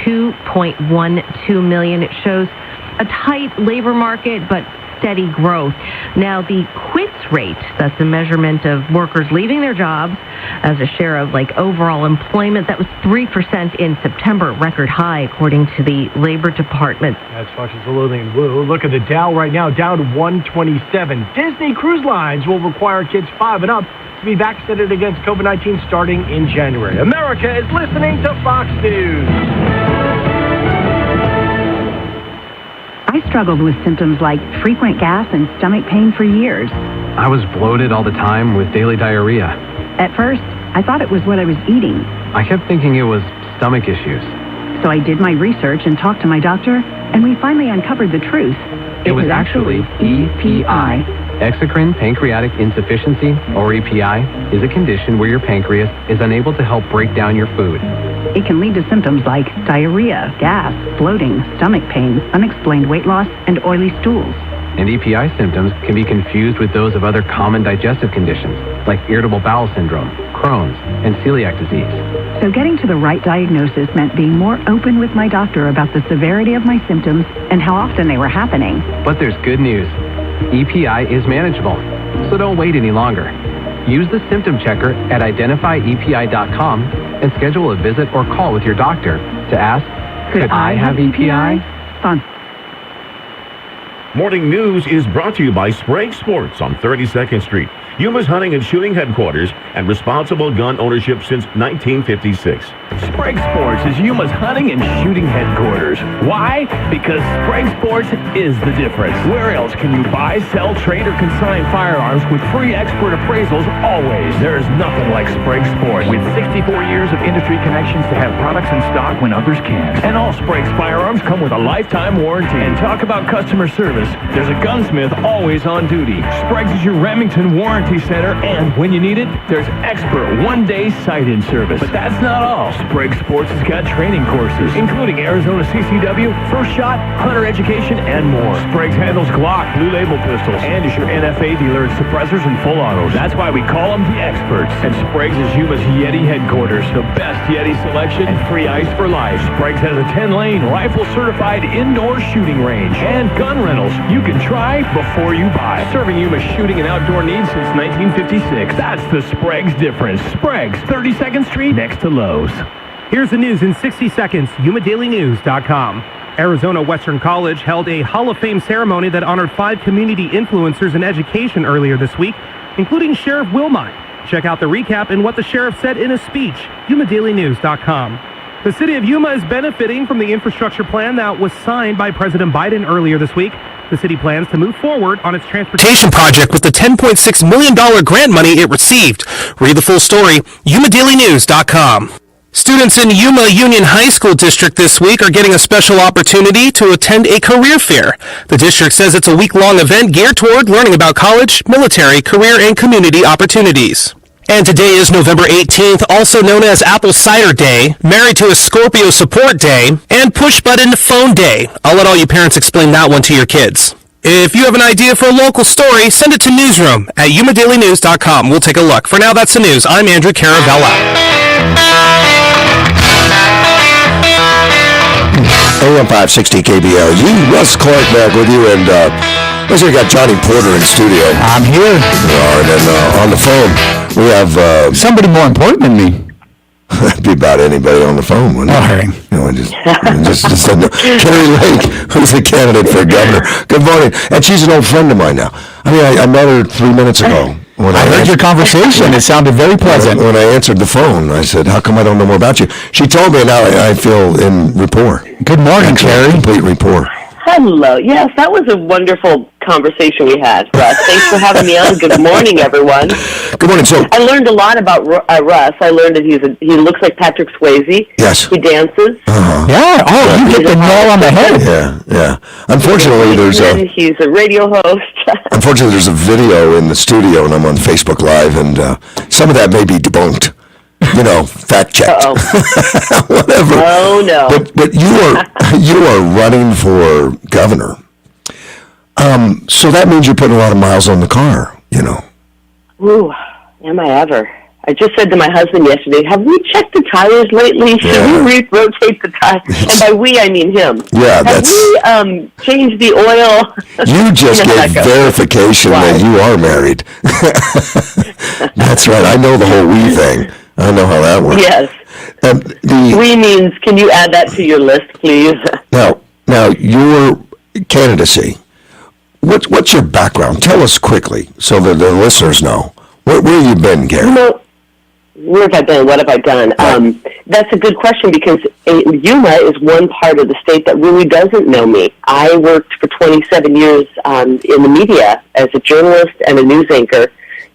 2.12 million. It shows a tight labor market, but steady growth. Now, the quits rate, that's a measurement of workers leaving their jobs as a share of overall employment, that was 3% in September, record high, according to the Labor Department. That's Fox's Lillian Wu. Look at the Dow right now, down to 127. Disney Cruise Lines will require kids 5 and up to be vaccinated against COVID-19 starting in January. America is listening to Fox News. I struggled with symptoms like frequent gas and stomach pain for years. I was bloated all the time with daily diarrhea. At first, I thought it was what I was eating. I kept thinking it was stomach issues. So I did my research and talked to my doctor, and we finally uncovered the truth. It was actually EPI. Exocrine pancreatic insufficiency, or EPI, is a condition where your pancreas is unable to help break down your food. It can lead to symptoms like diarrhea, gas, bloating, stomach pain, unexplained weight loss, and oily stools. And EPI symptoms can be confused with those of other common digestive conditions, like irritable bowel syndrome, Crohn's, and celiac disease. So getting to the right diagnosis meant being more open with my doctor about the severity of my symptoms and how often they were happening. But there's good news. EPI is manageable, so don't wait any longer. Use the symptom checker at identifyepi.com and schedule a visit or call with your doctor to ask, could I have EPI? Morning News is brought to you by Sprague Sports on 32nd Street, Yuma's hunting and shooting headquarters and responsible gun ownership since 1956. Sprague Sports is Yuma's hunting and shooting headquarters. Why? Because Sprague Sports is the difference. Where else can you buy, sell, trade, or consign firearms with free expert appraisals always? There is nothing like Sprague Sports. With 64 years of industry connections to have products in stock when others can't. And all Sprague's firearms come with a lifetime warranty. And talk about customer service. service. There's a gunsmith always on duty. Sprague's is your Remington Warranty Center, and when you need it, there's expert one-day sight-in service. But that's not all. Sprague Sports has got training courses, including Arizona CCW, First Shot, Hunter Education, and more. Sprague's handles Glock, Blue Label pistols, and is your NFA dealer in suppressors and full autos. That's why we call them the experts. And Sprague's is Yuma's Yeti headquarters, the best Yeti selection and free ice for life. Sprague's has a 10-lane, rifle-certified indoor shooting range and gun rentals you can try before you buy. Serving Yuma's shooting and outdoor needs since 1956. That's the Sprague's difference. Sprague's, 32nd Street, next to Lowe's. Here's the news in 60 seconds, YumaDailyNews.com. Arizona Western College held a Hall of Fame ceremony that honored 5 community influencers in education earlier this week, including Sheriff Wilmot. Check out the recap and what the sheriff said in a speech, YumaDailyNews.com. The city of Yuma is benefiting from the infrastructure plan that was signed by President Biden earlier this week. The city plans to move forward on its transportation project with the $10.6 million grant money it received. Read the full story, YumaDailyNews.com. Students in Yuma Union High School District this week are getting a special opportunity to attend a career fair. The district says it's a week-long event geared toward learning about college, military, career, and community opportunities. And today is November 18th, also known as Apple Cider Day, Married to a Scorpio Support Day, and Push Button Phone Day. I'll let all you parents explain that one to your kids. If you have an idea for a local story, send it to newsroom at YumaDailyNews.com. We'll take a look. For now, that's the news. I'm Andrew Caravella. AM 560 KBLU, Russ Clark back with you, and we got Johnny Porter in studio. I'm here. And then on the phone, we have... somebody more important than me. That'd be about anybody on the phone, wouldn't it? All right. You know, just said no. Carrie Lake, who's a candidate for governor. Good morning. And she's an old friend of mine now. I mean, I met her 3 minutes ago. When I heard your conversation. It sounded very pleasant. When I answered the phone, I said, how come I don't know more about you? She told me, now I feel in rapport. Good morning, Carrie. Complete rapport. Hello. Yes, that was a wonderful conversation we had, Russ. Thanks for having me on. Good morning, everyone. Good morning. So I learned a lot about Russ. I learned that he looks like Patrick Swayze. Yes. He dances. Yeah. Oh, you hit the nail on the head. Yeah. Unfortunately, he's a radio host. Unfortunately, there's a video in the studio, and I'm on Facebook Live, and some of that may be debunked. You know, fact checked. Whatever. Oh no. But you are running for governor. So that means you're putting a lot of miles on the car, you know. Ooh, am I ever? I just said to my husband yesterday, have we checked the tires lately? Should we rotate the tires? And by we, I mean him. Yeah, have we changed the oil? You just gave verification that you are married. That's right. I know the whole we thing. I know how that works. Yes. We means, can you add that to your list, please? Now, your candidacy, what's your background? Tell us quickly so that the listeners know. Where have you been, Gary? Where have I been? What have I done? That's a good question because Yuma is one part of the state that really doesn't know me. I worked for 27 years in the media as a journalist and a news anchor,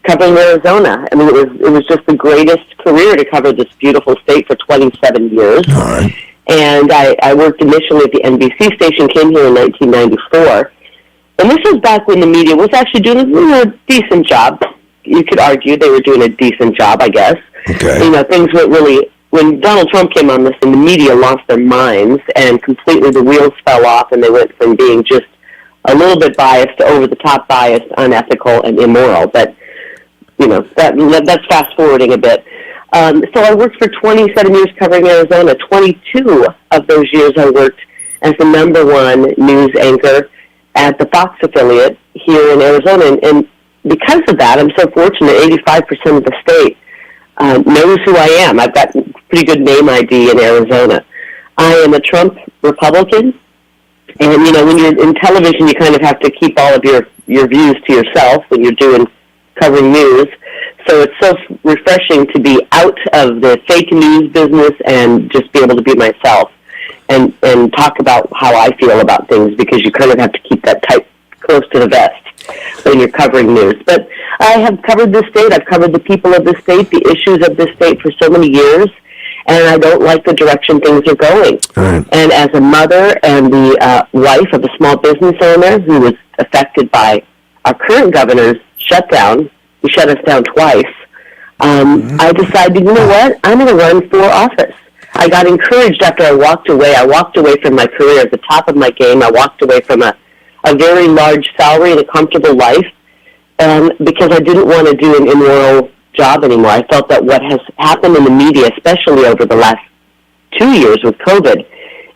covering Arizona. I mean, it was just the greatest career to cover this beautiful state for 27 years. All right. And I worked initially at the NBC station, came here in 1994. And this was back when the media was actually doing a decent job. You could argue they were doing a decent job, I guess. Okay. You know, things went really... When Donald Trump came on this, and the media lost their minds, and completely the wheels fell off, and they went from being just a little bit biased to over-the-top biased, unethical, and immoral. But you know, that's fast-forwarding a bit. So I worked for 27 years covering Arizona. 22 of those years I worked as the #1 news anchor at the Fox affiliate here in Arizona. And because of that, I'm so fortunate, 85% of the state knows who I am. I've got pretty good name ID in Arizona. I am a Trump Republican. And, you know, when you're in television, you kind of have to keep all of your views to yourself when you're covering news. So it's so refreshing to be out of the fake news business and just be able to be myself and talk about how I feel about things, because you kind of have to keep that tight, close to the vest when you're covering news. But I have covered this state. I've covered the people of this state, the issues of this state for so many years. and I don't like the direction things are going. Right. And as a mother and the wife of a small business owner who was affected by our current governor's shutdown, he shut us down twice, I decided, you know what, I'm going to run for office. I got encouraged after I walked away. I walked away from my career at the top of my game. I walked away from a very large salary and a comfortable life because I didn't want to do an immoral job anymore. I felt that what has happened in the media, especially over the last 2 years with COVID,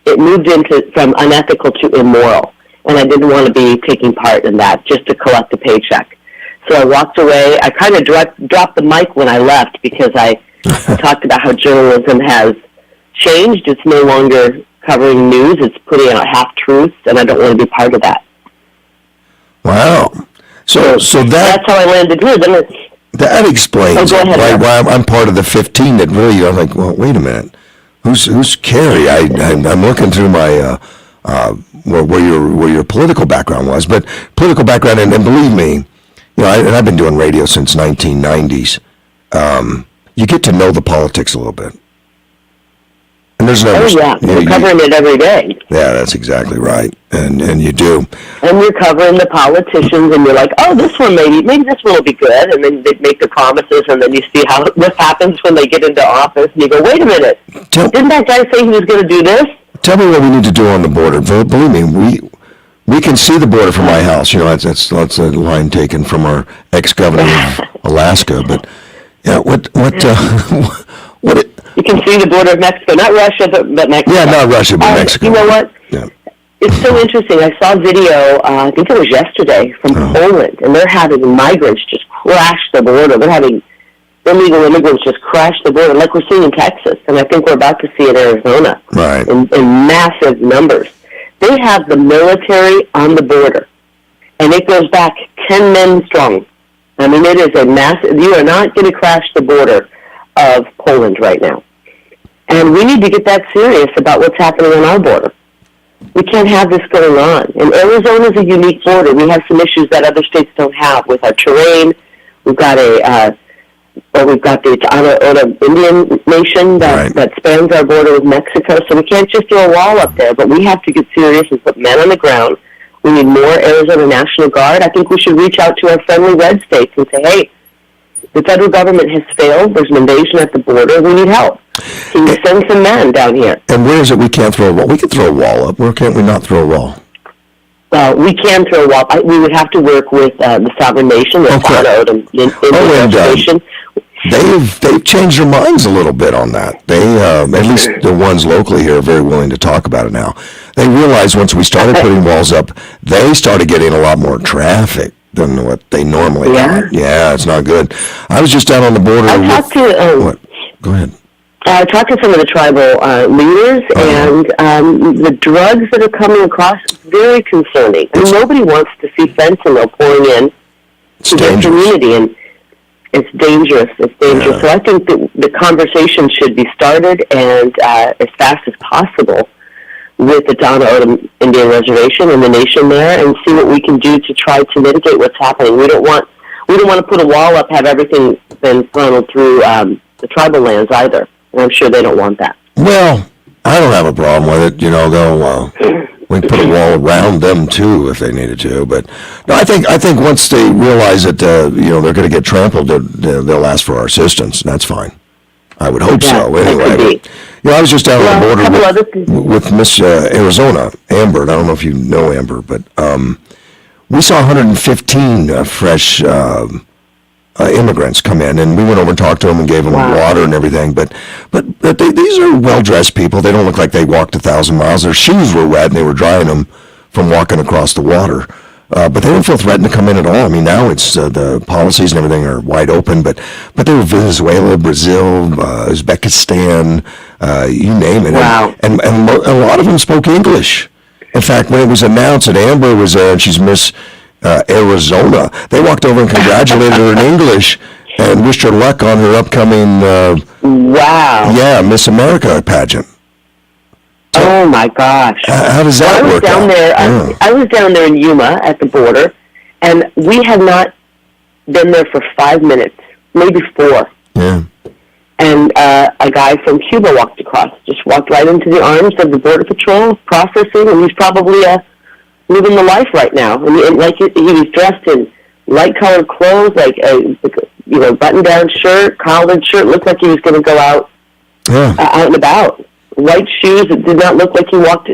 it moved from unethical to immoral. And I didn't want to be taking part in that just to collect a paycheck. So I walked away. I kind of dropped the mic when I left because I talked about how journalism has changed. It's no longer covering news. It's putting out half-truths, and I don't want to be part of that. Wow. So that's how I landed here. That explains why I'm part of the 15 that really, I'm like, well, wait a minute. Who's Carrie? I'm looking through my, where your political background was, but political background, and believe me, and I've been doing radio since 1990s. You get to know the politics a little bit. And there's no. Oh yeah, you're covering it every day. Yeah, that's exactly right, and you do. And you're covering the politicians, and you're like, oh, this one maybe this one will be good, and then they make the promises, and then you see what happens when they get into office, and you go, wait a minute, didn't that guy say he was going to do this? Tell me what we need to do on the border. Believe me, we can see the border from my house. That's a line taken from our ex-governor of Alaska, but yeah, what you can see the border of Mexico, not Russia, but Mexico. Yeah, not Russia, but Mexico. You know what? Yeah. It's so interesting. I saw a video, I think it was yesterday, from Poland, and they're having migrants just crash the border. They're having illegal immigrants just crash the border, like we're seeing in Texas, and I think we're about to see in Arizona, right? In massive numbers. They have the military on the border, and it goes back 10 men strong. I mean, it is a massive. You are not going to crash the border of Poland right now. And we need to get that serious about what's happening on our border. We can't have this going on. And Arizona is a unique border. We have some issues that other states don't have with our terrain. We've got we've got the Oda Indian nation that spans our border with Mexico. So we can't just throw a wall up there, but we have to get serious and put men on the ground. We need more Arizona National Guard. I think we should reach out to our friendly red states and say, hey, the federal government has failed. There's an invasion at the border. We need help. Can you send some men down here? And where is it we can't throw a wall? We can throw a wall up. Where can't we not throw a wall? We can throw a wall. We would have to work with the sovereign nation, the Nation. They've changed their minds a little bit on that. They, at least the ones locally here, are very willing to talk about it now. They realized once we started putting walls up, they started getting a lot more traffic than what they normally got. Yeah, it's not good. I was just down on the border. What? Go ahead. I talked to some of the tribal leaders, and the drugs that are coming across is very concerning. I mean, nobody wants to see fentanyl pouring in to their community, and it's dangerous. It's dangerous. So I think that the conversation should be started and as fast as possible with the Donna Odom Indian Reservation and the nation there, and see what we can do to try to mitigate what's happening. We don't want to put a wall up, have everything been funneled through the tribal lands either. And I'm sure they don't want that. Well, I don't have a problem with it. We can put a wall around them too if they needed to. But no, I think once they realize that they're going to get trampled, they'll ask for our assistance, and that's fine. I would hope so. Anyway, I was just down on the border with Miss Arizona, Amber. And I don't know if you know Amber, but we saw 115 fresh immigrants come in, and we went over and talked to them and gave them water and everything. But these are well-dressed people. They don't look like they walked 1,000 miles. Their shoes were wet, and they were drying them from walking across the water. But they didn't feel threatened to come in at all. I mean, now it's the policies and everything are wide open. But they were Venezuela, Brazil, Uzbekistan, you name it. Wow. And a lot of them spoke English. In fact, when it was announced that Amber was there and she's Miss Arizona, they walked over and congratulated her in English and wished her luck on her upcoming Miss America pageant. Oh my gosh! How does that work out? I was down there in Yuma at the border, and we had not been there for 5 minutes, maybe 4. Yeah. and a guy from Cuba walked right into the arms of the Border Patrol processing, and he's probably living the life right now. And like he was dressed in light-colored clothes, like a button-down shirt, collared shirt. Looked like he was going to go out and about. White shoes. It did not look like he walked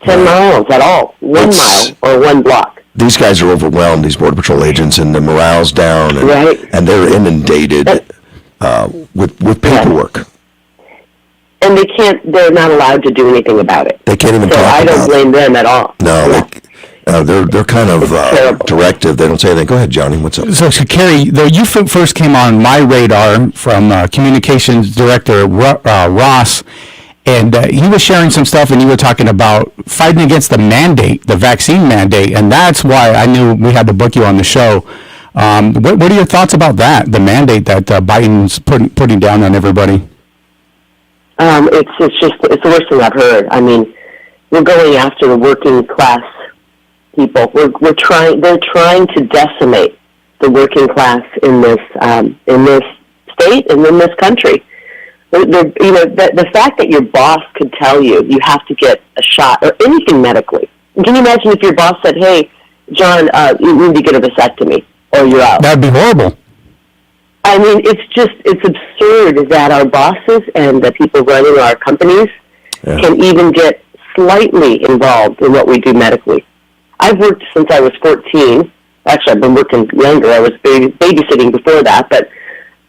10 miles at all. 1 mile or 1 block. These guys are overwhelmed, these Border Patrol agents, and the morale's down, and they're inundated with paperwork. And they're not allowed to do anything about it. They can't even talk about it. So I don't blame them at all. No, they're kind of directive. They don't say anything. Go ahead, Johnny. What's up? So Kerry, though you first came on my radar from communications director Russ, and he was sharing some stuff, and you were talking about fighting against the mandate, the vaccine mandate, and that's why I knew we had to book you on the show. What are your thoughts about that, the mandate that Biden's putting down on everybody? It's the worst thing I've heard. I mean, we're going after the working class people. They're trying to decimate the working class in this state and in this country. The fact that your boss could tell you have to get a shot or anything medically. Can you imagine if your boss said, "Hey, John, you need to get a vasectomy or you're out"? That'd be horrible. I mean, it's absurd that our bosses and the people running our companies can even get slightly involved in what we do medically. I've worked since I was 14. Actually, I've been working younger. I was babysitting before that, but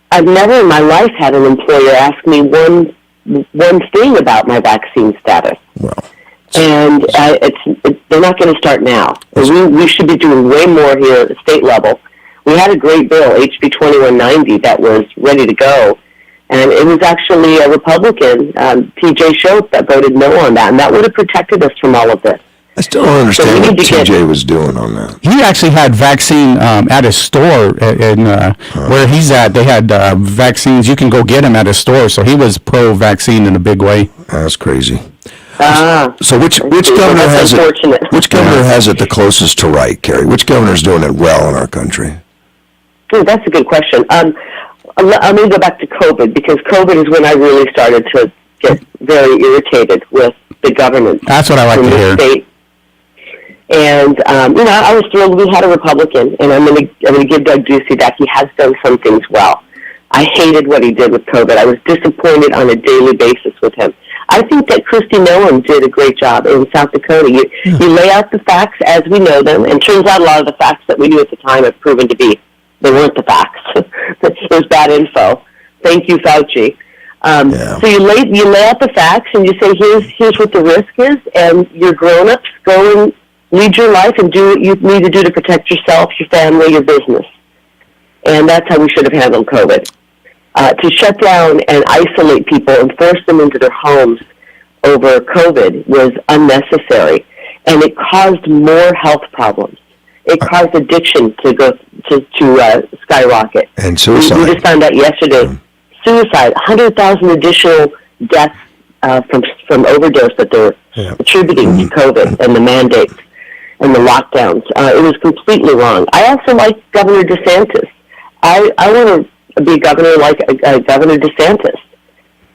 I've never in my life had an employer ask me one thing about my vaccine status. Well, and they're not going to start now. We should be doing way more here at the state level. We had a great bill, HB 2190, that was ready to go, and it was actually a Republican, T.J. Schultz, that voted no on that, and that would have protected us from all of this. I still don't understand what TJ was doing on that. He actually had vaccine at his store where he's at. They had vaccines. You can go get them at his store. So he was pro-vaccine in a big way. That's crazy. So which governor has it? Which governor has it the closest to right, Kerry? Which governor's doing it well in our country? That's a good question. Let me go back to COVID, because COVID is when I really started to get very irritated with the governance. That's what I like to hear. State. And I was thrilled we had a Republican, and I'm going to give Doug Ducey that. He has done some things well. I hated what he did with COVID. I was disappointed on a daily basis with him. I think that Kristi Noem did a great job in South Dakota. You lay out the facts as we know them, and turns out a lot of the facts that we knew at the time have proven to be they weren't the facts. It was bad info. Thank you, Fauci. So you lay out the facts, and you say, here's what the risk is, and your grown-ups go and lead your life and do what you need to do to protect yourself, your family, your business. And that's how we should have handled COVID. To shut down and isolate people and force them into their homes over COVID was unnecessary, and it caused more health problems. It caused addiction to skyrocket. And suicide. We just found out yesterday, suicide, 100,000 additional deaths from overdose that they're attributing to COVID and the mandates and the lockdowns. It was completely wrong. I also like Governor DeSantis. I want to be a governor like Governor DeSantis.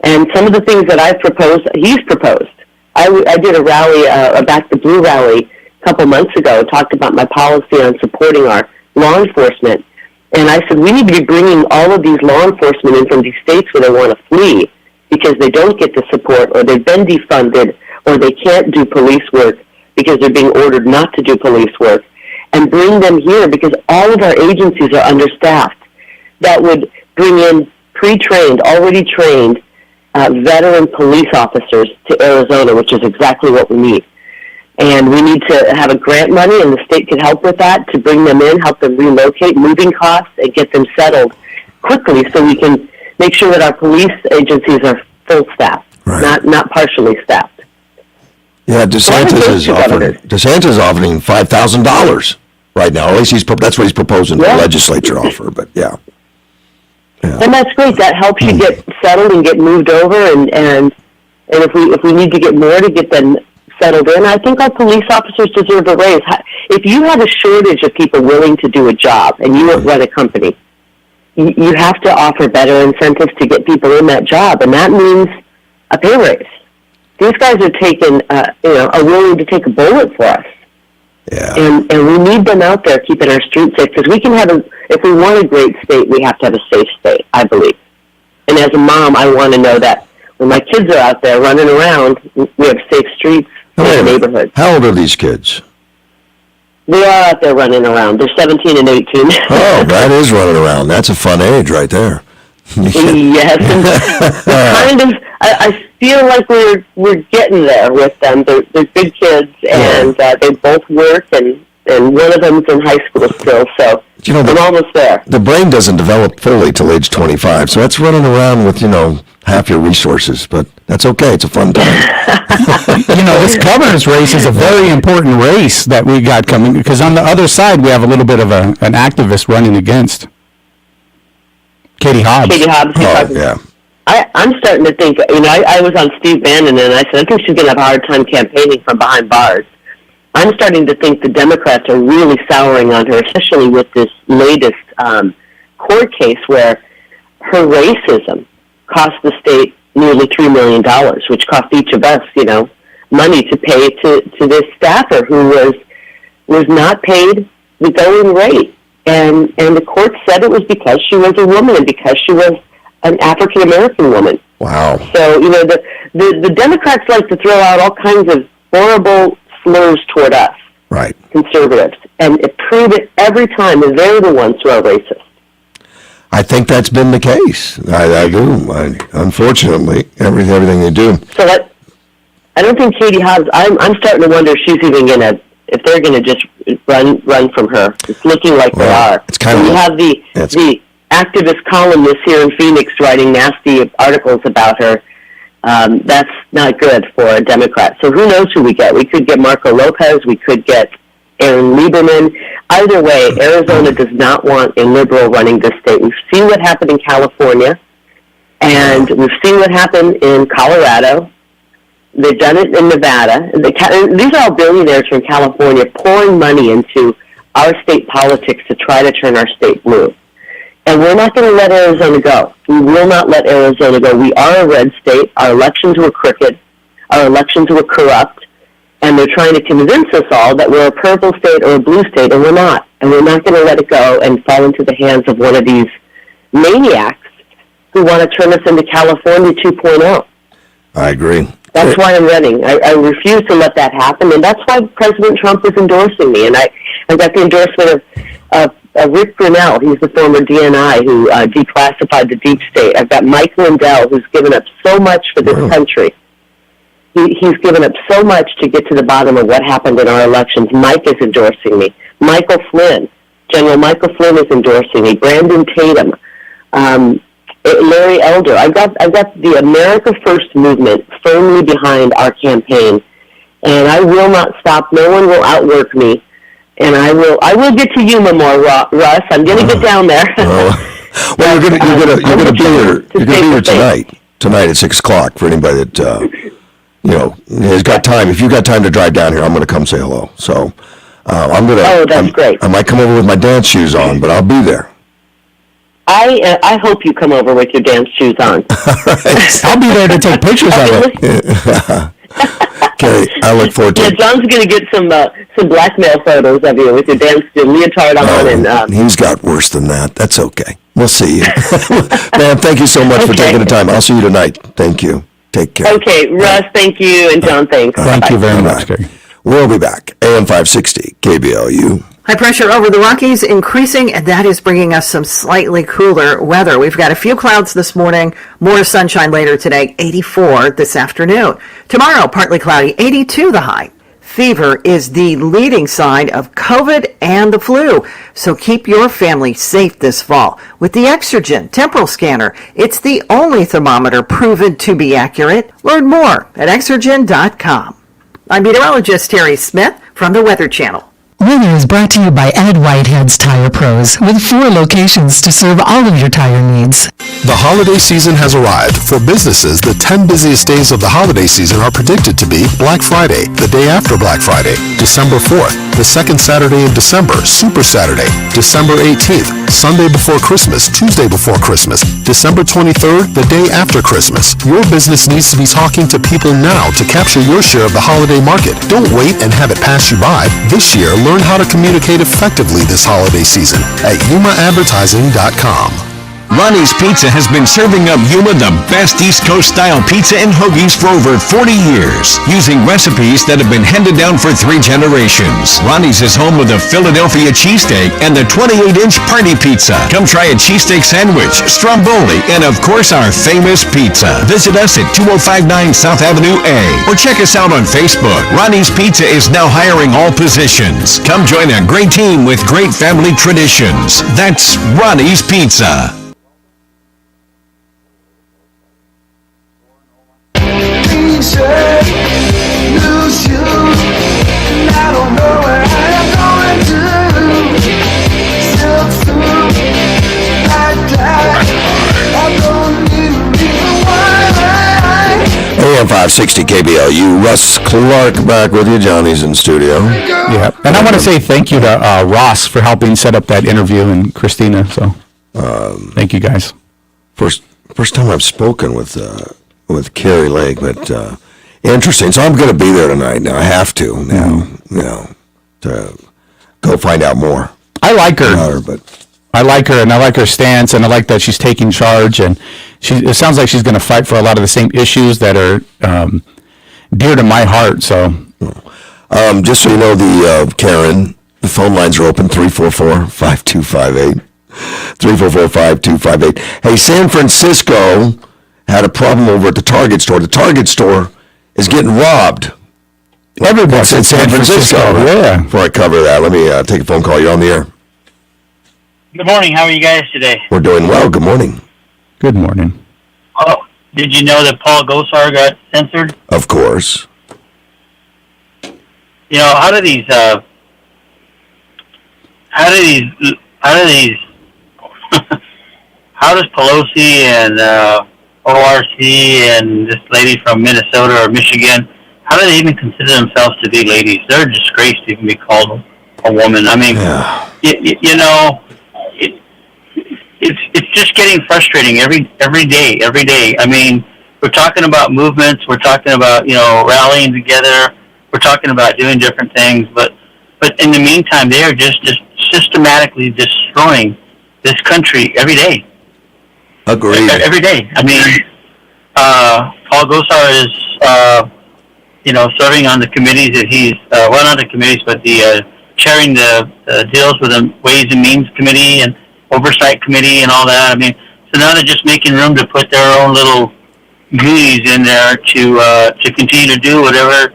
And some of the things that I've proposed, he's proposed. I did a rally, a Back the Blue rally, a couple months ago, talked about my policy on supporting our law enforcement. And I said, we need to be bringing all of these law enforcement in from these states where they want to flee because they don't get the support, or they've been defunded, or they can't do police work because they're being ordered not to do police work, and bring them here because all of our agencies are understaffed. That would bring in pre-trained, already trained veteran police officers to Arizona, which is exactly what we need. And we need to have a grant money, and the state could help with that, to bring them in, help them relocate, moving costs, and get them settled quickly so we can make sure that our police agencies are full staff, not partially staffed. Yeah, DeSantis is offering $5,000 right now. At least that's what he's proposing the legislature offer. But yeah. And that's great. That helps you get settled and get moved over, and if we need to get more to get them settled in, I think our police officers deserve a raise. If you have a shortage of people willing to do a job and you run a company, you have to offer better incentives to get people in that job, and that means a pay raise. These guys are are willing to take a bullet for us. Yeah. And we need them out there keeping our streets safe, because we can have if we want a great state, we have to have a safe state, I believe. And as a mom, I want to know that when my kids are out there running around, we have safe streets in the neighborhood. How old are these kids? They are out there running around. They're 17 and 18. Oh, that is running around. That's a fun age right there. Yes. And I feel like we're getting there with them. They're good kids, and they both work, and one of them's in high school still, so I'm almost there. The brain doesn't develop fully till age 25, so that's running around with, half your resources, but that's okay. It's a fun time. This governor's race is a very important race that we got coming, because on the other side, we have a little bit of an activist running against Katie Hobbs. Oh, yeah. I'm starting to think, I was on Steve Bannon, and I said, I think she's going to have a hard time campaigning from behind bars. I'm starting to think the Democrats are really souring on her, especially with this latest court case where her racism cost the state nearly $3 million, which cost each of us, money to pay to this staffer who was not paid the going rate. And the court said it was because she was a woman and because she was an African-American woman. Wow. So, the Democrats like to throw out all kinds of horrible slurs toward us, right, conservatives, and prove it every time that they're the ones who are racist. I think that's been the case. I do. Unfortunately, everything they do. So I don't think Katie Hobbs. I'm starting to wonder if she's even if they're gonna just run from her. It's looking like they are. It's kind of. You have the activist columnists here in Phoenix writing nasty articles about her. That's not good for a Democrat. So who knows who we get? We could get Marco Lopez. We could get Aaron Lieberman. Either way, Arizona does not want a liberal running this state. We've seen what happened in California, and we've seen what happened in Colorado. They've done it in Nevada. These are all billionaires from California pouring money into our state politics to try to turn our state blue. And we're not going to let Arizona go. We will not let Arizona go. We are a red state. Our elections were crooked. Our elections were corrupt. And they're trying to convince us all that we're a purple state or a blue state, and we're not. And we're not going to let it go and fall into the hands of one of these maniacs who want to turn us into California 2.0. I agree. That's why I'm running. I refuse to let that happen, and that's why President Trump is endorsing me. And I got the endorsement of Rick Grinnell. He's the former DNI who declassified the deep state. I've got Mike Lindell, who's given up so much for this country. He's given up so much to get to the bottom of what happened in our elections. Mike is endorsing me. Michael Flynn, General Michael Flynn is endorsing me. Brandon Tatum, Larry Elder. I've got the America First movement firmly behind our campaign, and I will not stop. No one will outwork me, and I will get to Yuma more, Russ. I'm going to get down there. Well, you're gonna be here tonight. Tonight at 6:00 for anybody that has got time. If you've got time to drive down here, I'm going to come say hello. So I'm going to. Oh, that's great. I might come over with my dance shoes on, but I'll be there. I hope you come over with your dance shoes on. I'll be there to take pictures of it. Okay, I look forward to it. Yeah, John's going to get some blackmail photos of you with your dance leotard on. And he's got worse than that. That's okay. We'll see you. Man, thank you so much for taking the time. I'll see you tonight. Thank you. Take care. Okay, Russ, thank you, and John, thanks. Thank you very much. We'll be back. AM 560, KBLU. High pressure over the Rockies increasing, and that is bringing us some slightly cooler weather. We've got a few clouds this morning, more sunshine later today, 84 this afternoon. Tomorrow, partly cloudy, 82 the high. Fever is the leading sign of COVID and the flu, so keep your family safe this fall. With the Exergen temporal scanner, it's the only thermometer proven to be accurate. Learn more at Exergen.com. I'm meteorologist Terry Smith from the Weather Channel. Weather is brought to you by Ed Whitehead's Tire Pros, with 4 locations to serve all of your tire needs. The holiday season has arrived. For businesses, the 10 busiest days of the holiday season are predicted to be Black Friday, the day after Black Friday, December 4th, The second Saturday in December, Super Saturday, December 18th, Sunday before Christmas, Tuesday before Christmas, December 23rd, the day after Christmas. Your business needs to be talking to people now to capture your share of the holiday market. Don't wait and have it pass you by. This year, learn how to communicate effectively this holiday season at yumaadvertising.com. Ronnie's Pizza has been serving up Yuma the best East Coast style pizza and hoagies for over 40 years, using recipes that have been handed down for 3 generations. Ronnie's is home with a Philadelphia cheesesteak and the 28-inch party pizza. Come try a cheesesteak sandwich, stromboli, and of course our famous pizza. Visit us at 2059 South Avenue A, or check us out on Facebook. Ronnie's Pizza is now hiring all positions. Come join a great team with great family traditions. That's Ronnie's Pizza. AM 560 KBLU. Russ Clark back with you. Johnny's in studio. Yeah, and I want to say thank you to Ross for helping set up that interview and Christina. So, thank you guys. First time I've spoken with Carrie Lake, but interesting. So I'm going to be there tonight. Now I have to to go find out more. I like her. I like her, and I like her stance, and I like that she's taking charge, and it sounds like she's going to fight for a lot of the same issues that are dear to my heart. So, just so you know, Karen, the phone lines are open, 344-5258. 344-5258. Hey, San Francisco had a problem over at the Target store. The Target store is getting robbed. Everybody's in San Francisco. Yeah. Before I cover that, let me take a phone call. You're on the air. Good morning. How are you guys today? We're doing well. Good morning. Good morning. Oh, did you know that Paul Gosar got censored? Of course. You know, how does Pelosi and ORC and this lady from Minnesota or Michigan, how do they even consider themselves to be ladies? They're a disgrace to even be called a woman. I mean, you know, it's just getting frustrating every day. I mean, we're talking about movements, we're talking about, you know, rallying together, we're talking about doing different things, but in the meantime, they are just systematically destroying this country every day. Agreed. Every day. I mean, Paul Gosar is, you know, serving on the committees that he's, well, not the committees, but the chairing the deals with the Ways and Means Committee and Oversight Committee and all that. I mean, so now they're just making room to put their own little goonies in there to continue to do whatever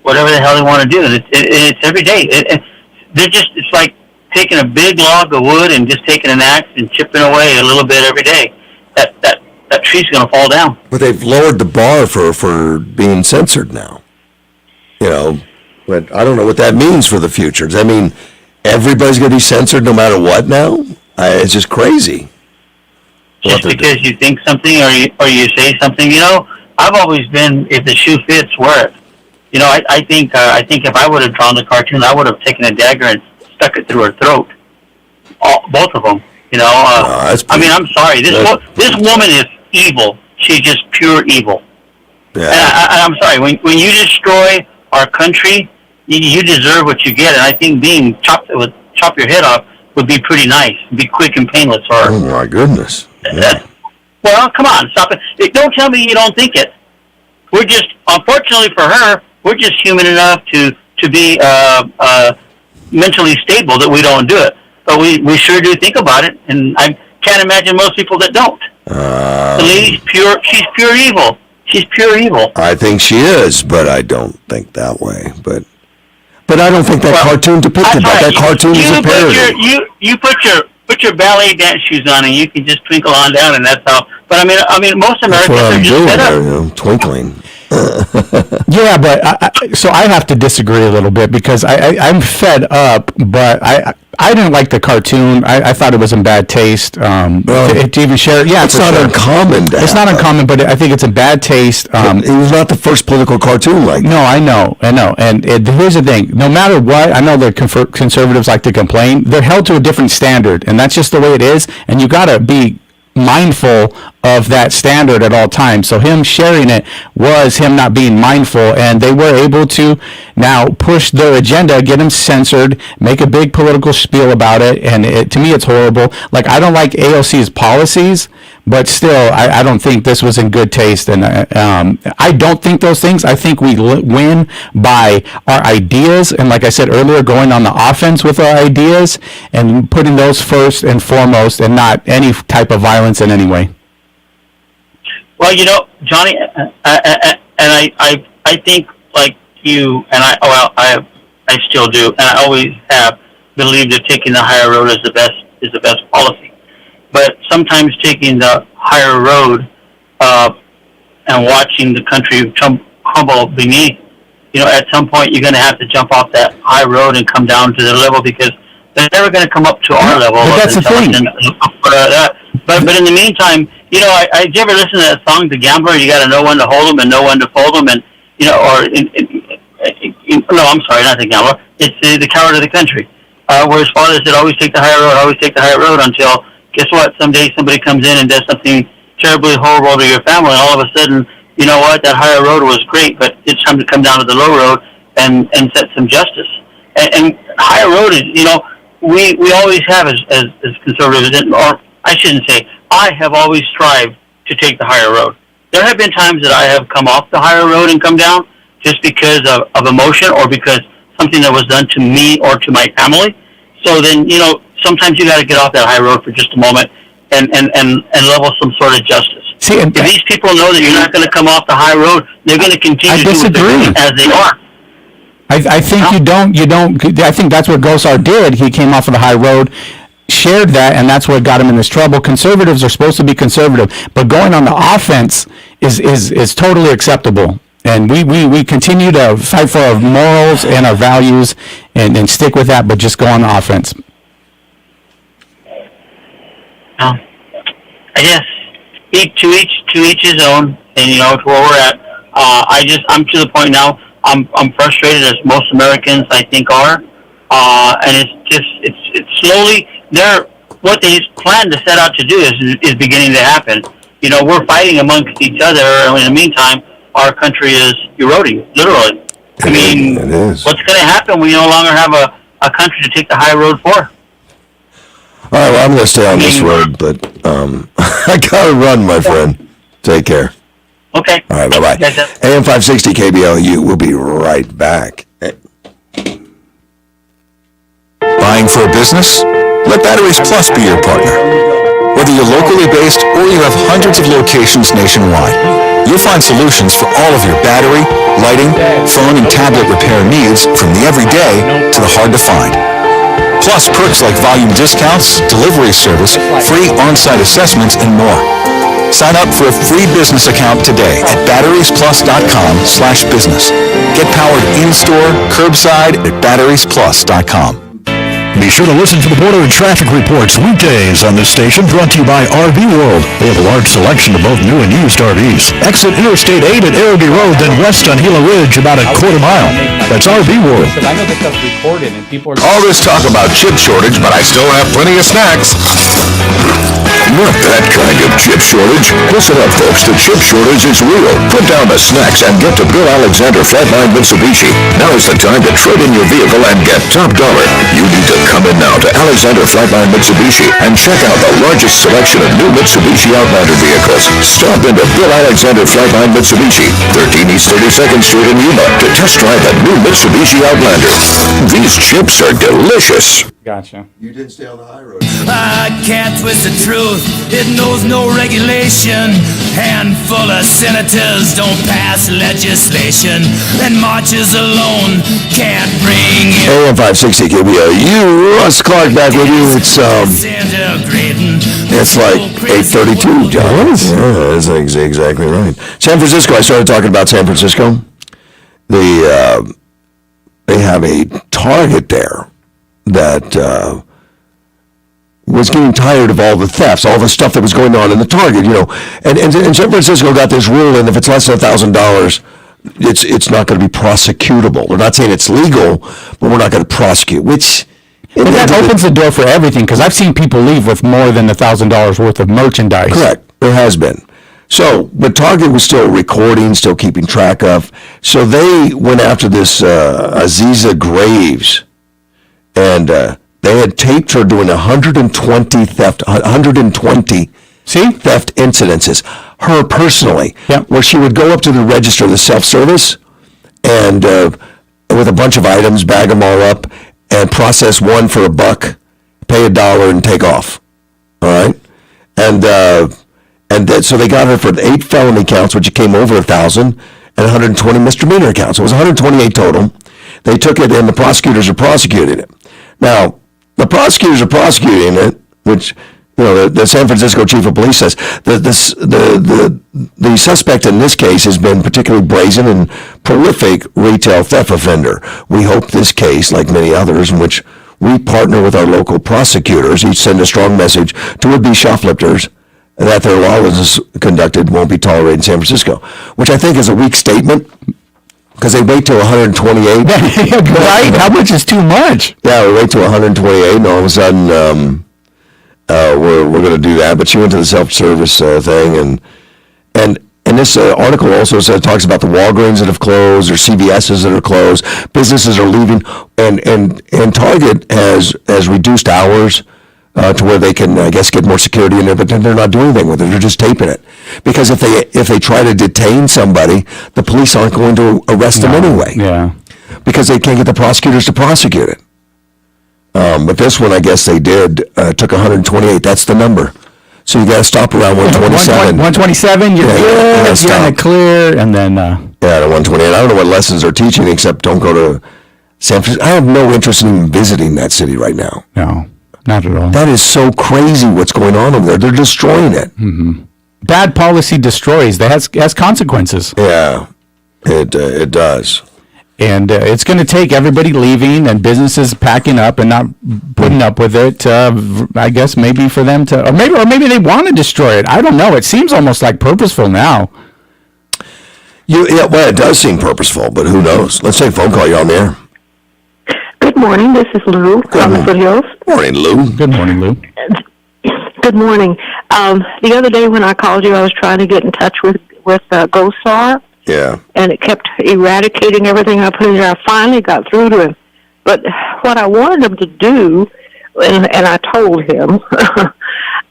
the hell they want to do. It's every day. It's like taking a big log of wood and just taking an axe and chipping away a little bit every day. That tree's going to fall down. But they've lowered the bar for being censored now. You know, but I don't know what that means for the future. Does that mean everybody's going to be censored no matter what now? It's just crazy. Just because you think something or you say something, you know, I've always been, if the shoe fits, wear it. You know, I think if I would have drawn the cartoon, I would have taken a dagger and stuck it through her throat. Both of them. You know, I mean, I'm sorry. This woman is evil. She's just pure evil. Yeah. And I'm sorry. When you destroy our country, you deserve what you get. And I think being chop your head off would be pretty nice. Be quick and painless for her. Oh my goodness. Yeah. Well, come on, stop it. Don't tell me you don't think it. We're just, unfortunately for her, we're just human enough to be mentally stable that we don't do it. But we sure do think about it, and I can't imagine most people that don't. The lady's she's pure evil. She's pure evil. I think she is, but I don't think that way. But I don't think that cartoon depicted that. That cartoon is a parody. You put your ballet dance shoes on, and you can just twinkle on down, and that's how. But I mean, most Americans are just fed up. Twinkling. Yeah, but I have to disagree a little bit because I'm fed up, but I didn't like the cartoon. I thought it was in bad taste. To even share it. Yeah, it's not uncommon. It's not uncommon, but I think it's in bad taste. It was not the first political cartoon like that. No, I know. And here's the thing. No matter what, I know the conservatives like to complain. They're held to a different standard, and that's just the way it is. And you got to be mindful of that standard at all times. So him sharing it was him not being mindful, and they were able to now push their agenda, get him censored, make a big political spiel about it, and to me it's horrible. Like, I don't like AOC's policies, but still, I don't think this was in good taste, and I don't think those things. I think we win by our ideas, and like I said earlier, going on the offense with our ideas and putting those first and foremost, and not any type of violence in any way. Well, Johnny, and I think like you and I still do, and I always have believed that taking the higher road is the best policy. But sometimes taking the higher road and watching the country crumble beneath, at some point you're going to have to jump off that high road and come down to their level, because they're never going to come up to our level. But that's the thing. But in the meantime, did you ever listen to that song, The Gambler? You got to know when to hold them and know when to fold them, and no, I'm sorry, not The Gambler. It's the Coward of the Country, where his father said, "Always take the higher road, always take the higher road," until guess what? Someday somebody comes in and does something terribly horrible to your family, and all of a sudden, you know what? That higher road was great, but it's time to come down to the low road and set some justice. And higher road is, we always have as conservatives, or I shouldn't say, I have always strived to take the higher road. There have been times that I have come off the higher road and come down just because of emotion, or because something that was done to me or to my family. So then, sometimes you got to get off that high road for just a moment and level some sort of justice. See, if these people know that you're not going to come off the high road, they're going to continue to do what they're doing as they are. I think you don't. I think that's what Gosar did. He came off of the high road, shared that, and that's what got him in this trouble. Conservatives are supposed to be conservative, but going on the offense is totally acceptable. And we continue to fight for our morals and our values and stick with that, but just go on the offense. I guess to each his own, and to where we're at. I'm to the point now. I'm frustrated, as most Americans I think are, and it's slowly what they plan to set out to do is beginning to happen. We're fighting amongst each other, and in the meantime, our country is eroding, literally. It is. What's going to happen? We no longer have a country to take the high road for. All right, well, I'm going to stay on this road, but I got to run, my friend. Take care. Okay. All right, bye-bye. AM 560 KBLU. We'll be right back. Buying for a business? Let Batteries Plus be your partner. Whether you're locally based or you have hundreds of locations nationwide, you'll find solutions for all of your battery, lighting, phone, and tablet repair needs, from the everyday to the hard to find. Plus perks like volume discounts, delivery service, free on-site assessments, and more. Sign up for a free business account today at batteriesplus.com/business. Get powered in-store, curbside at batteriesplus.com. Be sure to listen to the Border and Traffic Reports weekdays on this station, brought to you by RV World. They have a large selection of both new and used RVs. Exit Interstate 8 at Araby Road, then west on Gila Ridge about a quarter mile. That's RV World. Because I know this stuff's recorded and people are... All this talk about chip shortage, but I still have plenty of snacks. Not that kind of chip shortage. Listen up, folks. The chip shortage is real. Put down the snacks and get to Bill Alexander Flatline Mitsubishi. Now is the time to trade in your vehicle and get top dollar. You need to come in now to Alexander Flatline Mitsubishi and check out the largest selection of new Mitsubishi Outlander vehicles. Stop into Bill Alexander Flatline Mitsubishi, 13 East 32nd Street in Yuma, to test drive a new Mitsubishi Outlander. These chips are delicious. Gotcha. You didn't stay on the high road. I can't twist the truth, it knows no regulation. Handful of senators don't pass legislation, and marches alone can't bring it. AM 560 KBOU, Russ Clark back with you. It's like 8:32, John. Yeah, that's exactly right. San Francisco, I started talking about San Francisco. They have a Target there that was getting tired of all the thefts, all the stuff that was going on in the Target, and San Francisco got this rule, and if it's less than $1,000, it's not going to be prosecutable. We're not saying it's legal, but we're not going to prosecute, which... And that opens the door for everything, because I've seen people leave with more than $1,000 worth of merchandise. Correct. There has been. So, but Target was still recording, still keeping track of. So they went after this Aziza Graves, and they had taped her doing 120 theft incidences, her personally, where she would go up to the register, the self-service, and with a bunch of items, bag them all up, and process one for $1, pay $1, and take off. All right, so they got her for 8 felony counts, which came over 1,000, and 120 misdemeanor counts. It was 128 total. They took it, and the prosecutors are prosecuting it. Now, the prosecutors are prosecuting it, which the San Francisco chief of police says the suspect in this case has been particularly brazen and prolific retail theft offender. We hope this case, like many others in which we partner with our local prosecutors, each send a strong message to would-be shoplifters that their lawlessness conducted won't be tolerated in San Francisco, which I think is a weak statement. Because they wait till 128. Right? How much is too much? Yeah, we wait till 128, and all of a sudden, we're going to do that. But she went to the self-service thing, and this article also talks about the Walgreens that have closed, or CVS's that are closed. Businesses are leaving, and Target has reduced hours to where they can, I guess, get more security in there, but then they're not doing anything with it. They're just taping it. Because if they try to detain somebody, the police aren't going to arrest them anyway. Yeah. Because they can't get the prosecutors to prosecute it. But this one, I guess they did, took 128. That's the number. So you got to stop around 127. 127, you're good, you're in the clear, and then... Yeah, to 128. I don't know what lessons they're teaching, except don't go to San Francisco. I have no interest in visiting that city right now. No. Not at all. That is so crazy what's going on over there. They're destroying it. Mm-hmm. Bad policy destroys. That has consequences. Yeah, it does. And it's going to take everybody leaving and businesses packing up and not putting up with it. I guess maybe for them to, or maybe they want to destroy it. I don't know. It seems almost like purposeful now. Well, it does seem purposeful, but who knows? Let's take a phone call. You're on the air. Good morning. This is Lou from the Foothills. Morning, Lou. Good morning, Lou. Good morning. The other day when I called you, I was trying to get in touch with GoStar. Yeah. And it kept eradicating everything I put in there. I finally got through to him. But what I wanted him to do, and I told him,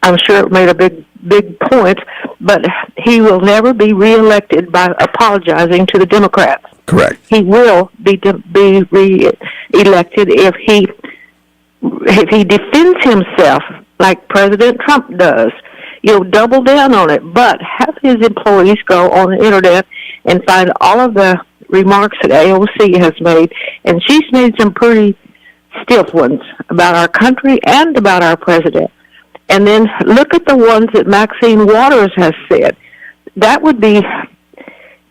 I'm sure it made a big point, but he will never be reelected by apologizing to the Democrats. Correct. He will be re-elected if he defends himself like President Trump does. Double down on it, but have his employees go on the internet and find all of the remarks that AOC has made, and she's made some pretty stiff ones about our country and about our president. And then look at the ones that Maxine Waters has said. That would be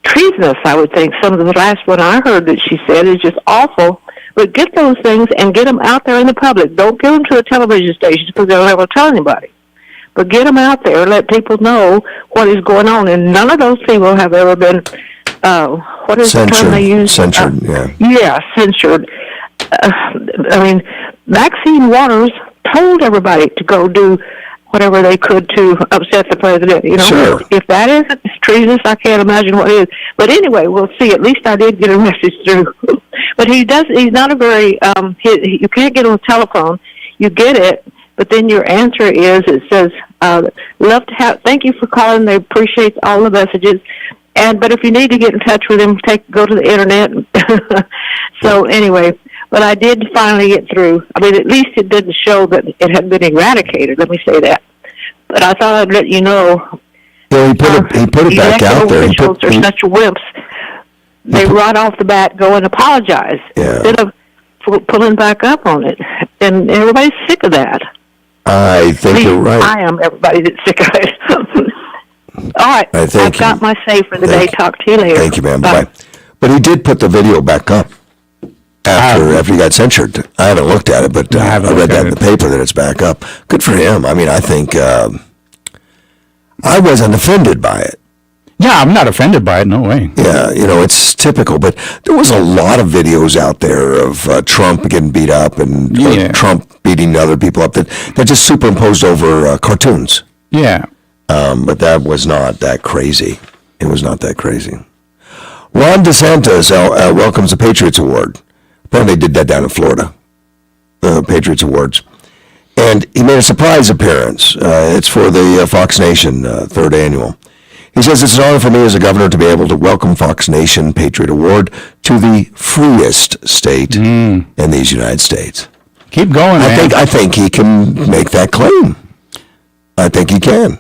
treasonous, I would think. Some of the last one I heard that she said is just awful. But get those things and get them out there in the public. Don't give them to the television stations because they'll never tell anybody. But get them out there and let people know what is going on. And none of those people have ever been, what is censored, the term they use? Censored, yeah. Yeah, censored. Maxine Waters told everybody to go do whatever they could to upset the president. Sure. If that isn't treasonous, I can't imagine what is. But anyway, we'll see. At least I did get a message through. But he's not a very, you can't get on the telephone. You get it, but then your answer is, it says, thank you for calling. They appreciate all the messages. But if you need to get in touch with him, go to the internet. So anyway, But I did finally get through. I mean, at least it didn't show that it had been eradicated. Let me say that. But I thought I'd let you know. Yeah, he put it back out there. Officials are such wimps. They right off the bat go and apologize instead of pulling back up on it. And everybody's sick of that. I think you're right. I am. Everybody that's sick of it. All right. I've got my say for the day. Talk to you later. Thank you, ma'am. Bye. But he did put the video back up after he got censored. I haven't looked at it, but I read that in the paper that it's back up. Good for him. I mean, I think I wasn't offended by it. Yeah, I'm not offended by it. No way. Yeah, it's typical. But there was a lot of videos out there of Trump getting beat up and Trump beating other people up that just superimposed over cartoons. Yeah. But that was not that crazy. It was not that crazy. Ron DeSantis welcomes the Patriots Award. Apparently they did that down in Florida, the Patriots Awards. And he made a surprise appearance. It's for the Fox Nation third annual. He says, it's an honor for me as a governor to be able to welcome Fox Nation Patriot Award to the freest state in these United States. Keep going, man. I think he can make that claim. I think he can.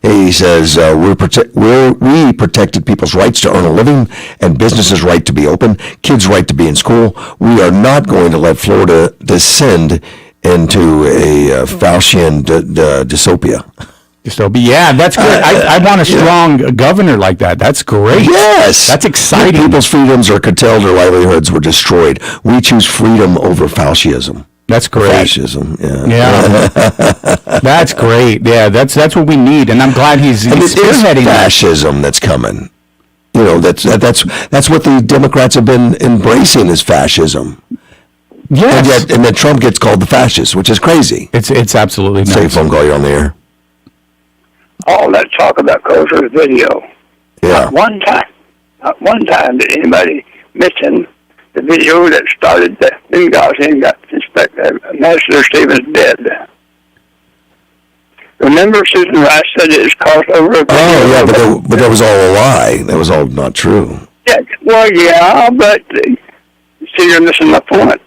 He says, we protected people's rights to earn a living and businesses' right to be open, kids' right to be in school. We are not going to let Florida descend into a Faucian dystopia. Yeah, that's good. I want a strong governor like that. That's great. Yes. That's exciting. People's freedoms are curtailed, their livelihoods were destroyed. We choose freedom over Fauciism. That's great. Fascism, yeah. That's great. Yeah, that's what we need, and I'm glad he's spearheading fascism that's coming. That's what the Democrats have been embracing is fascism. Yes. And then Trump gets called the fascist, which is crazy. It's absolutely nuts. Say phone call, you're on the air. All that talk about Kozer's video. Yeah. Not one time did anybody mention the video that started the Benghazi and got Ambassador Stevens dead. Remember Susan Rice said it was caused over a video? Oh, yeah, but that was all a lie. That was all not true. Yeah, well, yeah, but see, you're missing my point.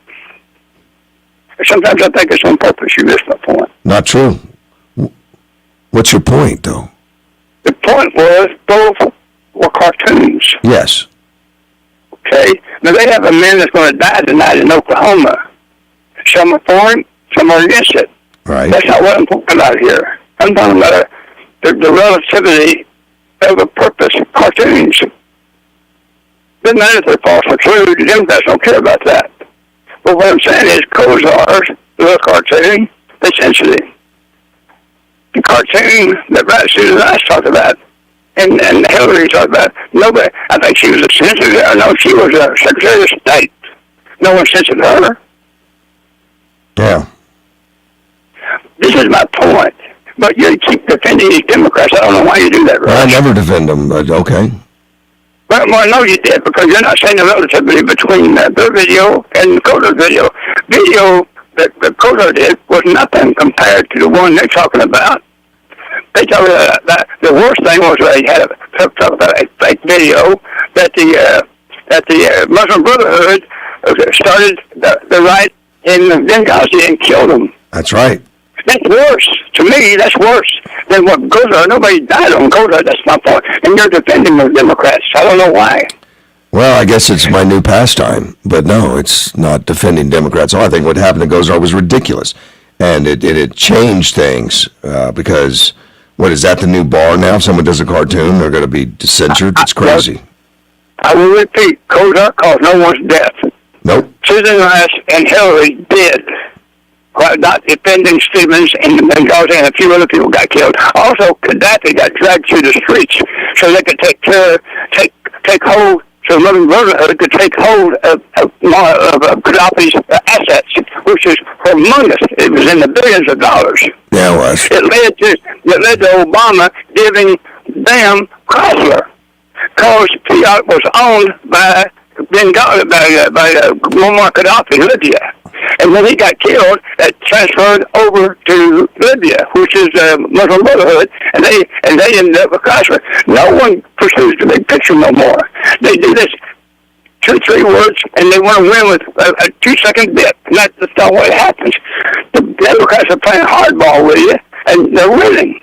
Sometimes I think it's on purpose. You miss my point. Not true. What's your point, though? The point was both were cartoons. Yes. Okay? Now, they have a man that's going to die tonight in Oklahoma. Some are for him, some are against it. Right. That's not what I'm talking about here. I'm talking about the relativity of a purpose of cartoons. Doesn't matter if they're false or true. The Democrats don't care about that. But what I'm saying is, Kozar, the cartoon, they censor it. The cartoon that Susan Rice talked about and Hillary talked about, nobody, I think she was a senator. No, she was a Secretary of State. No one censored her. Yeah. This is my point. But you keep defending these Democrats. I don't know why you do that, Russ. I never defend them, but okay. Well, I know you did, because you're not saying the relativity between their video and Kozar's video. Video that Kozar did was nothing compared to the one they're talking about. They talk about that the worst thing was they had talk about a fake video that the Muslim Brotherhood started the right in Benghazi and killed them. That's right. That's worse. To me, that's worse than what Kozar. Nobody died on Kozar. That's my point. And you're defending the Democrats. I don't know why. Well, I guess it's my new pastime. But no, it's not defending Democrats. I think what happened to Kozar was ridiculous. And it changed things because, what, is that the new bar now? If someone does a cartoon, they're going to be censored? It's crazy. I will repeat, Kozar caused no one's death. Nope. Susan Rice and Hillary did. Not defending Stevens and Benghazi, and a few other people got killed. Also, Gaddafi got dragged through the streets so they could take hold, so the Muslim Brotherhood could take hold of Gaddafi's assets, which is humongous. It was in the billions of dollars. Yeah, it was. It led to Obama giving them Chrysler, because Fiat was owned by Muammar Gaddafi, Libya. And when he got killed, that transferred over to Libya, which is the Muslim Brotherhood, and they ended up with Chrysler. No one pursues the big picture no more. They do this 2-3 words, and they want to win with a 2-second bit. And that's not what happens. The Democrats are playing hardball with you, and they're winning.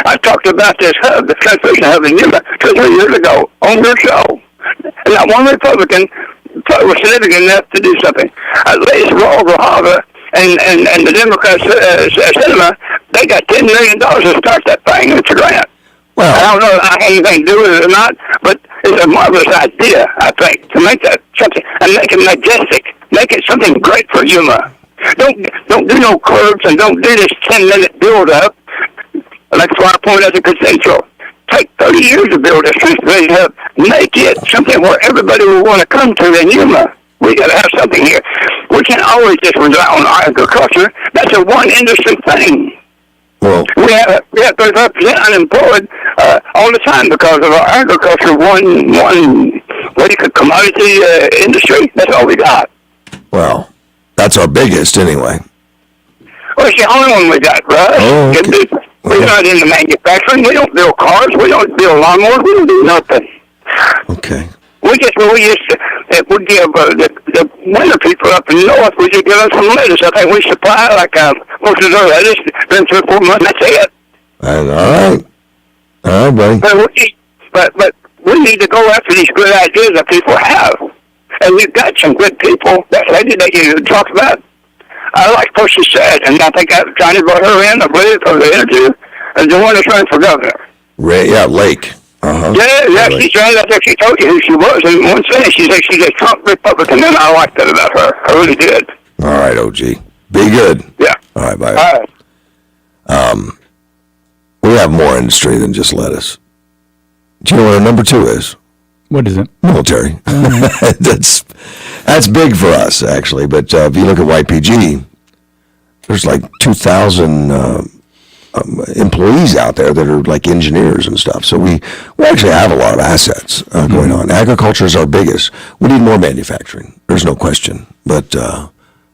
I talked about this hub, the transmission hub in Yuma, 2 or 3 years ago on your show. And not one Republican was significant enough to do something. At least Raul Grajava and the Democrats, cinema, they got $10 million to start that thing. It's a grant. Well, I don't know if I have anything to do with it or not, but it's a marvelous idea, I think, to make that something, and make it majestic. Make it something great for Yuma. Don't do no curves, and don't do this 10-minute build-up. Like Far Point as a cathedral. Take 30 years to build a transportation hub. Make it something where everybody will want to come to in Yuma. We got to have something here. We can't always just rely on agriculture. That's a one industry thing. Well, we have 35% unemployed all the time because of our agriculture. Commodity industry. That's all we got. Well, that's our biggest anyway. Well, it's the only one we got, Russ. Oh, okay. We're not in the manufacturing. We don't build cars. We don't build lawnmowers. We don't do nothing. Okay. We give the winter people up in the north, we just give them some lettuce. I think we supply like most of the lettuce. Been 3 or 4 months. That's it. All right, buddy. But we need to go after these good ideas that people have, and we've got some good people. That lady that you talked about, I like what she said, and I think Johnny brought her in, I believe, for the interview, and the one that's running for governor. Lake. Uh-huh. Yeah, she's right. I think she told you who she was in one sentence. She said she's a Trump Republican, and I like that about her. I really did. All right, OG. Be good. Yeah. All right, bye. All right. We have more industry than just lettuce. Do you know what our number 2 is? What is it? Military. That's big for us, actually. But if you look at YPG, there's like 2,000 employees out there that are like engineers and stuff. So we actually have a lot of assets going on. Agriculture is our biggest. We need more manufacturing. There's no question. But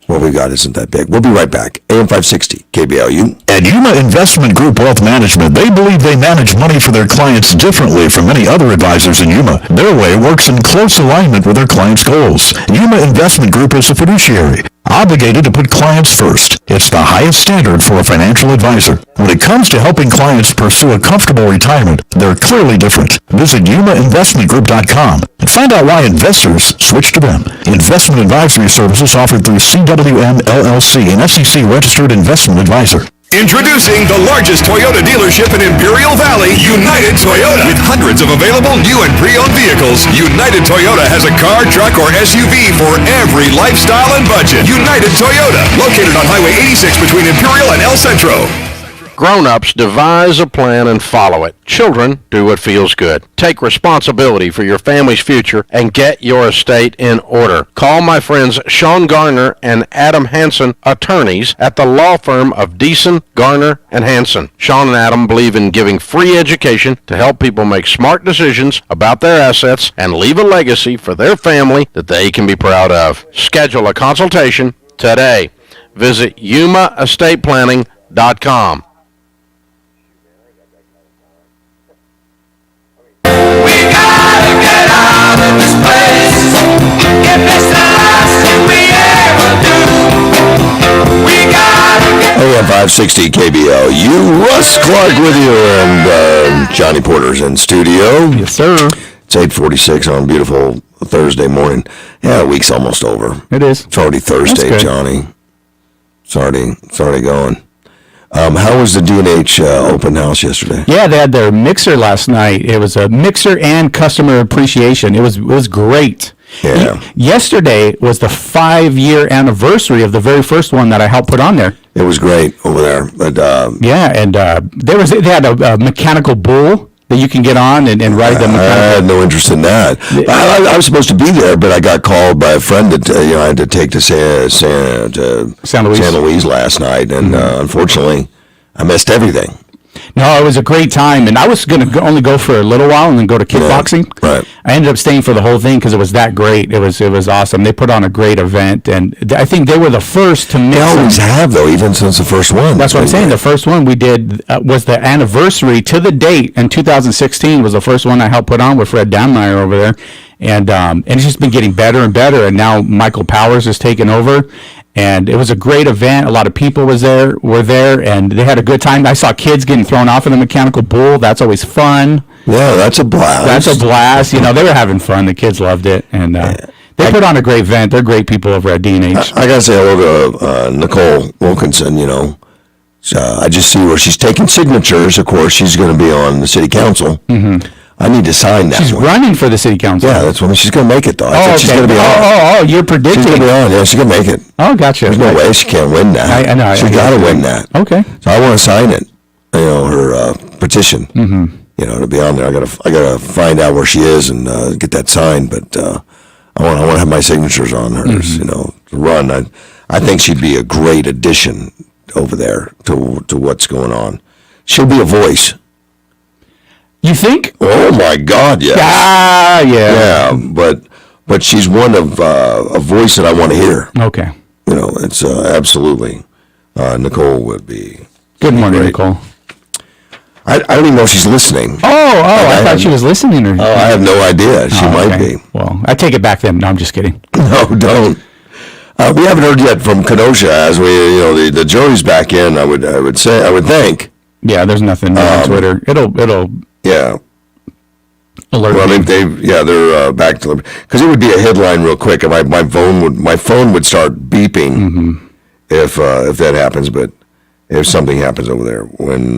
what we got isn't that big. We'll be right back. AM 560, KBLU. At Yuma Investment Group Wealth Management, they believe they manage money for their clients differently from many other advisors in Yuma. Their way works in close alignment with their clients' goals. Yuma Investment Group is a fiduciary, obligated to put clients first. It's the highest standard for a financial advisor. When it comes to helping clients pursue a comfortable retirement, they're clearly different. Visit YumaInvestmentGroup.com and find out why investors switch to them. Investment advisory services offered through CWM LLC, an SEC-registered investment advisor. Introducing the largest Toyota dealership in Imperial Valley, United Toyota. With hundreds of available new and pre-owned vehicles, United Toyota has a car, truck, or SUV for every lifestyle and budget. United Toyota, located on Highway 86 between Imperial and El Centro. Grown-ups devise a plan and follow it. Children do what feels good. Take responsibility for your family's future and get your estate in order. Call my friends Sean Garner and Adam Hansen, attorneys at the law firm of Deason, Garner, and Hansen. Sean and Adam believe in giving free education to help people make smart decisions about their assets and leave a legacy for their family that they can be proud of. Schedule a consultation today. Visit YumaEstatePlanning.com. AM 560 KBLU. Russ Clark with you, and Johnny Porter's in studio. Yes, sir. It's 8:46 on a beautiful Thursday morning. Yeah, the week's almost over. It is. It's already Thursday, Johnny. It's already going. How was the D&H open house yesterday? Yeah, they had their mixer last night. It was a mixer and customer appreciation. It was great. Yeah. Yesterday was the 5-year anniversary of the very first one that I helped put on there. It was great over there. But yeah, and they had a mechanical bull that you can get on and ride the mechanical. I had no interest in that. I was supposed to be there, but I got called by a friend that I had to take to San Luis last night, and unfortunately, I missed everything. No, it was a great time, and I was going to only go for a little while and then go to kickboxing. Yeah, right. I ended up staying for the whole thing because it was that great. It was awesome. They put on a great event, and I think they were the first to mix. They always have, though, even since the first one. That's what I'm saying. The first one we did was the anniversary to the date, and 2016 was the first one I helped put on with Fred Dammeyer over there. and it's just been getting better and better. And now Michael Powers has taken over, and it was a great event. A lot of people were there, and they had a good time. I saw kids getting thrown off in a mechanical bull. That's always fun. Yeah, that's a blast. That's a blast. You know, they were having fun. The kids loved it, and they put on a great event. They're great people over at D&H. I gotta say hello to Nicole Wilkinson. You know, I just see where she's taking signatures. Of course, she's going to be on the city council. Mm-hmm. I need to sign that. She's running for the city council. Yeah, that's when she's going to make it, though. I think she's going to be on. You're predicting. She's going to be on. Yeah, she's going to make it. Oh, gotcha. There's no way she can't win that. I know. She's got to win that. Okay. So I want to sign it. You know, her petition. Mm-hmm. You know, to be on there. I gotta find out where she is and get that signed. But I want to have my signatures on hers. Mm-hmm. You know, to run. I think she'd be a great addition over there to what's going on. She'll be a voice. You think? Oh my God, yes. Yeah, but she's one of a voice that I want to hear. Okay. You know, it's absolutely. Nicole would be. Good morning, great. Nicole. I don't even know if she's listening. I thought she was listening. I have no idea. She might be. Well, I take it back then. No, I'm just kidding. No, don't. We haven't heard yet from Kenosha as the jury's back in. I would think. Yeah, there's nothing on Twitter. It'll. Yeah. Alert well, me. they're back to because it would be a headline real quick. And my phone would start beeping if that happens. But if something happens over there when.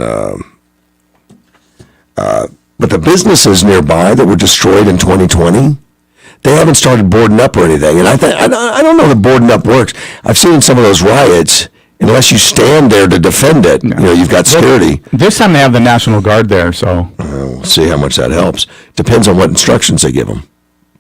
But the businesses nearby that were destroyed in 2020, they haven't started boarding up or anything. And I don't know that boarding up works. I've seen some of those riots. Unless you stand there to defend it, you know, you've got security. This time they have the National Guard there, so we'll see how much that helps. Depends on what instructions they give them.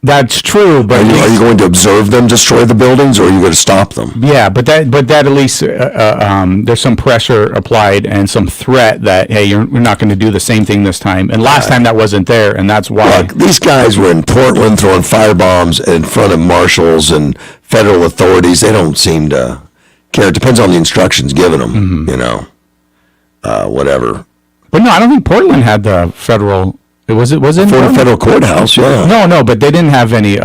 That's true, but are you going to observe them destroy the buildings, or are you going to stop them? Yeah, but that at least there's some pressure applied and some threat that hey, you're not going to do the same thing this time. And last time that wasn't there, and that's why. Look, these guys were in Portland throwing firebombs in front of marshals and federal authorities. They don't seem to care. It depends on the instructions given them. You know, whatever. But no, I don't think Portland had the federal. Was it for the federal courthouse? Yeah. No, but they didn't have any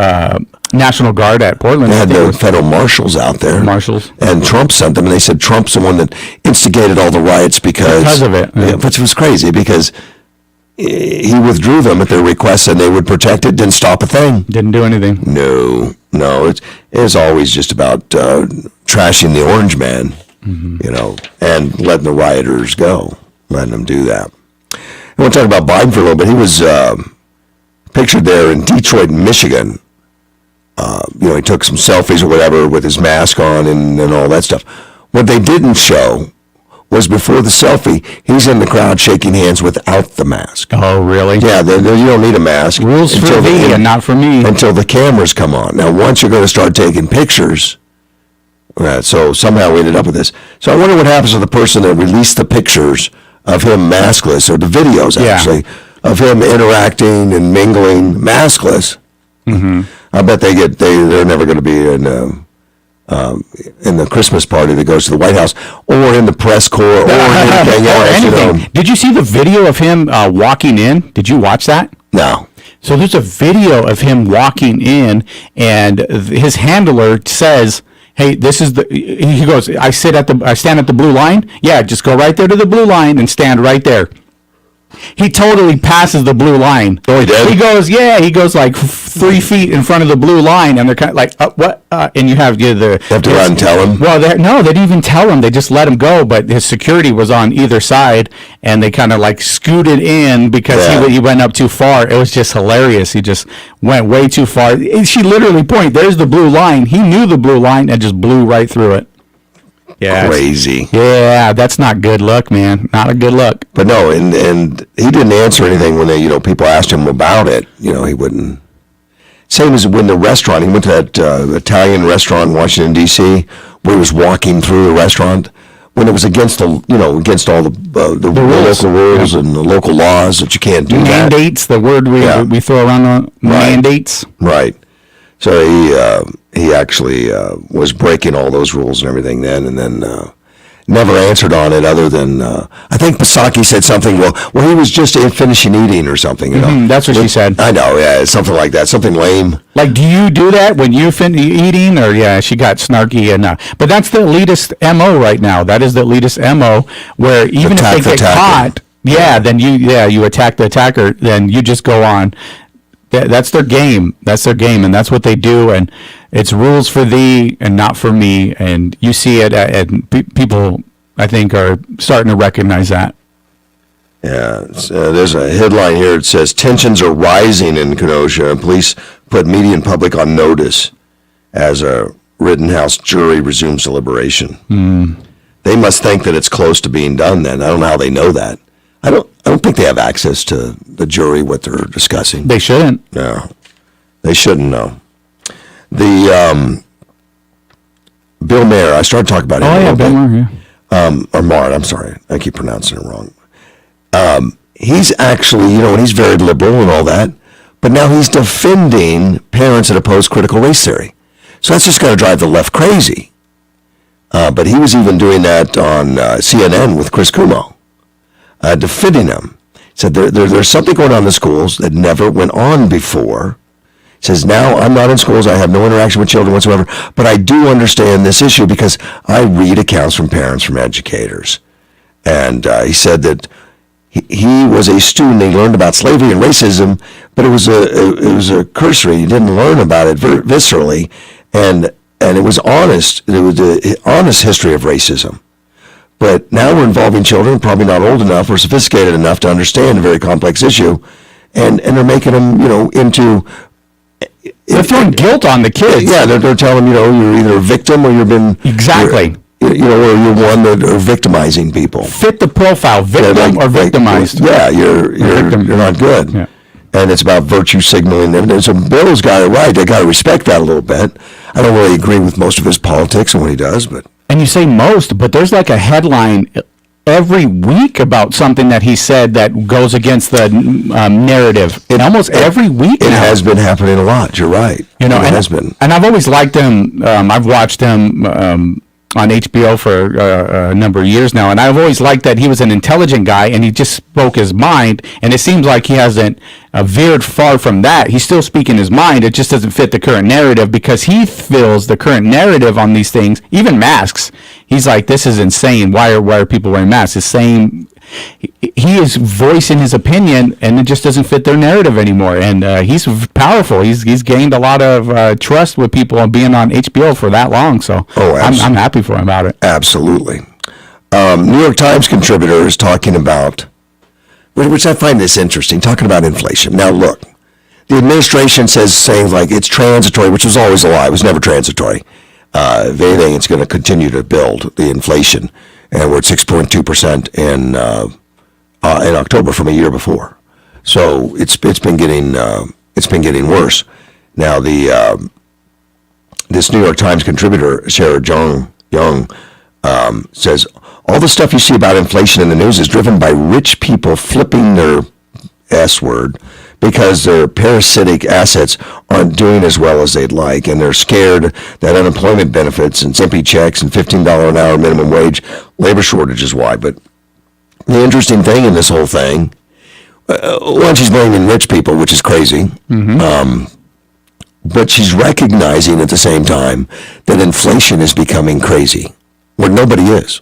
National Guard at Portland. They had the federal marshals out there. Marshals. And Trump sent them, and they said Trump's the one that instigated all the riots because of it. Yeah. Which was crazy because he withdrew them at their request, and they would protect it. Didn't stop a thing. Didn't do anything. No. It's always just about trashing the orange man, you know, and letting the rioters go, letting them do that. I want to talk about Biden for a little bit. He was pictured there in Detroit, Michigan. You know, he took some selfies or whatever with his mask on and all that stuff. What they didn't show was before the selfie, he's in the crowd shaking hands without the mask. Oh, really? Yeah, you don't need a mask. Rules for thee and not for me. Until the cameras come on. Now, once you're going to start taking pictures, so somehow we ended up with this. So I wonder what happens to the person that released the pictures of him maskless, or the videos actually, of him interacting and mingling maskless. I bet they're never going to be in the Christmas party that goes to the White House, or in the press corps, or anything else. You know. Did you see the video of him walking in? Did you watch that? No. So there's a video of him walking in, and his handler says, hey, this is he goes, I stand at the blue line. Yeah, just go right there to the blue line and stand right there. He totally passes the blue line. Oh, he did? He goes like 3 feet in front of the blue line, and they're kind of like, what? And you have to go out and tell him? Well, no, they didn't even tell him. They just let him go, but his security was on either side, and they kind of like scooted in because he went up too far. It was just hilarious. He just went way too far. She literally pointed, there's the blue line. He knew the blue line and just blew right through it. Yeah, crazy. Yeah, that's not good luck, man. Not a good look. But no, and he didn't answer anything when people asked him about it. You know, he wouldn't. Same as when the restaurant, he went to that Italian restaurant in Washington D.C. where he was walking through the restaurant when it was against all the local rules and the local laws that you can't do mandates. The word we throw around mandates. Right. So he actually was breaking all those rules and everything then, and then never answered on it other than, I think Psaki said something, well, he was just finishing eating or something, you know. That's what she said. I know, yeah, something like that, something lame. Like, do you do that when you finish eating? Or, yeah, she got snarky. But that's the elitist MO right now. That is the elitist MO, where even Attack if they the get attacker. caught, then you attack the attacker, then you just go on. That's their game. That's their game, and that's what they do. And it's rules for thee and not for me. And you see it, and people, I think, are starting to recognize that. Yeah, there's a headline here. It says, tensions are rising in Kenosha, and police put media and public on notice as a Rittenhouse jury resumes deliberation. They must think that it's close to being done then. I don't know how they know that. I don't think they have access to the jury, what they're discussing. They shouldn't. No, they shouldn't know. The Bill Maher, I started talking about him. Oh, yeah, Bill Maher, yeah. Or Maher, I'm sorry. I keep pronouncing it wrong. He's actually, and he's very liberal and all that, but now he's defending parents that oppose critical race theory. So that's just going to drive the left crazy. But he was even doing that on CNN with Chris Cuomo, defending him. He said there's something going on in the schools that never went on before. He says, now I'm not in schools, I have no interaction with children whatsoever, but I do understand this issue because I read accounts from parents, from educators. And he said that he was a student, he learned about slavery and racism, but it was a cursory, he didn't learn about it viscerally, and it was honest, it was an honest history of racism. But now we're involving children, probably not old enough or sophisticated enough to understand a very complex issue, and they're making them, into... They're throwing guilt on the kids. Yeah, they're telling them, you're either a victim or you've been... Exactly. Or you're one that are victimizing people. Fit the profile, victim or victimized. You're not good. Yeah. And it's about virtue signaling. And so Bill's got it right. They got to respect that a little bit. I don't really agree with most of his politics and what he does, but... And you say most, but there's like a headline every week about something that he said that goes against the narrative. Almost every week It now. has been happening a lot. You're right. It has been. And I've always liked him. I've watched him on HBO for a number of years now, and I've always liked that he was an intelligent guy, and he just spoke his mind, and it seems like he hasn't veered far from that. He's still speaking his mind. It just doesn't fit the current narrative because he feels the current narrative on these things, even masks. He's like, this is insane. Why are people wearing masks? It's same. He is voicing his opinion, and it just doesn't fit their narrative anymore. And he's powerful. He's gained a lot of trust with people and being on HBO for that long. So I'm happy for him about it. Absolutely. New York Times contributor is talking about, which I find this interesting, talking about inflation. Now, look, the administration says saying like it's transitory, which was always a lie. It was never transitory. If anything, it's going to continue to build the inflation. And we're at 6.2% in October from a year before. So it's been getting worse. Now this New York Times contributor, Sarah Young, says all the stuff you see about inflation in the news is driven by rich people flipping their S word because their parasitic assets aren't doing as well as they'd like, and they're scared that unemployment benefits and simply checks and $15 an hour minimum wage labor shortage is why. But the interesting thing in this whole thing, one, she's blaming rich people, which is crazy, but she's recognizing at the same time that inflation is becoming crazy, where nobody is.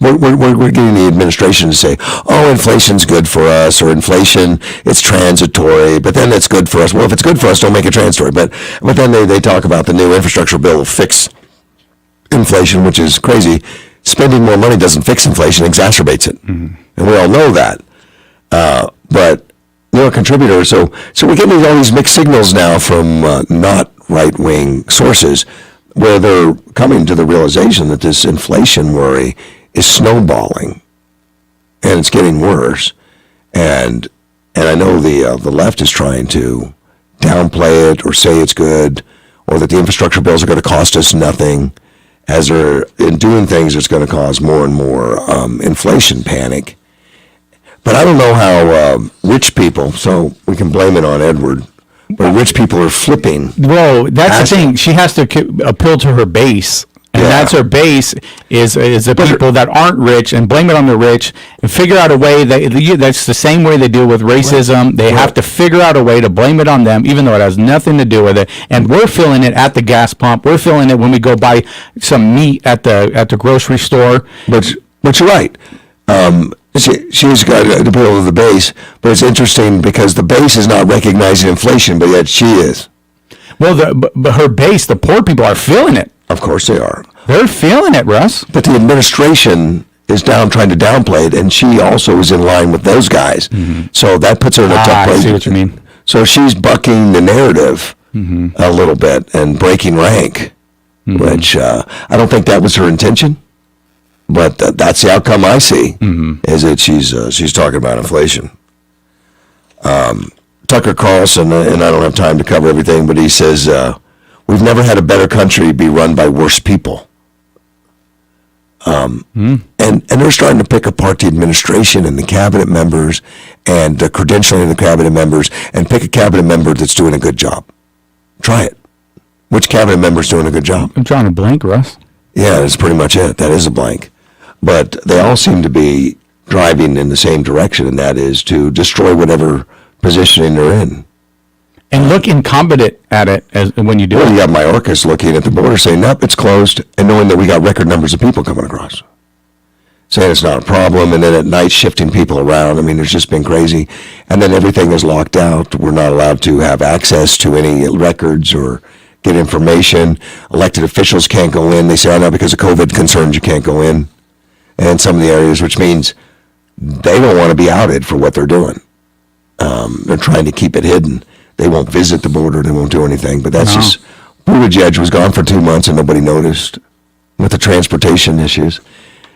We're getting the administration to say, oh, inflation's good for us, or inflation, it's transitory, but then it's good for us. Well, if it's good for us, don't make it transitory. But then they talk about the new infrastructure bill will fix inflation, which is crazy. Spending more money doesn't fix inflation, exacerbates it. And we all know that. But New York contributor, so we're getting all these mixed signals now from not right-wing sources where they're coming to the realization that this inflation worry is snowballing, and it's getting worse. And I know the left is trying to downplay it or say it's good, or that the infrastructure bills are going to cost us nothing. As they're in doing things, it's going to cause more and more inflation panic. But I don't know how rich people, so we can blame it on Edward, but rich people are flipping. Well, that's the thing. She has to appeal to her base. And that's her base is the people that aren't rich, and blame it on the rich, and figure out a way that's the same way they deal with racism. They have to figure out a way to blame it on them, even though it has nothing to do with it. And we're feeling it at the gas pump. We're feeling it when we go buy some meat at the grocery store. But you're right. She's got to appeal to the base, but it's interesting because the base is not recognizing inflation, but yet she is. Well, but her base, the poor people, are feeling it. Of course they are. They're feeling it, Russ. But the administration is trying to downplay it, and she also is in line with those guys. Mm-hmm. So that puts her in a tough place. I see what you mean. So she's bucking the narrative a little bit and breaking rank, which I don't think that was her intention. But that's the outcome I see, is that she's talking about inflation. Tucker Carlson, and I don't have time to cover everything, but he says, we've never had a better country be run by worse people. And they're starting to pick apart the administration and the cabinet members and the credentialing of the cabinet members and pick a cabinet member that's doing a good job. Try it. Which cabinet member's doing a good job? I'm trying to blank, Russ. Yeah, that's pretty much it. That is a blank. But they all seem to be driving in the same direction, and that is to destroy whatever positioning they're in. And look incompetent at it when you do it. You got Mayorkas looking at the border saying, nope, it's closed, and knowing that we got record numbers of people coming across. Saying it's not a problem, and then at night shifting people around. I mean, it's just been crazy. And then everything is locked out. We're not allowed to have access to any records or get information. Elected officials can't go in. They say, oh, no, because of COVID concerns, you can't go in. And some of the areas, which means they don't want to be outed for what they're doing. They're trying to keep it hidden. They won't visit the border. They won't do anything. But that's just, Buttigieg was gone for 2 months and nobody noticed with the transportation issues.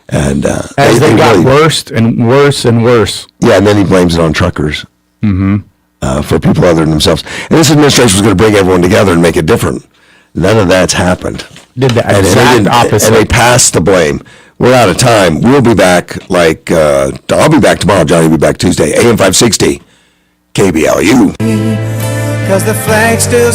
And as they got worse and worse and worse. Yeah, and then he blames it on truckers for people other than themselves. And this administration was going to bring everyone together and make it different. None of that's happened. Did the exact opposite. And they passed the blame. We're out of time. We'll be back I'll be back tomorrow. Johnny will be back Tuesday. AM 560, KBLU. 'Cause the flag still